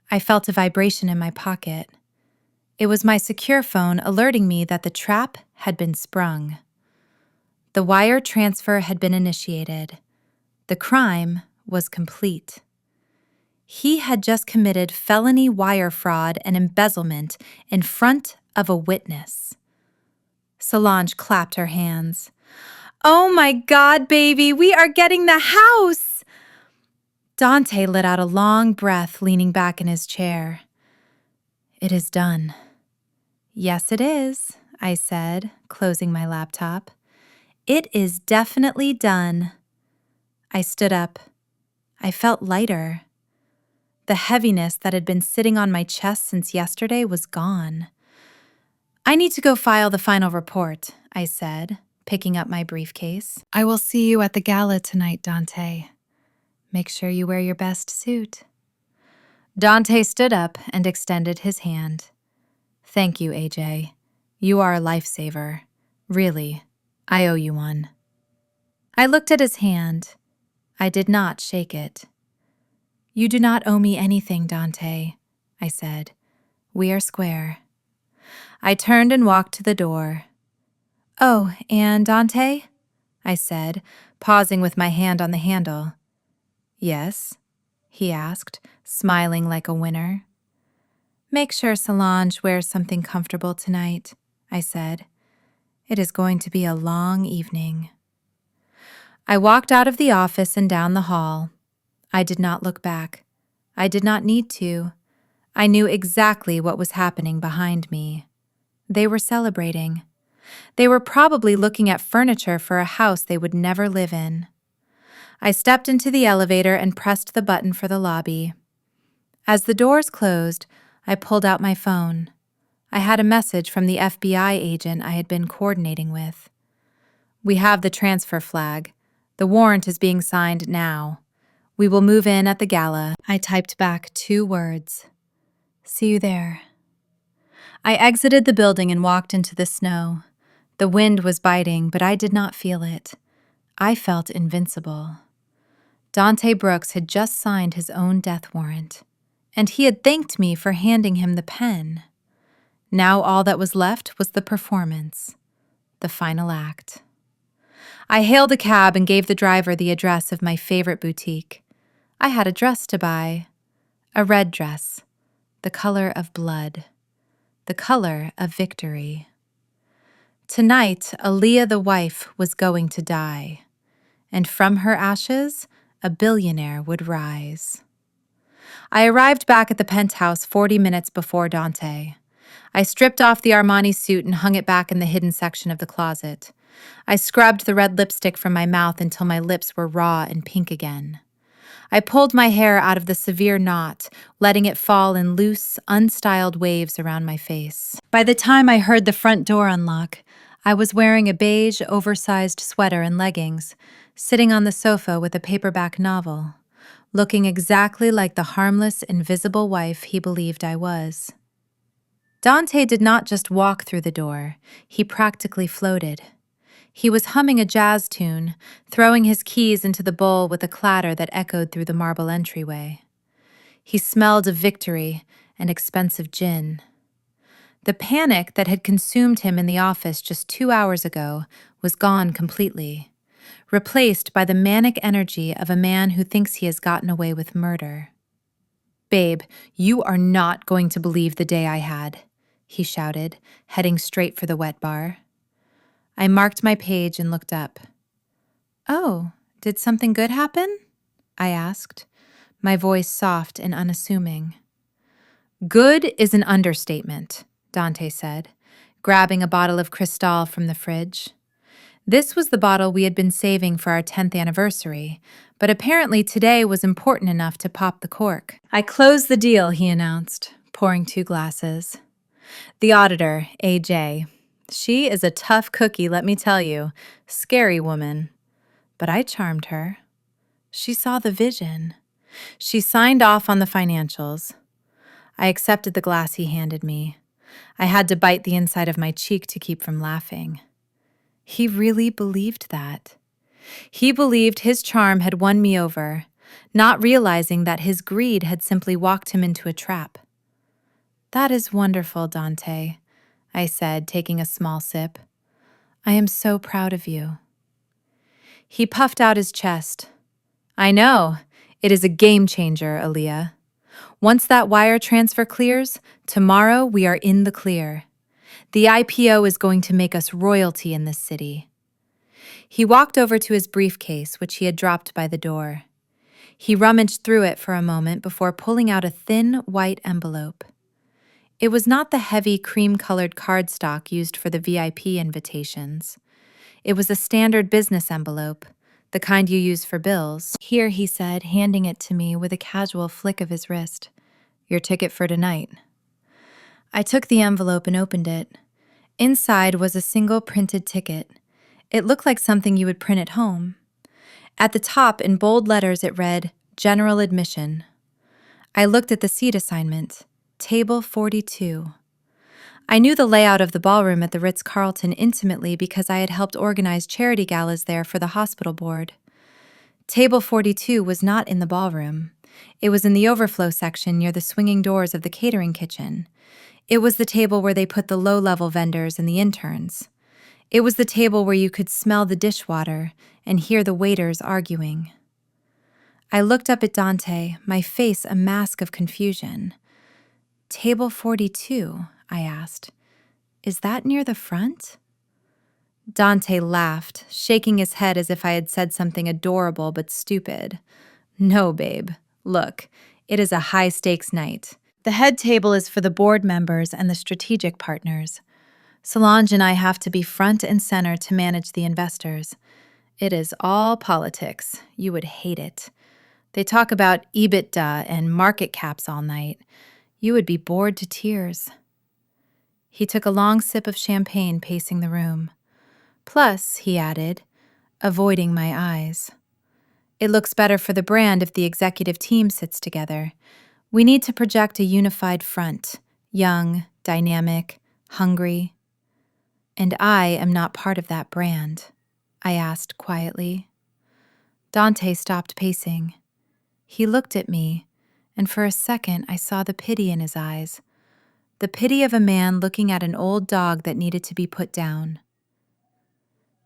Speaker 1: I felt a vibration in my pocket. It was my secure phone alerting me that the trap had been sprung. The wire transfer had been initiated. The crime was complete. He had just committed felony wire fraud and embezzlement in front of a witness. Solange clapped her hands. "Oh my God, baby, we are getting the house!" Dante let out a long breath, leaning back in his chair. "It is done." "Yes, it is," I said, closing my laptop. "It is definitely done." I stood up. I felt lighter. The heaviness that had been sitting on my chest since yesterday was gone. "I need to go file the final report," I said, picking up my briefcase. "I will see you at the gala tonight, Dante. Make sure you wear your best suit." Dante stood up and extended his hand. Thank you, AJ. You are a lifesaver. Really, I owe you one. I looked at his hand. I did not shake it. You do not owe me anything, Dante, I said. We are square. I turned and walked to the door. Oh, and Dante? I said, pausing with my hand on the handle. Yes, he asked, smiling like a winner. Make sure Solange wears something comfortable tonight, I said. It is going to be a long evening. I walked out of the office and down the hall. I did not look back. I did not need to. I knew exactly what was happening behind me. They were celebrating. They were probably looking at furniture for a house they would never live in. I stepped into the elevator and pressed the button for the lobby. As the doors closed, I pulled out my phone. I had a message from the FBI agent I had been coordinating with. We have the transfer flag. The warrant is being signed now. We will move in at the gala. I typed back 2 words. See you there. I exited the building and walked into the snow. The wind was biting, but I did not feel it. I felt invincible. Dante Brooks had just signed his own death warrant, and he had thanked me for handing him the pen. Now all that was left was the performance, the final act. I hailed a cab and gave the driver the address of my favorite boutique. I had a dress to buy, a red dress, the color of blood, the color of victory. Tonight, Aaliyah the wife was going to die, and from her ashes, a billionaire would rise. I arrived back at the penthouse 40 minutes before Dante. I stripped off the Armani suit and hung it back in the hidden section of the closet. I scrubbed the red lipstick from my mouth until my lips were raw and pink again. I pulled my hair out of the severe knot, letting it fall in loose, unstyled waves around my face. By the time I heard the front door unlock, I was wearing a beige, oversized sweater and leggings, sitting on the sofa with a paperback novel, looking exactly like the harmless, invisible wife he believed I was. Dante did not just walk through the door, he practically floated. He was humming a jazz tune, throwing his keys into the bowl with a clatter that echoed through the marble entryway. He smelled of victory and expensive gin. The panic that had consumed him in the office just 2 hours ago was gone completely, replaced by the manic energy of a man who thinks he has gotten away with murder. "Babe, you are not going to believe the day I had," he shouted, heading straight for the wet bar. I marked my page and looked up. "Oh, did something good happen?" I asked, my voice soft and unassuming. "Good is an understatement," Dante said, grabbing a bottle of Cristal from the fridge. This was the bottle we had been saving for our 10th anniversary, but apparently today was important enough to pop the cork. "I closed the deal," he announced, pouring 2 glasses. "The auditor, AJ. She is a tough cookie, let me tell you. Scary woman. But I charmed her. She saw the vision. She signed off on the financials." I accepted the glass he handed me. I had to bite the inside of my cheek to keep from laughing. He really believed that. He believed his charm had won me over, not realizing that his greed had simply walked him into a trap. "That is wonderful, Dante," I said, taking a small sip. "I am so proud of you." He puffed out his chest. "I know. It is a game changer, Aaliyah. Once that wire transfer clears, tomorrow we are in the clear. The IPO is going to make us royalty in this city." He walked over to his briefcase, which he had dropped by the door. He rummaged through it for a moment before pulling out a thin, white envelope. It was not the heavy, cream-colored cardstock used for the VIP invitations. It was a standard business envelope, the kind you use for bills. "Here," he said, handing it to me with a casual flick of his wrist. "Your ticket for tonight." I took the envelope and opened it. Inside was a single printed ticket. It looked like something you would print at home. At the top, in bold letters, it read, "General Admission." I looked at the seat assignment, Table 42. I knew the layout of the ballroom at the Ritz-Carlton intimately because I had helped organize charity galas there for the hospital board. Table 42 was not in the ballroom. It was in the overflow section near the swinging doors of the catering kitchen. It was the table where they put the low-level vendors and the interns. It was the table where you could smell the dishwater and hear the waiters arguing. I looked up at Dante, my face a mask of confusion. Table 42, I asked. Is that near the front? Dante laughed, shaking his head as if I had said something adorable but stupid. No, babe. Look, it is a high-stakes night. The head table is for the board members and the strategic partners. Solange and I have to be front and center to manage the investors. It is all politics. You would hate it. They talk about EBITDA and market caps all night. You would be bored to tears. He took a long sip of champagne, pacing the room. Plus, he added, avoiding my eyes. It looks better for the brand if the executive team sits together. We need to project a unified front, young, dynamic, hungry. And I am not part of that brand, I asked quietly. Dante stopped pacing. He looked at me, and for a second I saw the pity in his eyes. The pity of a man looking at an old dog that needed to be put down.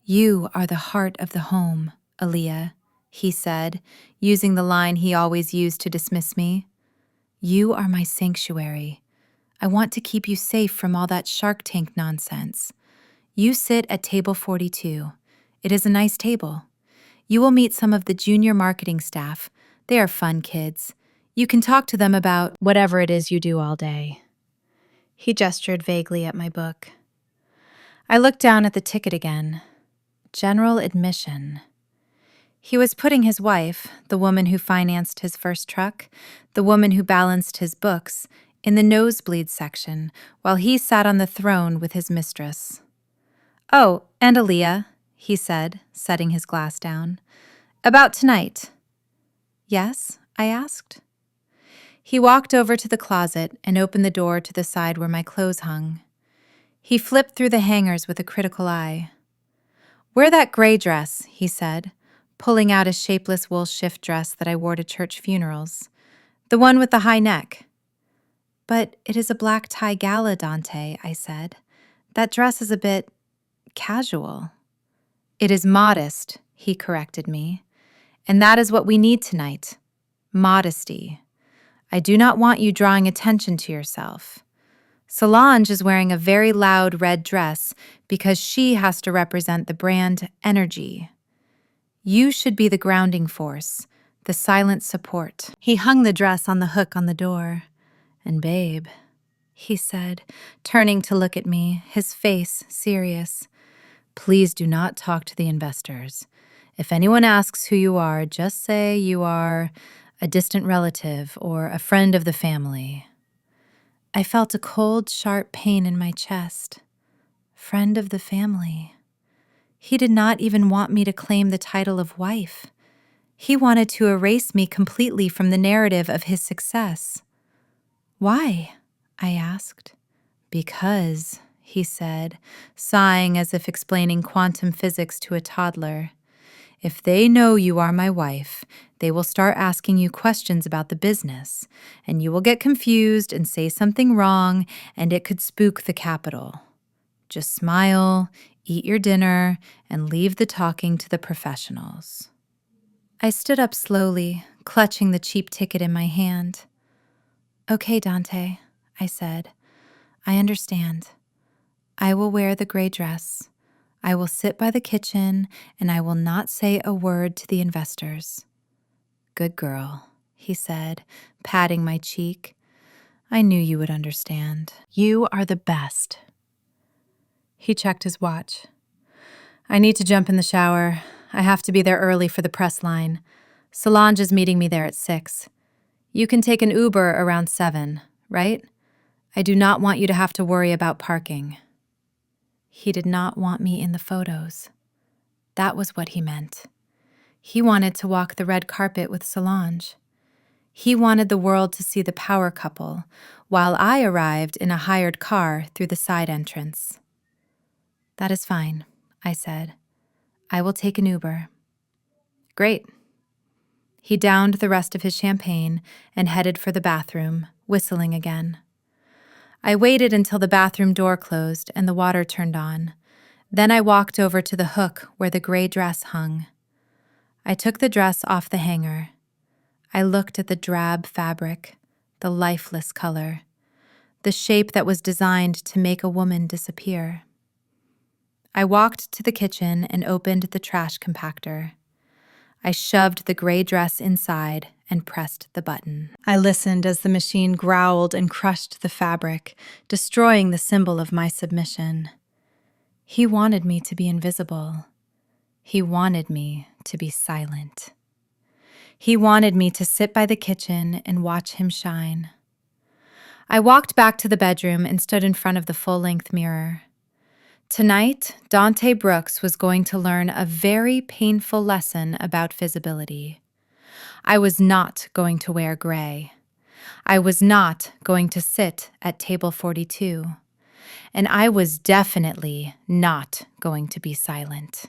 Speaker 1: You are the heart of the home, Aaliyah, he said, using the line he always used to dismiss me. You are my sanctuary. I want to keep you safe from all that Shark Tank nonsense. You sit at table 42. It is a nice table. You will meet some of the junior marketing staff. They are fun kids. You can talk to them about whatever it is you do all day. He gestured vaguely at my book. I looked down at the ticket again. General admission. He was putting his wife, the woman who financed his first truck, the woman who balanced his books, in the nosebleed section, while he sat on the throne with his mistress. Oh, and Aaliyah, he said, setting his glass down. About tonight. Yes, I asked. He walked over to the closet and opened the door to the side where my clothes hung. He flipped through the hangers with a critical eye. Wear that gray dress, he said, pulling out a shapeless wool shift dress that I wore to church funerals. The one with the high neck. But it is a black tie gala, Dante, I said. That dress is a bit casual. It is modest, he corrected me. And that is what we need tonight. Modesty. I do not want you drawing attention to yourself. Solange is wearing a very loud red dress because she has to represent the brand energy. You should be the grounding force, the silent support. He hung the dress on the hook on the door. And babe, he said, turning to look at me, his face serious. Please do not talk to the investors. If anyone asks who you are, just say you are a distant relative or a friend of the family. I felt a cold, sharp pain in my chest. Friend of the family. He did not even want me to claim the title of wife. He wanted to erase me completely from the narrative of his success. Why? I asked. Because, he said, sighing as if explaining quantum physics to a toddler. If they know you are my wife, they will start asking you questions about the business, and you will get confused and say something wrong, and it could spook the capital. Just smile, eat your dinner, and leave the talking to the professionals. I stood up slowly, clutching the cheap ticket in my hand. Okay, Dante, I said. I understand. I will wear the gray dress. I will sit by the kitchen, and I will not say a word to the investors. Good girl, he said, patting my cheek. I knew you would understand. You are the best. He checked his watch. I need to jump in the shower. I have to be there early for the press line. Solange is meeting me there at 6. You can take an Uber around 7, right? I do not want you to have to worry about parking. He did not want me in the photos. That was what he meant. He wanted to walk the red carpet with Solange. He wanted the world to see the power couple, while I arrived in a hired car through the side entrance. "That is fine," I said. "I will take an Uber." "Great." He downed the rest of his champagne and headed for the bathroom, whistling again. I waited until the bathroom door closed and the water turned on. Then I walked over to the hook where the gray dress hung. I took the dress off the hanger. I looked at the drab fabric, the lifeless color, the shape that was designed to make a woman disappear. I walked to the kitchen and opened the trash compactor. I shoved the gray dress inside and pressed the button. I listened as the machine growled and crushed the fabric, destroying the symbol of my submission. He wanted me to be invisible. He wanted me to be silent. He wanted me to sit by the kitchen and watch him shine. I walked back to the bedroom and stood in front of the full-length mirror. Tonight, Dante Brooks was going to learn a very painful lesson about visibility. I was not going to wear gray. I was not going to sit at table 42. And I was definitely not going to be silent.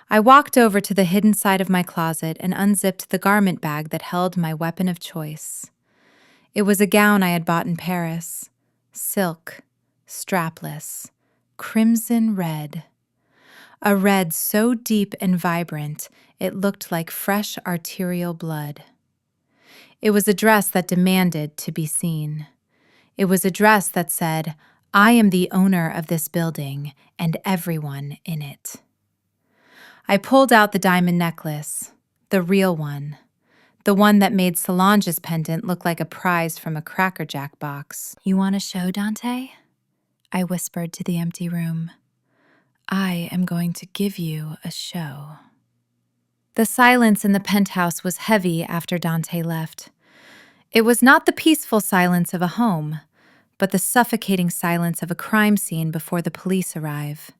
Speaker 1: I walked over to the hidden side of my closet and unzipped the garment bag that held my weapon of choice. It was a gown I had bought in Paris. Silk, strapless, crimson red. A red so deep and vibrant, it looked like fresh arterial blood. It was a dress that demanded to be seen. It was a dress that said, "I am the owner of this building and everyone in it." I pulled out the diamond necklace, the real one, the one that made Solange's pendant look like a prize from a Cracker Jack box. "You want a show, Dante?" I whispered to the empty room. "I am going to give you a show." The silence in the penthouse was heavy after Dante left. It was not the peaceful silence of a home, but the suffocating silence of a crime scene before the police arrive.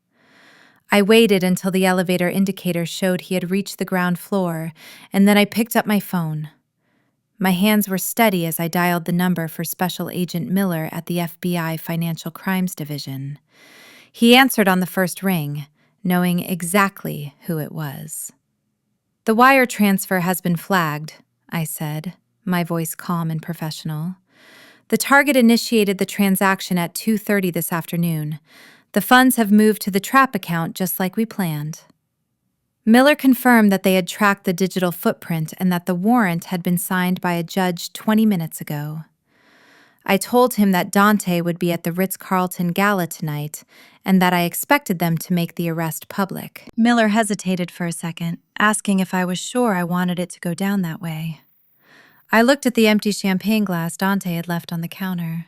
Speaker 1: I waited until the elevator indicator showed he had reached the ground floor, and then I picked up my phone. My hands were steady as I dialed the number for Special Agent Miller at the FBI Financial Crimes Division. He answered on the first ring, knowing exactly who it was. "The wire transfer has been flagged," I said, my voice calm and professional. "The target initiated the transaction at 2:30 this afternoon. The funds have moved to the trap account just like we planned." Miller confirmed that they had tracked the digital footprint and that the warrant had been signed by a judge 20 minutes ago. I told him that Dante would be at the Ritz-Carlton Gala tonight and that I expected them to make the arrest public. Miller hesitated for a second, asking if I was sure I wanted it to go down that way. I looked at the empty champagne glass Dante had left on the counter.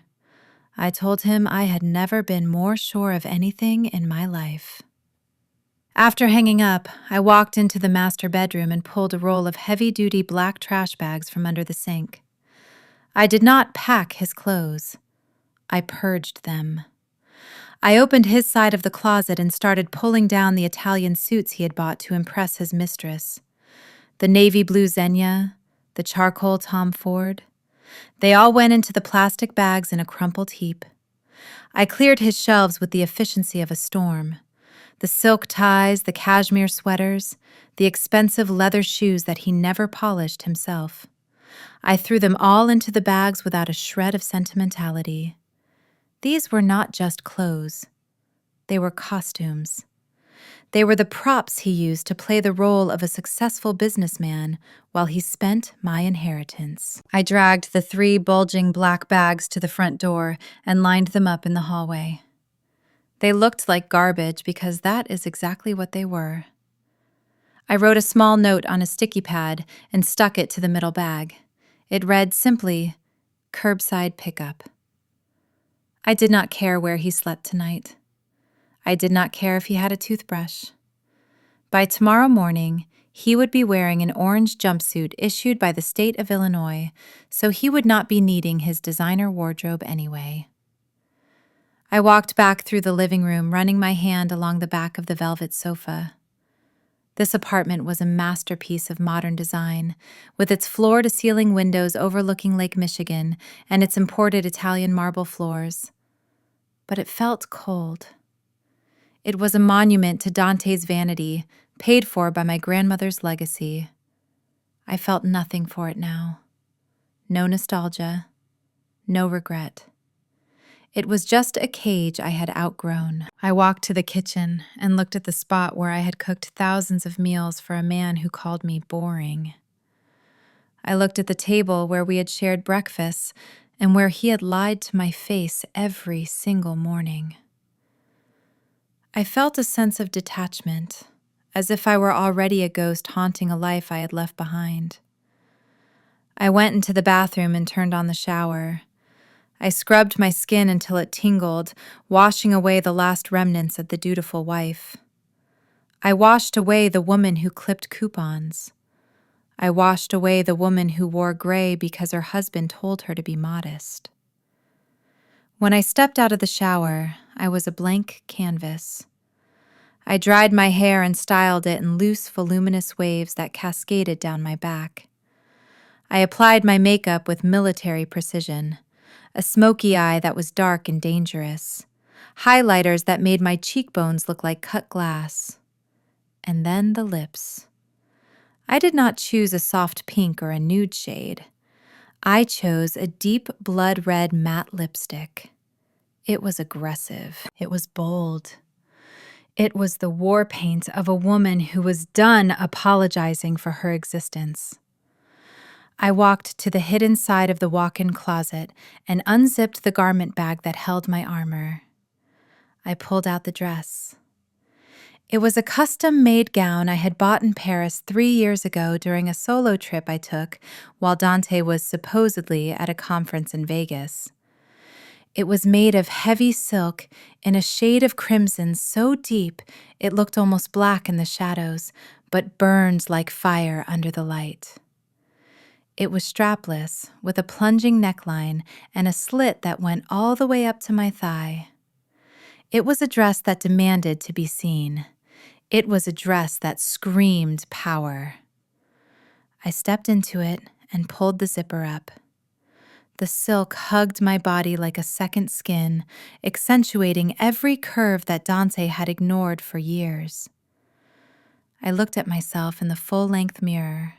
Speaker 1: I told him I had never been more sure of anything in my life. After hanging up, I walked into the master bedroom and pulled a roll of heavy-duty black trash bags from under the sink. I did not pack his clothes. I purged them. I opened his side of the closet and started pulling down the Italian suits he had bought to impress his mistress. The navy blue Xenia, the charcoal Tom Ford. They all went into the plastic bags in a crumpled heap. I cleared his shelves with the efficiency of a storm. The silk ties, the cashmere sweaters, the expensive leather shoes that he never polished himself. I threw them all into the bags without a shred of sentimentality. These were not just clothes. They were costumes. They were the props he used to play the role of a successful businessman while he spent my inheritance. I dragged the 3 bulging black bags to the front door and lined them up in the hallway. They looked like garbage because that is exactly what they were. I wrote a small note on a sticky pad and stuck it to the middle bag. It read simply, "Curbside pickup." I did not care where he slept tonight. I did not care if he had a toothbrush. By tomorrow morning, he would be wearing an orange jumpsuit issued by the state of Illinois, so he would not be needing his designer wardrobe anyway. I walked back through the living room, running my hand along the back of the velvet sofa. This apartment was a masterpiece of modern design, with its floor-to-ceiling windows overlooking Lake Michigan and its imported Italian marble floors. But it felt cold. It was a monument to Dante's vanity, paid for by my grandmother's legacy. I felt nothing for it now. No nostalgia, no regret. It was just a cage I had outgrown. I walked to the kitchen and looked at the spot where I had cooked thousands of meals for a man who called me boring. I looked at the table where we had shared breakfasts and where he had lied to my face every single morning. I felt a sense of detachment, as if I were already a ghost haunting a life I had left behind. I went into the bathroom and turned on the shower. I scrubbed my skin until it tingled, washing away the last remnants of the dutiful wife. I washed away the woman who clipped coupons. I washed away the woman who wore gray because her husband told her to be modest. When I stepped out of the shower, I was a blank canvas. I dried my hair and styled it in loose, voluminous waves that cascaded down my back. I applied my makeup with military precision. A smoky eye that was dark and dangerous, highlighters that made my cheekbones look like cut glass, and then the lips. I did not choose a soft pink or a nude shade. I chose a deep blood red matte lipstick. It was aggressive. It was bold. It was the war paint of a woman who was done apologizing for her existence. I walked to the hidden side of the walk-in closet and unzipped the garment bag that held my armor. I pulled out the dress. It was a custom-made gown I had bought in Paris 3 years ago during a solo trip I took while Dante was supposedly at a conference in Vegas. It was made of heavy silk in a shade of crimson so deep it looked almost black in the shadows, but burned like fire under the light. It was strapless, with a plunging neckline and a slit that went all the way up to my thigh. It was a dress that demanded to be seen. It was a dress that screamed power. I stepped into it and pulled the zipper up. The silk hugged my body like a second skin, accentuating every curve that Dante had ignored for years. I looked at myself in the full-length mirror.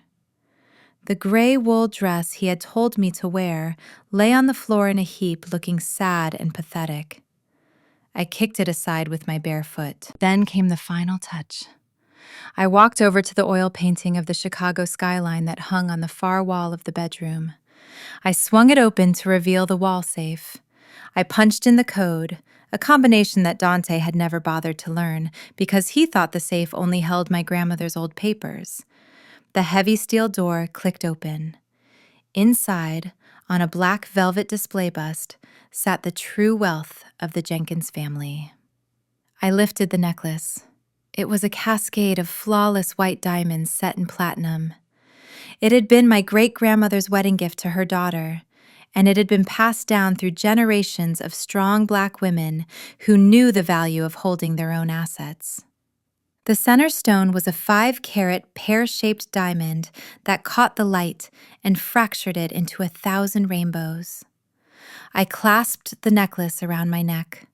Speaker 1: The gray wool dress he had told me to wear lay on the floor in a heap, looking sad and pathetic. I kicked it aside with my bare foot. Then came the final touch. I walked over to the oil painting of the Chicago skyline that hung on the far wall of the bedroom. I swung it open to reveal the wall safe. I punched in the code, a combination that Dante had never bothered to learn because he thought the safe only held my grandmother's old papers. The heavy steel door clicked open. Inside, on a black velvet display bust, sat the true wealth of the Jenkins family. I lifted the necklace. It was a cascade of flawless white diamonds set in platinum. It had been my great-grandmother's wedding gift to her daughter, and it had been passed down through generations of strong Black women who knew the value of holding their own assets. The center stone was a 5-carat pear-shaped diamond that caught the light and fractured it into 1,000 rainbows. I clasped the necklace around my neck.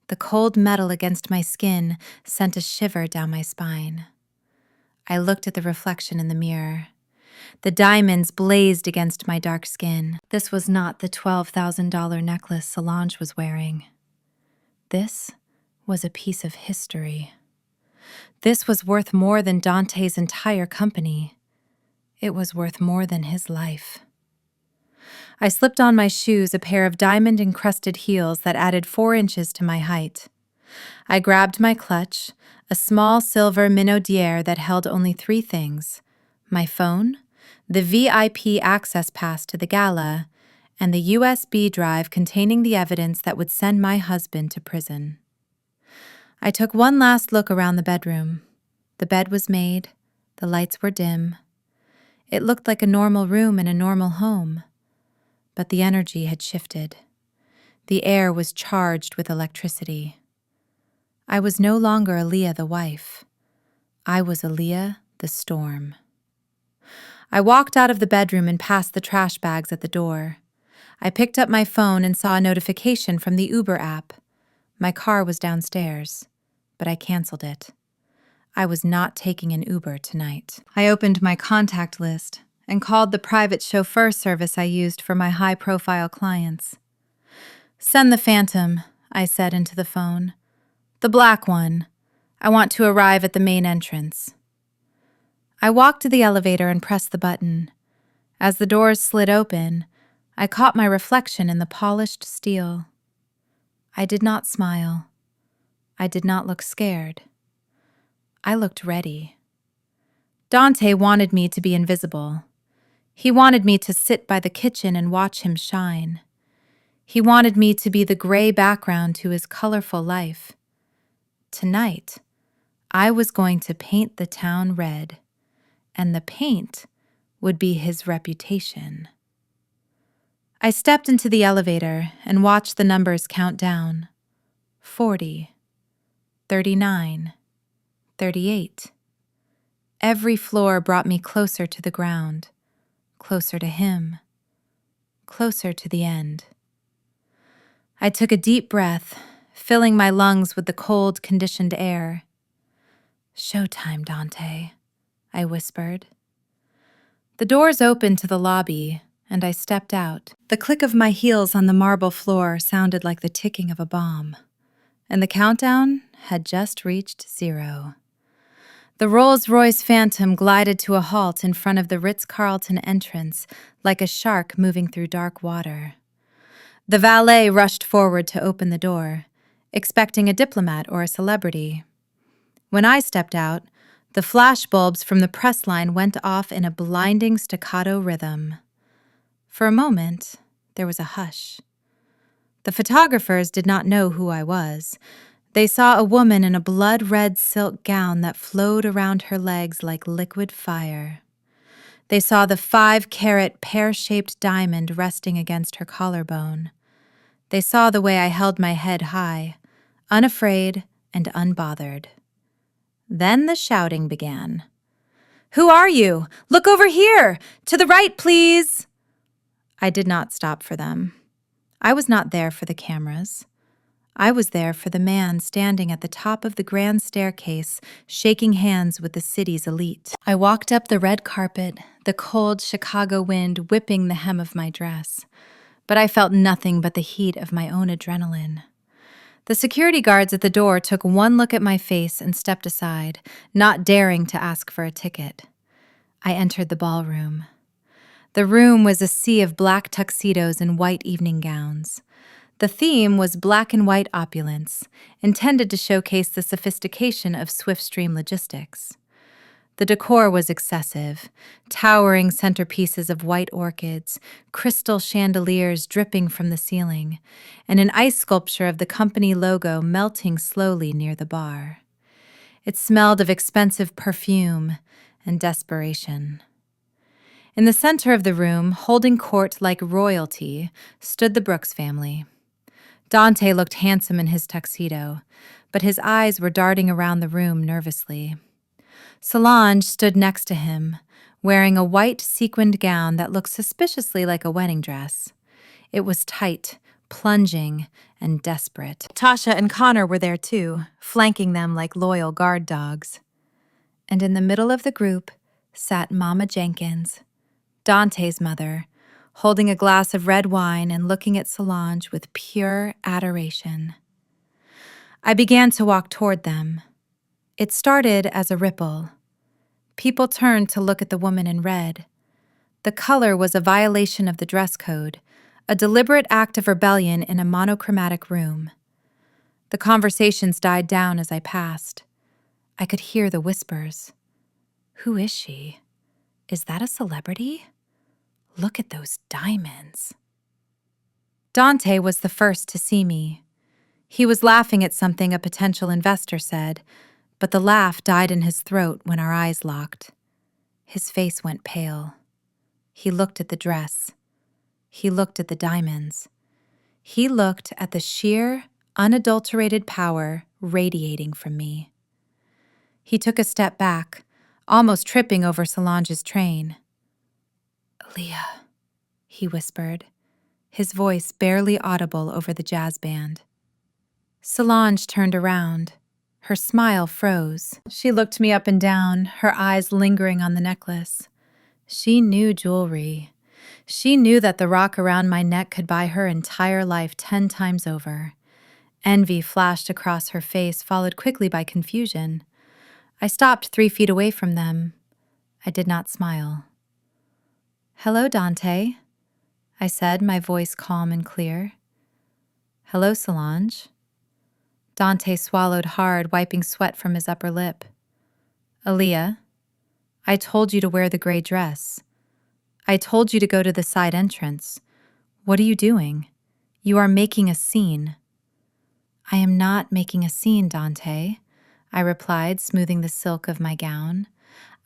Speaker 1: The cold metal against my skin sent a shiver down my spine. I looked at the reflection in the mirror. The diamonds blazed against my dark skin. This was not the $12,000 necklace Solange was wearing. This was a piece of history. This was worth more than Dante's entire company. It was worth more than his life. I slipped on my shoes, a pair of diamond-encrusted heels that added 4 inches to my height. I grabbed my clutch, a small silver minaudière that held only 3 things: my phone, the VIP access pass to the gala, and the USB drive containing the evidence that would send my husband to prison. I took one last look around the bedroom. The bed was made. The lights were dim. It looked like a normal room in a normal home. But the energy had shifted. The air was charged with electricity. I was no longer Aaliyah the wife. I was Aaliyah the storm. I walked out of the bedroom and past the trash bags at the door. I picked up my phone and saw a notification from the Uber app. My car was downstairs, but I canceled it. I was not taking an Uber tonight. I opened my contact list and called the private chauffeur service I used for my high-profile clients. "Send the Phantom," I said into the phone. "The black one. I want to arrive at the main entrance." I walked to the elevator and pressed the button. As the doors slid open, I caught my reflection in the polished steel. I did not smile. I did not look scared. I looked ready. Dante wanted me to be invisible. He wanted me to sit by the kitchen and watch him shine. He wanted me to be the gray background to his colorful life. Tonight, I was going to paint the town red, and the paint would be his reputation. I stepped into the elevator and watched the numbers count down. 40, 39, 38. Every floor brought me closer to the ground, closer to him, closer to the end. I took a deep breath, filling my lungs with the cold, conditioned air. "Showtime, Dante," I whispered. The doors opened to the lobby, and I stepped out. The click of my heels on the marble floor sounded like the ticking of a bomb, and the countdown had just reached 0. The Rolls-Royce Phantom glided to a halt in front of the Ritz-Carlton entrance like a shark moving through dark water. The valet rushed forward to open the door, expecting a diplomat or a celebrity. When I stepped out, the flashbulbs from the press line went off in a blinding staccato rhythm. For a moment, there was a hush. The photographers did not know who I was. They saw a woman in a blood-red silk gown that flowed around her legs like liquid fire. They saw the 5-carat pear-shaped diamond resting against her collarbone. They saw the way I held my head high, unafraid and unbothered. Then the shouting began. "Who are you? Look over here! To the right, please!" I did not stop for them. I was not there for the cameras. I was there for the man standing at the top of the grand staircase, shaking hands with the city's elite. I walked up the red carpet, the cold Chicago wind whipping the hem of my dress. But I felt nothing but the heat of my own adrenaline. The security guards at the door took one look at my face and stepped aside, not daring to ask for a ticket. I entered the ballroom. The room was a sea of black tuxedos and white evening gowns. The theme was black and white opulence, intended to showcase the sophistication of Swiftstream logistics. The decor was excessive, towering centerpieces of white orchids, crystal chandeliers dripping from the ceiling, and an ice sculpture of the company logo melting slowly near the bar. It smelled of expensive perfume and desperation. In the center of the room, holding court like royalty, stood the Brooks family. Dante looked handsome in his tuxedo, but his eyes were darting around the room nervously. Solange stood next to him, wearing a white sequined gown that looked suspiciously like a wedding dress. It was tight, plunging, and desperate. Tasha and Connor were there too, flanking them like loyal guard dogs. And in the middle of the group sat Mama Jenkins, Dante's mother, holding a glass of red wine and looking at Solange with pure adoration. I began to walk toward them. It started as a ripple. People turned to look at the woman in red. The color was a violation of the dress code, a deliberate act of rebellion in a monochromatic room. The conversations died down as I passed. I could hear the whispers. "Who is she? Is that a celebrity? Look at those diamonds." Dante was the first to see me. He was laughing at something a potential investor said, but the laugh died in his throat when our eyes locked. His face went pale. He looked at the dress. He looked at the diamonds. He looked at the sheer, unadulterated power radiating from me. He took a step back, almost tripping over Solange's train. "Aaliyah," he whispered, his voice barely audible over the jazz band. Solange turned around. Her smile froze. She looked me up and down, her eyes lingering on the necklace. She knew jewelry. She knew that the rock around my neck could buy her entire life 10 times over. Envy flashed across her face, followed quickly by confusion. I stopped 3 feet away from them. I did not smile. "Hello, Dante," I said, my voice calm and clear. "Hello, Solange." Dante swallowed hard, wiping sweat from his upper lip. "Aaliyah, I told you to wear the gray dress. I told you to go to the side entrance. What are you doing? You are making a scene." "I am not making a scene, Dante," I replied, smoothing the silk of my gown.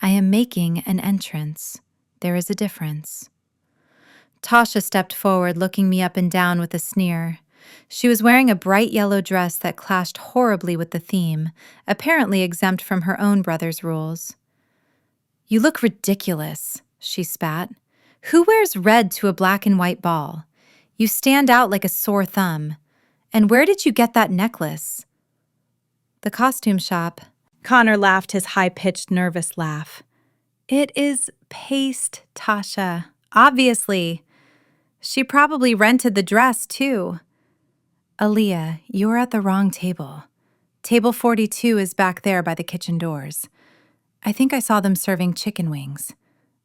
Speaker 1: "I am making an entrance. There is a difference." Tasha stepped forward, looking me up and down with a sneer. She was wearing a bright yellow dress that clashed horribly with the theme, apparently exempt from her own brother's rules. "You look ridiculous," she spat. "Who wears red to a black and white ball? You stand out like a sore thumb. And where did you get that necklace?" "The costume shop." Connor laughed his high-pitched, nervous laugh. "It is paste, Tasha. Obviously. She probably rented the dress, too." "Aaliyah, you're at the wrong table. Table 42 is back there by the kitchen doors. I think I saw them serving chicken wings.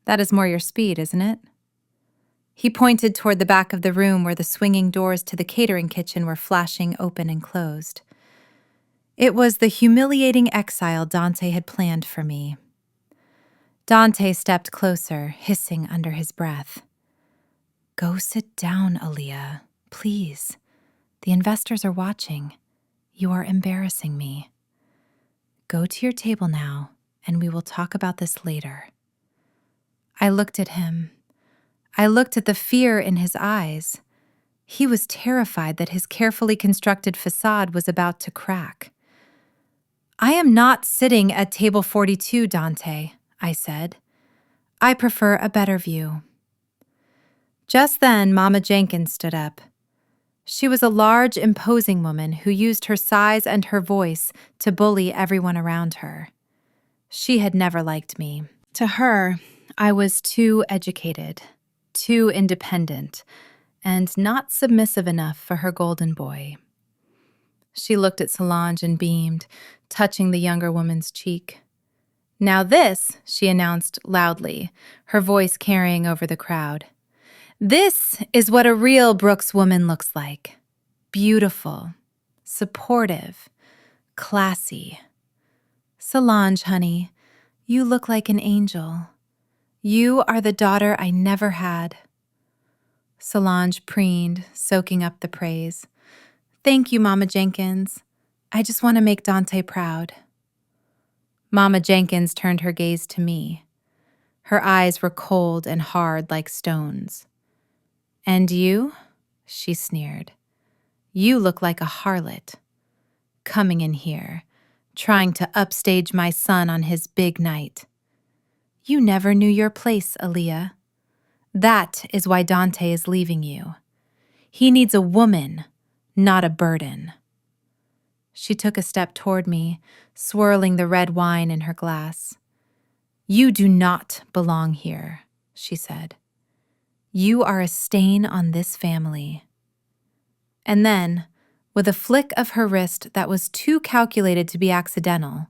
Speaker 1: That is more your speed, isn't it?" He pointed toward the back of the room where the swinging doors to the catering kitchen were flashing open and closed. It was the humiliating exile Dante had planned for me. Dante stepped closer, hissing under his breath. "Go sit down, Aaliyah, please. The investors are watching. You are embarrassing me. Go to your table now, and we will talk about this later." I looked at him. I looked at the fear in his eyes. He was terrified that his carefully constructed facade was about to crack. "I am not sitting at table 42, Dante," I said. "I prefer a better view." Just then, Mama Jenkins stood up. She was a large, imposing woman who used her size and her voice to bully everyone around her. She had never liked me. To her, I was too educated, too independent, and not submissive enough for her golden boy. She looked at Solange and beamed, touching the younger woman's cheek. "Now this," she announced loudly, her voice carrying over the crowd. "This is what a real Brooks woman looks like. Beautiful, supportive, classy. Solange, honey, you look like an angel. You are the daughter I never had." Solange preened, soaking up the praise. "Thank you, Mama Jenkins. I just want to make Dante proud." Mama Jenkins turned her gaze to me. Her eyes were cold and hard like stones. "And you?" she sneered. "You look like a harlot. Coming in here, trying to upstage my son on his big night. You never knew your place, Aaliyah. That is why Dante is leaving you. He needs a woman, not a burden." She took a step toward me, swirling the red wine in her glass. "You do not belong here," she said. "You are a stain on this family." And then, with a flick of her wrist that was too calculated to be accidental,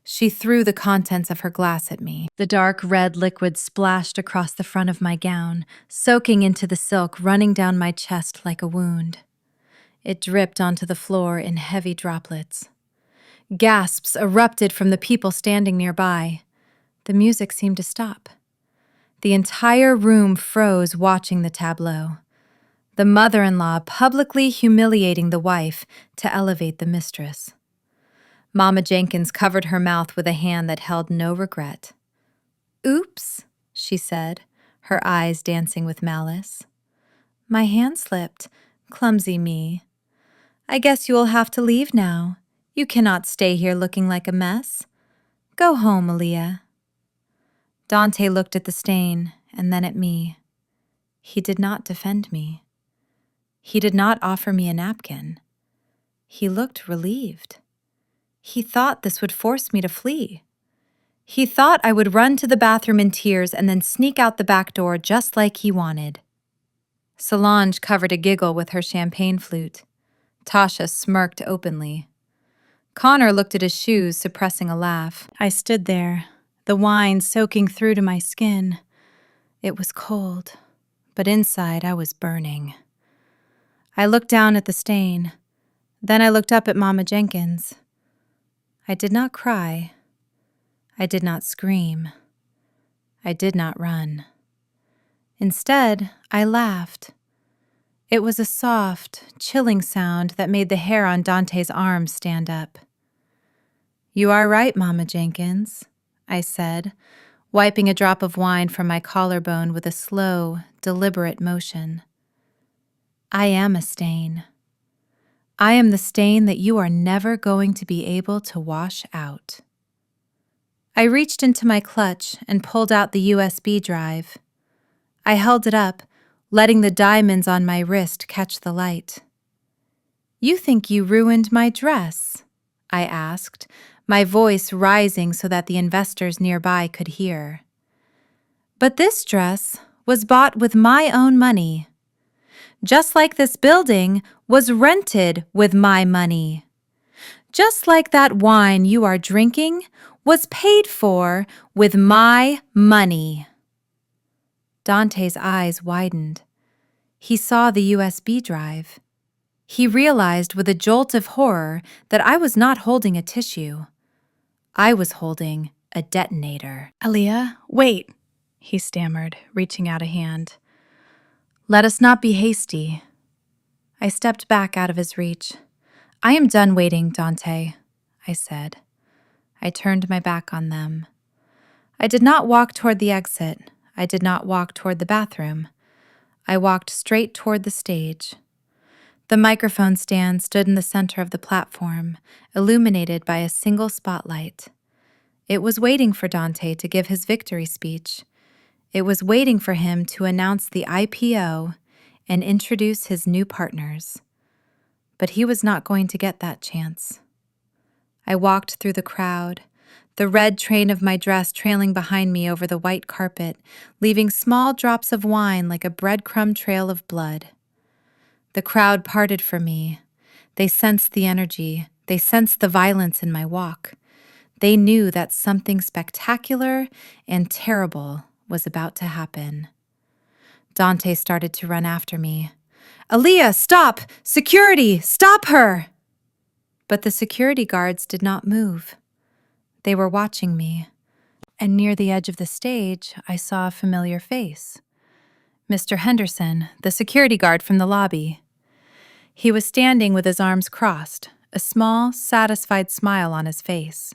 Speaker 1: she threw the contents of her glass at me. The dark red liquid splashed across the front of my gown, soaking into the silk, running down my chest like a wound. It dripped onto the floor in heavy droplets. Gasps erupted from the people standing nearby. The music seemed to stop. The entire room froze watching the tableau. The mother-in-law publicly humiliating the wife to elevate the mistress. Mama Jenkins covered her mouth with a hand that held no regret. "Oops," she said, her eyes dancing with malice. "My hand slipped. Clumsy me. I guess you will have to leave now. You cannot stay here looking like a mess. Go home, Aaliyah. Dante looked at the stain and then at me. He did not defend me. He did not offer me a napkin. He looked relieved. He thought this would force me to flee. He thought I would run to the bathroom in tears and then sneak out the back door just like he wanted. Solange covered a giggle with her champagne flute. Tasha smirked openly. Connor looked at his shoes, suppressing a laugh. I stood there, the wine soaking through to my skin. It was cold, but inside I was burning. I looked down at the stain. Then I looked up at Mama Jenkins. I did not cry. I did not scream. I did not run. Instead, I laughed. It was a soft, chilling sound that made the hair on Dante's arms stand up. You are right, Mama Jenkins, I said, wiping a drop of wine from my collarbone with a slow, deliberate motion. I am a stain. I am the stain that you are never going to be able to wash out. I reached into my clutch and pulled out the USB drive. I held it up, letting the diamonds on my wrist catch the light. You think you ruined my dress? I asked, my voice rising so that the investors nearby could hear. But this dress was bought with my own money. Just like this building was rented with my money. Just like that wine you are drinking was paid for with my money. Dante's eyes widened. He saw the USB drive. He realized with a jolt of horror that I was not holding a tissue. I was holding a detonator. Aaliyah, wait, he stammered, reaching out a hand. Let us not be hasty. I stepped back out of his reach. I am done waiting, Dante, I said. I turned my back on them. I did not walk toward the exit. I did not walk toward the bathroom. I walked straight toward the stage. The microphone stand stood in the center of the platform, illuminated by a single spotlight. It was waiting for Dante to give his victory speech. It was waiting for him to announce the IPO and introduce his new partners. But he was not going to get that chance. I walked through the crowd, the red train of my dress trailing behind me over the white carpet, leaving small drops of wine like a breadcrumb trail of blood. The crowd parted for me. They sensed the energy. They sensed the violence in my walk. They knew that something spectacular and terrible was about to happen. Dante started to run after me. Aaliyah, stop! Security, stop her! But the security guards did not move. They were watching me, and near the edge of the stage, I saw a familiar face. Mr. Henderson, the security guard from the lobby. He was standing with his arms crossed, a small, satisfied smile on his face.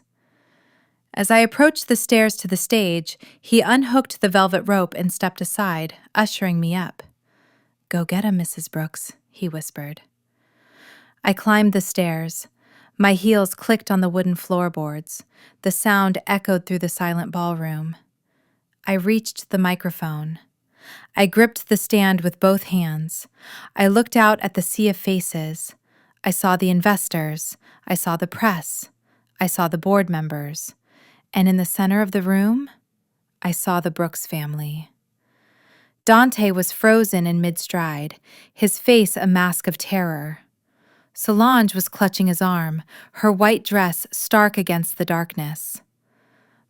Speaker 1: As I approached the stairs to the stage, he unhooked the velvet rope and stepped aside, ushering me up. Go get him, Mrs. Brooks, he whispered. I climbed the stairs. My heels clicked on the wooden floorboards. The sound echoed through the silent ballroom. I reached the microphone. I gripped the stand with both hands. I looked out at the sea of faces. I saw the investors. I saw the press. I saw the board members. And in the center of the room, I saw the Brooks family. Dante was frozen in mid-stride, his face a mask of terror. Solange was clutching his arm, her white dress stark against the darkness.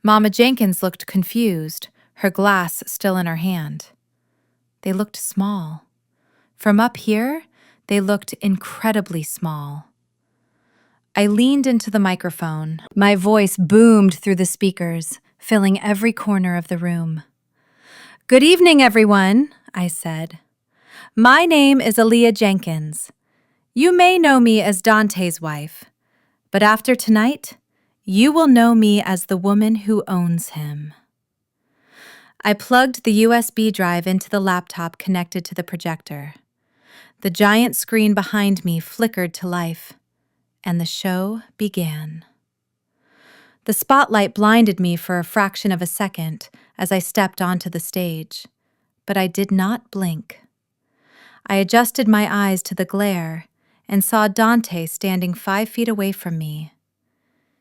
Speaker 1: Mama Jenkins looked confused, her glass still in her hand. They looked small. From up here, they looked incredibly small. I leaned into the microphone. My voice boomed through the speakers, filling every corner of the room. Good evening, everyone, I said. My name is Aaliyah Jenkins. You may know me as Dante's wife, but after tonight, you will know me as the woman who owns him. I plugged the USB drive into the laptop connected to the projector. The giant screen behind me flickered to life, and the show began. The spotlight blinded me for a fraction of a second as I stepped onto the stage, but I did not blink. I adjusted my eyes to the glare and saw Dante standing 5 feet away from me.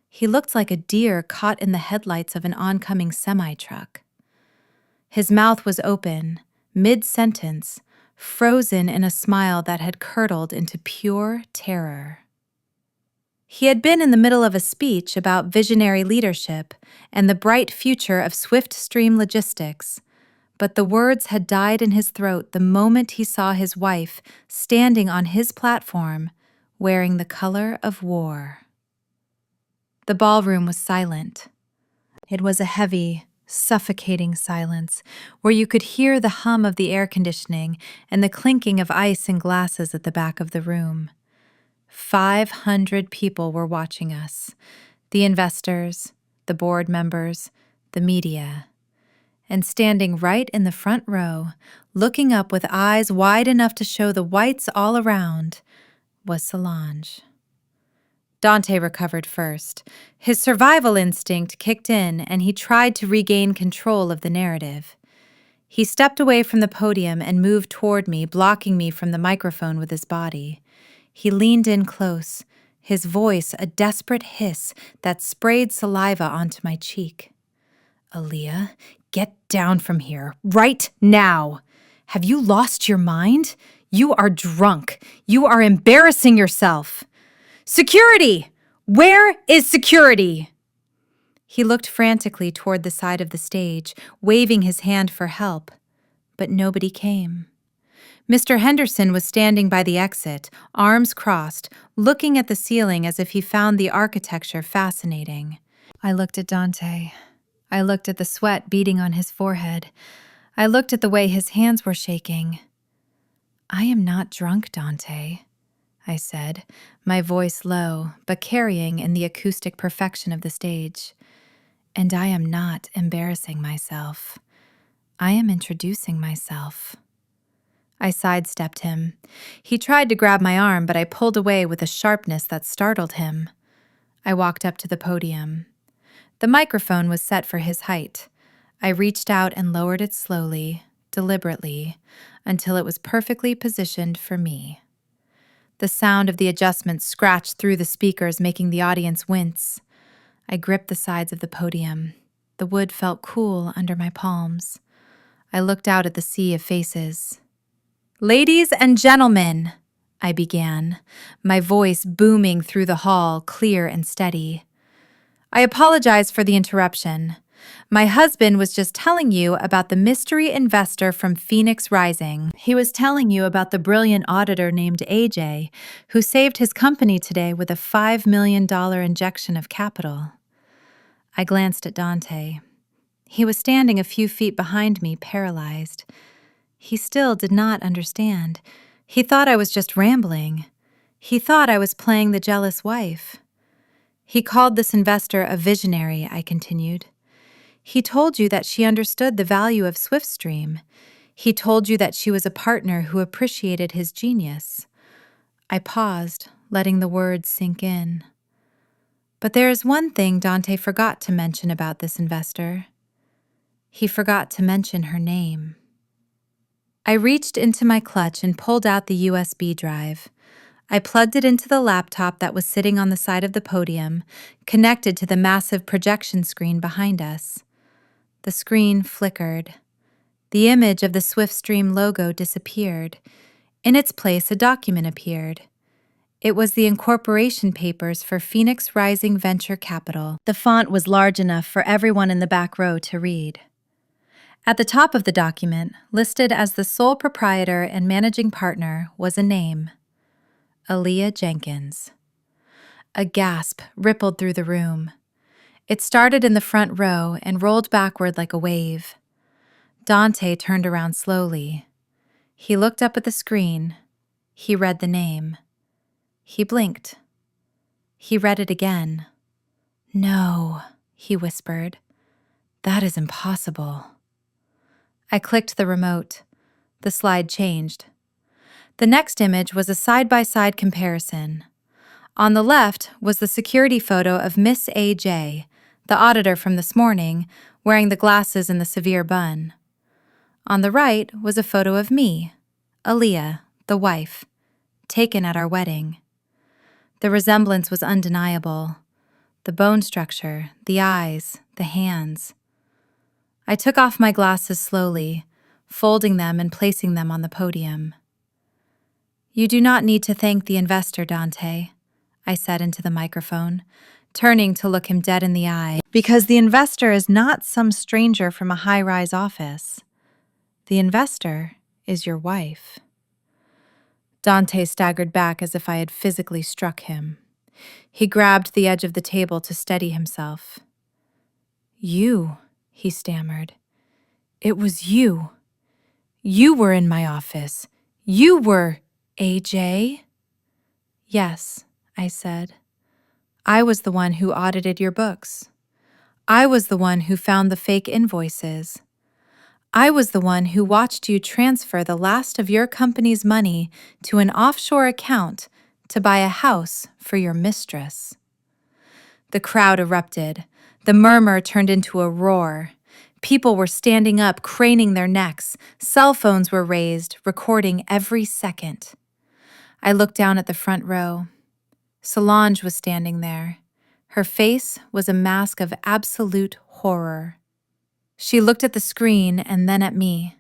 Speaker 1: He looked like a deer caught in the headlights of an oncoming semi-truck. His mouth was open, mid-sentence, frozen in a smile that had curdled into pure terror. He had been in the middle of a speech about visionary leadership and the bright future of swift stream logistics, but the words had died in his throat the moment he saw his wife standing on his platform, wearing the color of war. The ballroom was silent. It was a heavy, suffocating silence where you could hear the hum of the air conditioning and the clinking of ice in glasses at the back of the room. 500 people were watching us, the investors, the board members, the media. And standing right in the front row, looking up with eyes wide enough to show the whites all around, was Solange. Dante recovered first. His survival instinct kicked in, and he tried to regain control of the narrative. He stepped away from the podium and moved toward me, blocking me from the microphone with his body. He leaned in close, his voice a desperate hiss that sprayed saliva onto my cheek. "Aaliyah, get down from here, right now! Have you lost your mind? You are drunk. You are embarrassing yourself. Security! Where is security?" He looked frantically toward the side of the stage, waving his hand for help, but nobody came. Mr. Henderson was standing by the exit, arms crossed, looking at the ceiling as if he found the architecture fascinating. I looked at Dante. I looked at the sweat beading on his forehead. I looked at the way his hands were shaking. "I am not drunk, Dante," I said, my voice low, but carrying in the acoustic perfection of the stage. "And I am not embarrassing myself. I am introducing myself." I sidestepped him. He tried to grab my arm, but I pulled away with a sharpness that startled him. I walked up to the podium. The microphone was set for his height. I reached out and lowered it slowly, deliberately, until it was perfectly positioned for me. The sound of the adjustment scratched through the speakers, making the audience wince. I gripped the sides of the podium. The wood felt cool under my palms. I looked out at the sea of faces. "Ladies and gentlemen," I began, my voice booming through the hall, clear and steady. "I apologize for the interruption. My husband was just telling you about the mystery investor from Phoenix Rising. He was telling you about the brilliant auditor named AJ, who saved his company today with a $5 million injection of capital." I glanced at Dante. He was standing a few feet behind me, paralyzed. He still did not understand. He thought I was just rambling. He thought I was playing the jealous wife. "He called this investor a visionary," I continued. "He told you that she understood the value of SwiftStream. He told you that she was a partner who appreciated his genius." I paused, letting the words sink in. But there is one thing Dante forgot to mention about this investor. He forgot to mention her name. I reached into my clutch and pulled out the USB drive. I plugged it into the laptop that was sitting on the side of the podium, connected to the massive projection screen behind us. The screen flickered. The image of the SwiftStream logo disappeared. In its place, a document appeared. It was the incorporation papers for Phoenix Rising Venture Capital. The font was large enough for everyone in the back row to read. At the top of the document, listed as the sole proprietor and managing partner, was a name: Aaliyah Jenkins. A gasp rippled through the room. It started in the front row and rolled backward like a wave. Dante turned around slowly. He looked up at the screen. He read the name. He blinked. He read it again. "No," he whispered. "That is impossible." I clicked the remote. The slide changed. The next image was a side-by-side comparison. On the left was the security photo of Miss AJ, the auditor from this morning, wearing the glasses and the severe bun. On the right was a photo of me, Aaliyah, the wife, taken at our wedding. The resemblance was undeniable. The bone structure, the eyes, the hands. I took off my glasses slowly, folding them and placing them on the podium. "You do not need to thank the investor, Dante," I said into the microphone, turning to look him dead in the eye, "because the investor is not some stranger from a high-rise office. The investor is your wife." Dante staggered back as if I had physically struck him. He grabbed the edge of the table to steady himself. "You," he stammered. "It was you. You were in my office. You were AJ?" "Yes," I said. "I was the one who audited your books. I was the one who found the fake invoices. I was the one who watched you transfer the last of your company's money to an offshore account to buy a house for your mistress." The crowd erupted. The murmur turned into a roar. People were standing up, craning their necks. Cell phones were raised, recording every second. I looked down at the front row. Solange was standing there. Her face was a mask of absolute horror. She looked at the screen and then at me.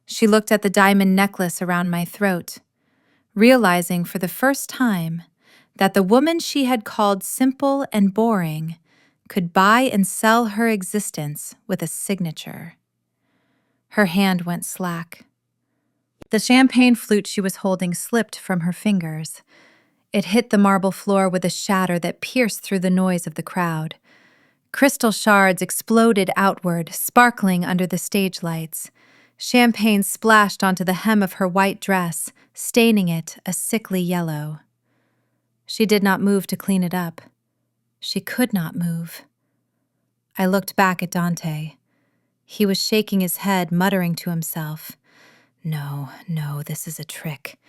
Speaker 1: She looked at the diamond necklace around my throat, realizing for the first time that the woman she had called simple and boring could buy and sell her existence with a signature. Her hand went slack. The champagne flute she was holding slipped from her fingers. It hit the marble floor with a shatter that pierced through the noise of the crowd. Crystal shards exploded outward, sparkling under the stage lights. Champagne splashed onto the hem of her white dress, staining it a sickly yellow. She did not move to clean it up. She could not move. I looked back at Dante. He was shaking his head, muttering to himself, No, this is a trick.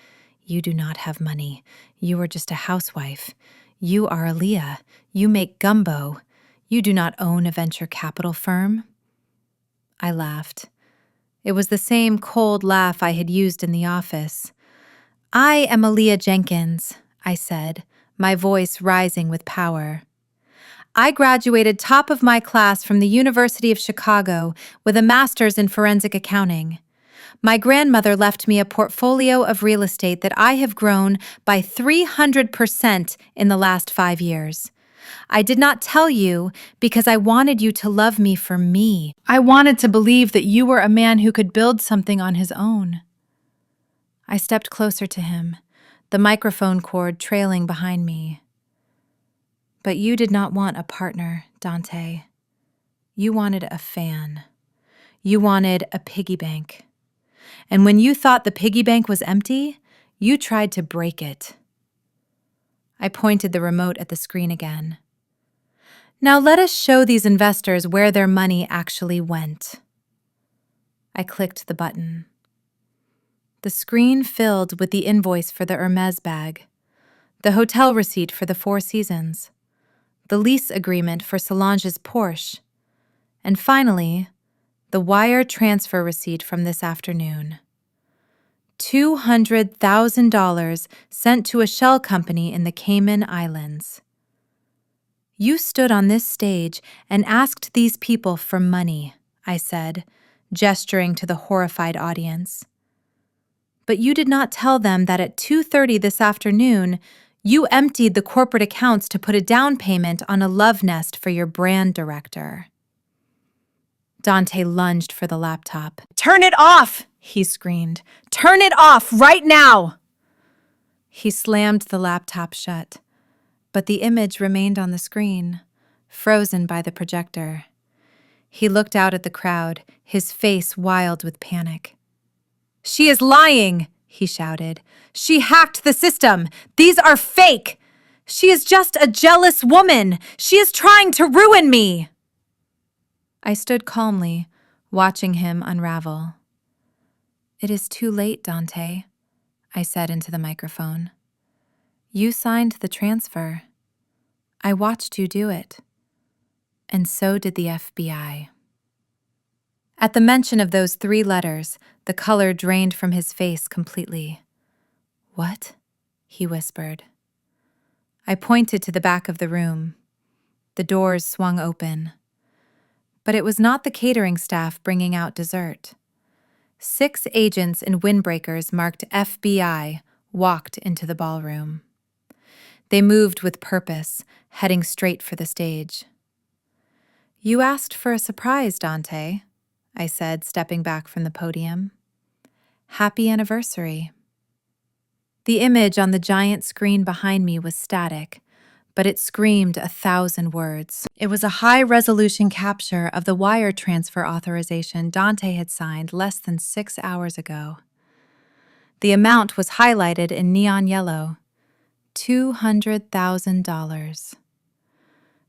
Speaker 1: You do not have money. You are just a housewife. You are Aaliyah. You make gumbo. You do not own a venture capital firm." I laughed. It was the same cold laugh I had used in the office. "I am Aaliyah Jenkins," I said, my voice rising with power. "I graduated top of my class from the University of Chicago with a master's in forensic accounting. My grandmother left me a portfolio of real estate that I have grown by 300% in the last 5 years. I did not tell you because I wanted you to love me for me. I wanted to believe that you were a man who could build something on his own." I stepped closer to him, the microphone cord trailing behind me. "But you did not want a partner, Dante. You wanted a fan. You wanted a piggy bank. And when you thought the piggy bank was empty, you tried to break it." I pointed the remote at the screen again. "Now let us show these investors where their money actually went." I clicked the button. The screen filled with the invoice for the Hermes bag, the hotel receipt for the Four Seasons, the lease agreement for Solange's Porsche, and finally, the wire transfer receipt from this afternoon. $200,000 sent to a shell company in the Cayman Islands. "You stood on this stage and asked these people for money," I said, gesturing to the horrified audience. "But you did not tell them that at 2:30 this afternoon, you emptied the corporate accounts to put a down payment on a love nest for your brand director." Dante lunged for the laptop. "Turn it off!" he screamed. "Turn it off right now!" He slammed the laptop shut, but the image remained on the screen, frozen by the projector. He looked out at the crowd, his face wild with panic. "She is lying!" he shouted. "She hacked the system! These are fake! She is just a jealous woman! She is trying to ruin me!" I stood calmly, watching him unravel. "It is too late, Dante," I said into the microphone. "You signed the transfer. I watched you do it. and so did the FBI. At the mention of those 3 letters, the color drained from his face completely. "What?" he whispered. I pointed to the back of the room. The doors swung open. But it was not the catering staff bringing out dessert. 6 agents in windbreakers marked FBI walked into the ballroom. They moved with purpose, heading straight for the stage. "You asked for a surprise, Dante," I said, stepping back from the podium. "Happy anniversary." The image on the giant screen behind me was static, but it screamed 1,000 words. It was a high-resolution capture of the wire transfer authorization Dante had signed less than 6 hours ago. The amount was highlighted in neon yellow: $200,000.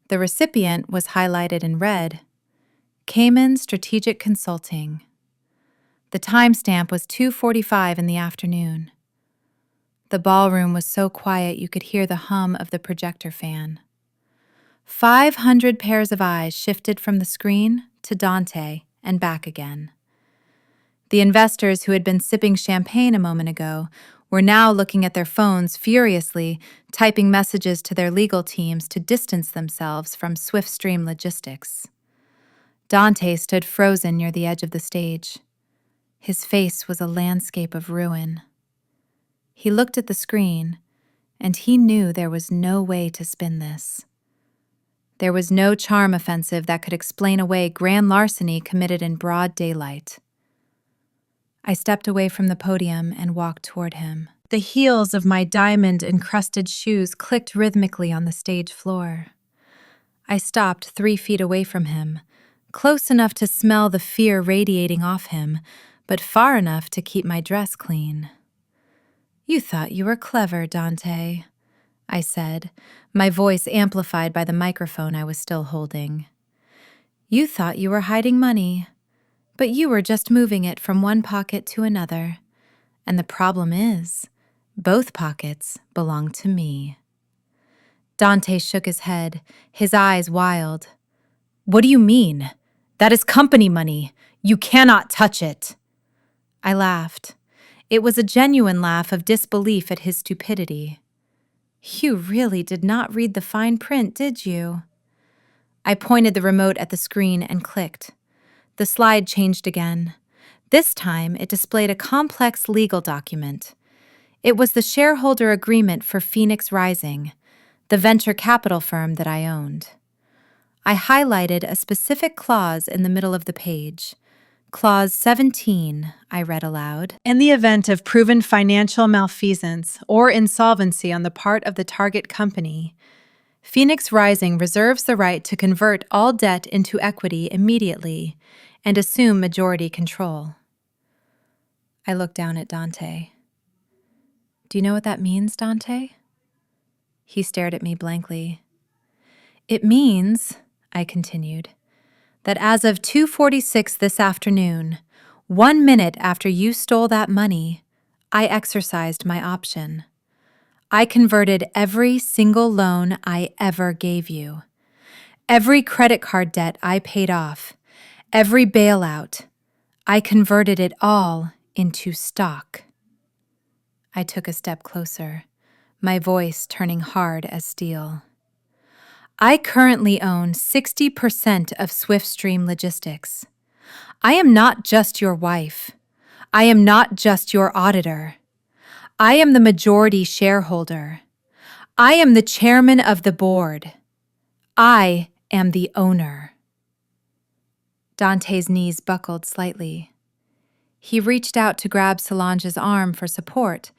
Speaker 1: The recipient was highlighted in red: Cayman Strategic Consulting. The timestamp was 2:45 in the afternoon. The ballroom was so quiet you could hear the hum of the projector fan. 500 pairs of eyes shifted from the screen to Dante and back again. The investors who had been sipping champagne a moment ago were now looking at their phones furiously, typing messages to their legal teams to distance themselves from Swiftstream Logistics. Dante stood frozen near the edge of the stage. His face was a landscape of ruin. He looked at the screen, and he knew there was no way to spin this. There was no charm offensive that could explain away grand larceny committed in broad daylight. I stepped away from the podium and walked toward him. The heels of my diamond-encrusted shoes clicked rhythmically on the stage floor. I stopped 3 feet away from him, close enough to smell the fear radiating off him, but far enough to keep my dress clean. "You thought you were clever, Dante," I said, my voice amplified by the microphone I was still holding. "You thought you were hiding money, but you were just moving it from one pocket to another. And the problem is, both pockets belong to me." Dante shook his head, his eyes wild. "What do you mean? That is company money. You cannot touch it." I laughed. It was a genuine laugh of disbelief at his stupidity. "You really did not read the fine print, did you?" I pointed the remote at the screen and clicked. The slide changed again. This time, it displayed a complex legal document. It was the shareholder agreement for Phoenix Rising, the venture capital firm that I owned. I highlighted a specific clause in the middle of the page. Clause 17, I read aloud. "In the event of proven financial malfeasance or insolvency on the part of the target company, Phoenix Rising reserves the right to convert all debt into equity immediately and assume majority control." I looked down at Dante. "Do you know what that means, Dante?" He stared at me blankly. "It means," I continued, "that as of 2:46 this afternoon, 1 minute after you stole that money, I exercised my option. I converted every single loan I ever gave you, every credit card debt I paid off, every bailout. I converted it all into stock." I took a step closer, my voice turning hard as steel. "I currently own 60% of Swiftstream Logistics. I am not just your wife. I am not just your auditor. I am the majority shareholder. I am the chairman of the board. I am the owner." Dante's knees buckled slightly. He reached out to grab Solange's arm for support,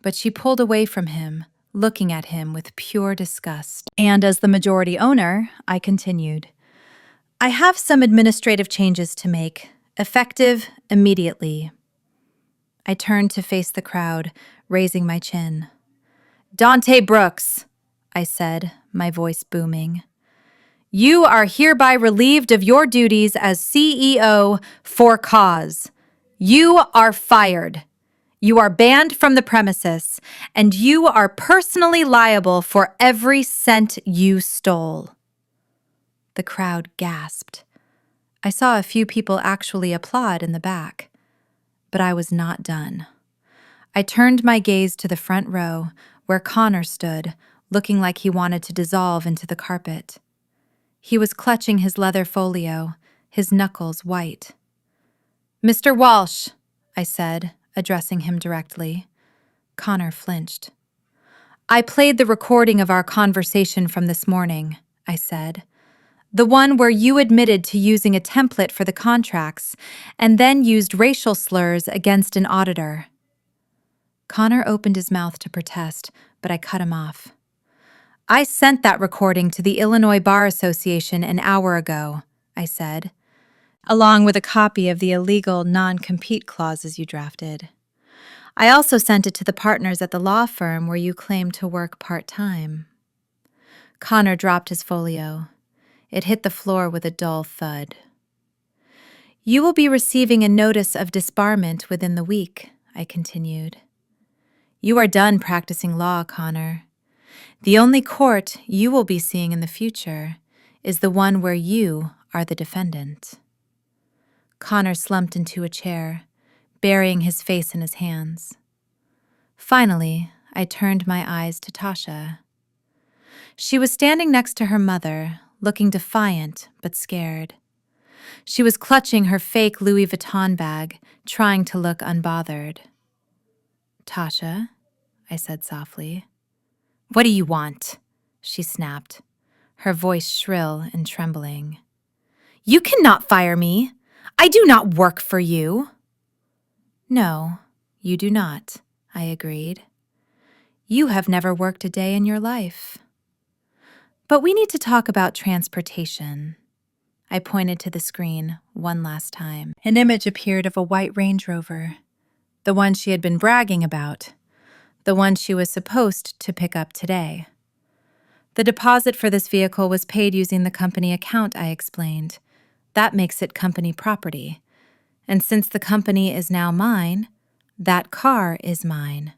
Speaker 1: but she pulled away from him, looking at him with pure disgust. "And as the majority owner," I continued, "I have some administrative changes to make, effective immediately." I turned to face the crowd, raising my chin. "Dante Brooks," I said, my voice booming, "you are hereby relieved of your duties as CEO for cause. You are fired. You are banned from the premises, and you are personally liable for every cent you stole." The crowd gasped. I saw a few people actually applaud in the back. But I was not done. I turned my gaze to the front row, where Connor stood, looking like he wanted to dissolve into the carpet. He was clutching his leather folio, his knuckles white. "Mr. Walsh," I said, addressing him directly. Connor flinched. "I played the recording of our conversation from this morning," I said. "The one where you admitted to using a template for the contracts and then used racial slurs against an auditor." Connor opened his mouth to protest, but I cut him off. "I sent that recording to the Illinois Bar Association an hour ago," I said, "along with a copy of the illegal non-compete clauses you drafted. I also sent it to the partners at the law firm where you claim to work part-time." Connor dropped his folio. It hit the floor with a dull thud. "You will be receiving a notice of disbarment within the week," I continued. "You are done practicing law, Connor. The only court you will be seeing in the future is the one where you are the defendant." Connor slumped into a chair, burying his face in his hands. Finally, I turned my eyes to Tasha. She was standing next to her mother, looking defiant but scared. She was clutching her fake Louis Vuitton bag, trying to look unbothered. "Tasha," I said softly. "What do you want?" she snapped, her voice shrill and trembling. "You cannot fire me. I do not work for you." "No, you do not," I agreed. "You have never worked a day in your life. But we need to talk about transportation." I pointed to the screen one last time. An image appeared of a white Range Rover, the one she had been bragging about, the one she was supposed to pick up today. "The deposit for this vehicle was paid using the company account," I explained. "That makes it company property. And since the company is now mine, that car is mine."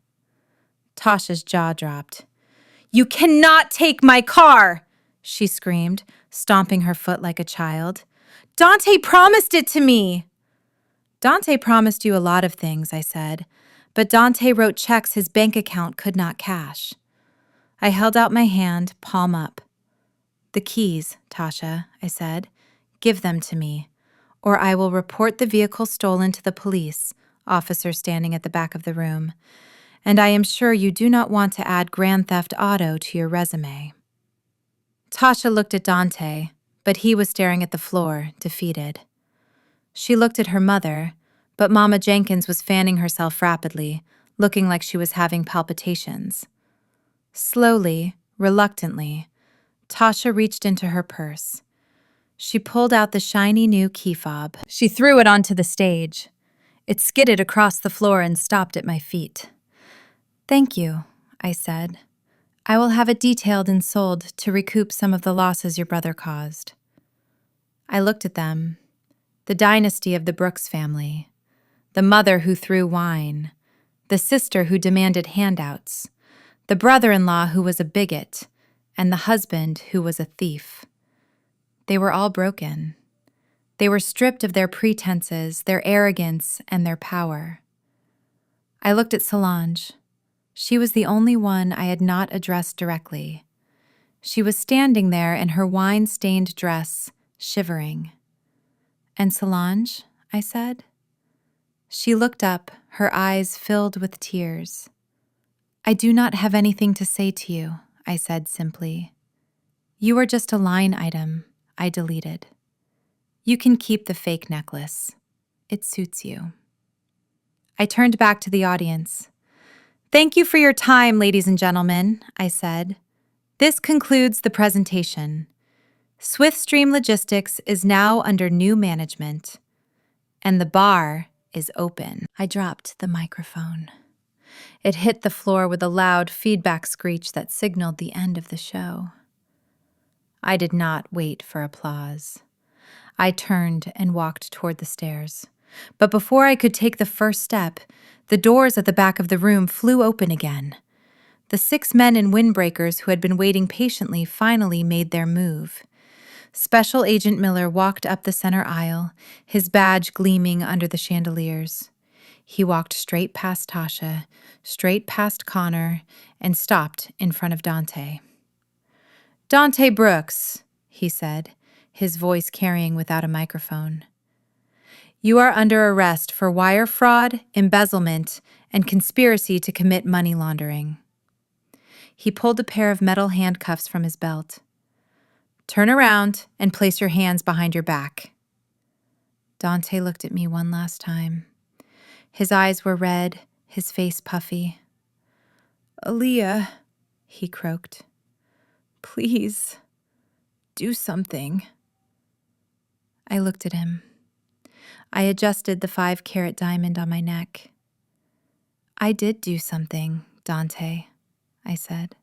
Speaker 1: Tasha's jaw dropped. "You cannot take my car!" she screamed, stomping her foot like a child. "Dante promised it to me!" "Dante promised you a lot of things," I said, "but Dante wrote checks his bank account could not cash." I held out my hand, palm up. "The keys, Tasha," I said. "Give them to me, or I will report the vehicle stolen to the police," officer standing at the back of the room. "And I am sure you do not want to add Grand Theft Auto to your resume." Tasha looked at Dante, but he was staring at the floor, defeated. She looked at her mother, but Mama Jenkins was fanning herself rapidly, looking like she was having palpitations. Slowly, reluctantly, Tasha reached into her purse. She pulled out the shiny new key fob. She threw it onto the stage. It skidded across the floor and stopped at my feet. "Thank you," I said. "I will have it detailed and sold to recoup some of the losses your brother caused." I looked at them. The dynasty of the Brooks family. The mother who threw wine. The sister who demanded handouts. The brother-in-law who was a bigot. And the husband who was a thief. They were all broken. They were stripped of their pretenses, their arrogance, and their power. I looked at Solange. She was the only one I had not addressed directly. She was standing there in her wine-stained dress, shivering. "And Solange?" I said. She looked up, her eyes filled with tears. "I do not have anything to say to you," I said simply. "You are just a line item I deleted. You can keep the fake necklace. It suits you." I turned back to the audience. "Thank you for your time, ladies and gentlemen," I said. "This concludes the presentation. Swiftstream Logistics is now under new management, and the bar is open." I dropped the microphone. It hit the floor with a loud feedback screech that signaled the end of the show. I did not wait for applause. I turned and walked toward the stairs. But before I could take the first step, the doors at the back of the room flew open again. The 6 men in windbreakers who had been waiting patiently finally made their move. Special Agent Miller walked up the center aisle, his badge gleaming under the chandeliers. He walked straight past Tasha, straight past Connor, and stopped in front of Dante. "Dante Brooks," he said, his voice carrying without a microphone. "You are under arrest for wire fraud, embezzlement, and conspiracy to commit money laundering." He pulled a pair of metal handcuffs from his belt. "Turn around and place your hands behind your back." Dante looked at me one last time. His eyes were red, his face puffy. "Aaliyah," he croaked. "Please, do something." I looked at him. I adjusted the 5-carat diamond on my neck. "I did do something, Dante," I said.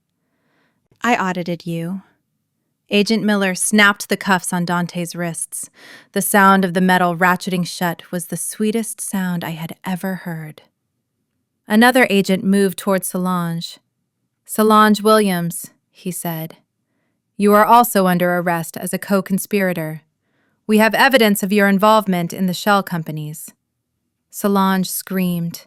Speaker 1: "I audited you." Agent Miller snapped the cuffs on Dante's wrists. The sound of the metal ratcheting shut was the sweetest sound I had ever heard. Another agent moved toward Solange. "Solange Williams," he said. "You are also under arrest as a co-conspirator. We have evidence of your involvement in the shell companies." Solange screamed.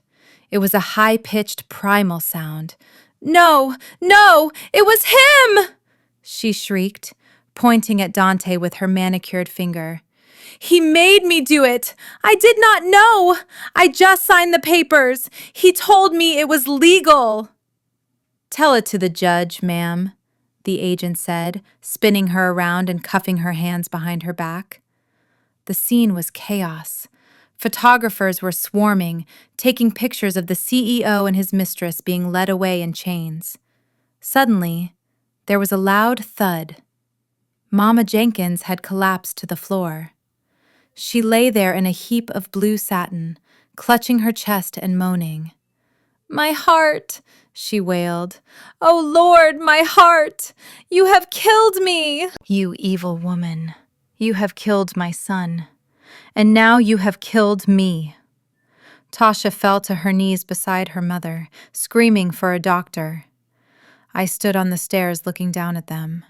Speaker 1: It was a high-pitched primal sound. "No, no, it was him!" she shrieked, pointing at Dante with her manicured finger. "He made me do it! I did not know! I just signed the papers! He told me it was legal!" "Tell it to the judge, ma'am," the agent said, spinning her around and cuffing her hands behind her back. The scene was chaos. Photographers were swarming, taking pictures of the CEO and his mistress being led away in chains. Suddenly, there was a loud thud. Mama Jenkins had collapsed to the floor. She lay there in a heap of blue satin, clutching her chest and moaning. "My heart," she wailed. "Oh Lord, my heart! You have killed me!" "You evil woman, you have killed my son. And now you have killed me." Tasha fell to her knees beside her mother, screaming for a doctor. I stood on the stairs looking down at them.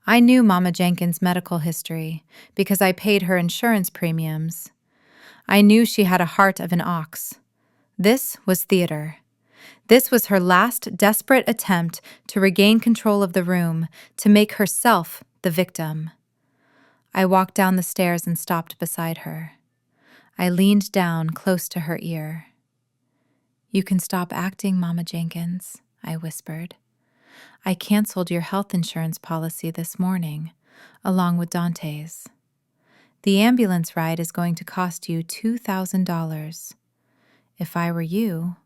Speaker 1: I knew Mama Jenkins' medical history because I paid her insurance premiums. I knew she had a heart of an ox. This was theater. This was her last desperate attempt to regain control of the room, to make herself the victim. I walked down the stairs and stopped beside her. I leaned down close to her ear. "You can stop acting, Mama Jenkins," I whispered. "I canceled your health insurance policy this morning, along with Dante's. The ambulance ride is going to cost you $2,000. If I were you,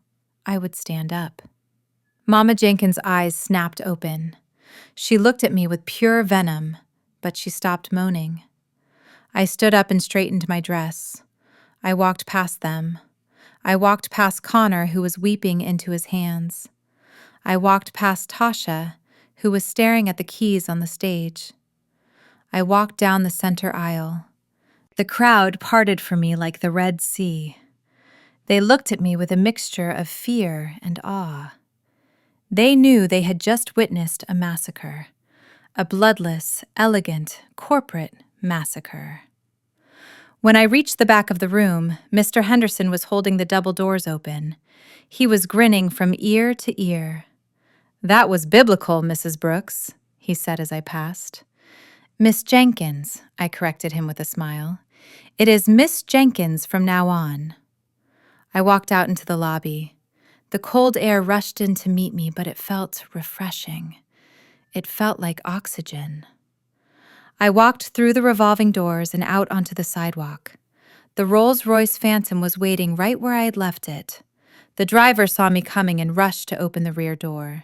Speaker 1: I would stand up." Mama Jenkins' eyes snapped open. She looked at me with pure venom, but she stopped moaning. I stood up and straightened my dress. I walked past them. I walked past Connor, who was weeping into his hands. I walked past Tasha, who was staring at the keys on the stage. I walked down the center aisle. The crowd parted for me like the Red Sea. They looked at me with a mixture of fear and awe. They knew they had just witnessed a massacre, a bloodless, elegant, corporate massacre. When I reached the back of the room, Mr. Henderson was holding the double doors open. He was grinning from ear to ear. "That was biblical, Mrs. Brooks," he said as I passed. "Miss Jenkins," I corrected him with a smile. "It is Miss Jenkins from now on." I walked out into the lobby. The cold air rushed in to meet me, but it felt refreshing. It felt like oxygen. I walked through the revolving doors and out onto the sidewalk. The Rolls-Royce Phantom was waiting right where I had left it. The driver saw me coming and rushed to open the rear door.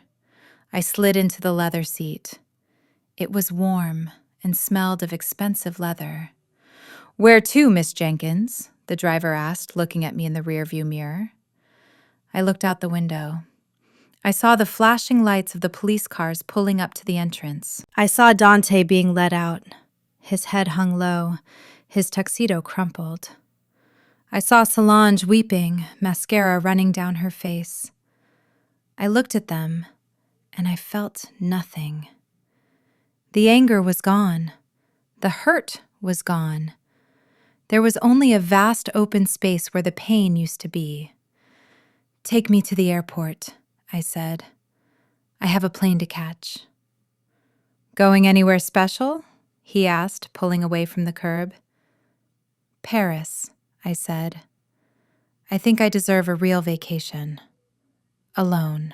Speaker 1: I slid into the leather seat. It was warm and smelled of expensive leather. "Where to, Miss Jenkins?" the driver asked, looking at me in the rearview mirror. I looked out the window. I saw the flashing lights of the police cars pulling up to the entrance. I saw Dante being led out. His head hung low, his tuxedo crumpled. I saw Solange weeping, mascara running down her face. I looked at them, and I felt nothing. The anger was gone. The hurt was gone. There was only a vast open space where the pain used to be. "Take me to the airport," I said. "I have a plane to catch." "Going anywhere special?" he asked, pulling away from the curb. "Paris," I said. "I think I deserve a real vacation. Alone."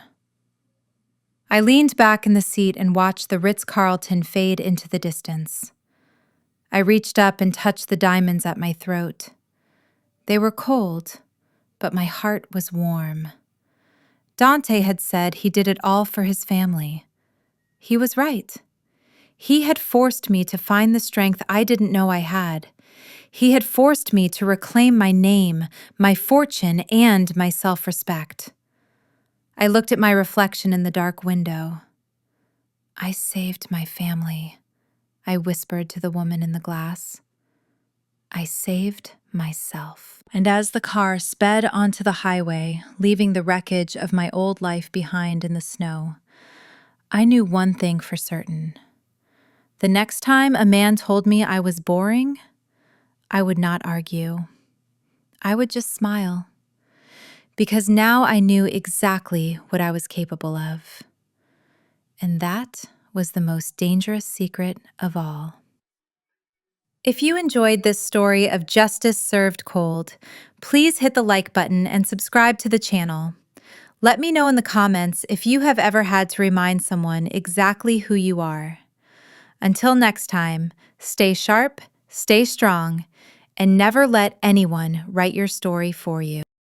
Speaker 1: I leaned back in the seat and watched the Ritz-Carlton fade into the distance. I reached up and touched the diamonds at my throat. They were cold, but my heart was warm. Dante had said he did it all for his family. He was right. He had forced me to find the strength I didn't know I had. He had forced me to reclaim my name, my fortune, and my self-respect. I looked at my reflection in the dark window. "I saved my family," I whispered to the woman in the glass. "I saved myself." And as the car sped onto the highway, leaving the wreckage of my old life behind in the snow, I knew one thing for certain. The next time a man told me I was boring, I would not argue. I would just smile. Because now I knew exactly what I was capable of. And that was the most dangerous secret of all. If you enjoyed this story of justice served cold, please hit the like button and subscribe to the channel. Let me know in the comments if you have ever had to remind someone exactly who you are. Until next time, stay sharp, stay strong, and never let anyone write your story for you.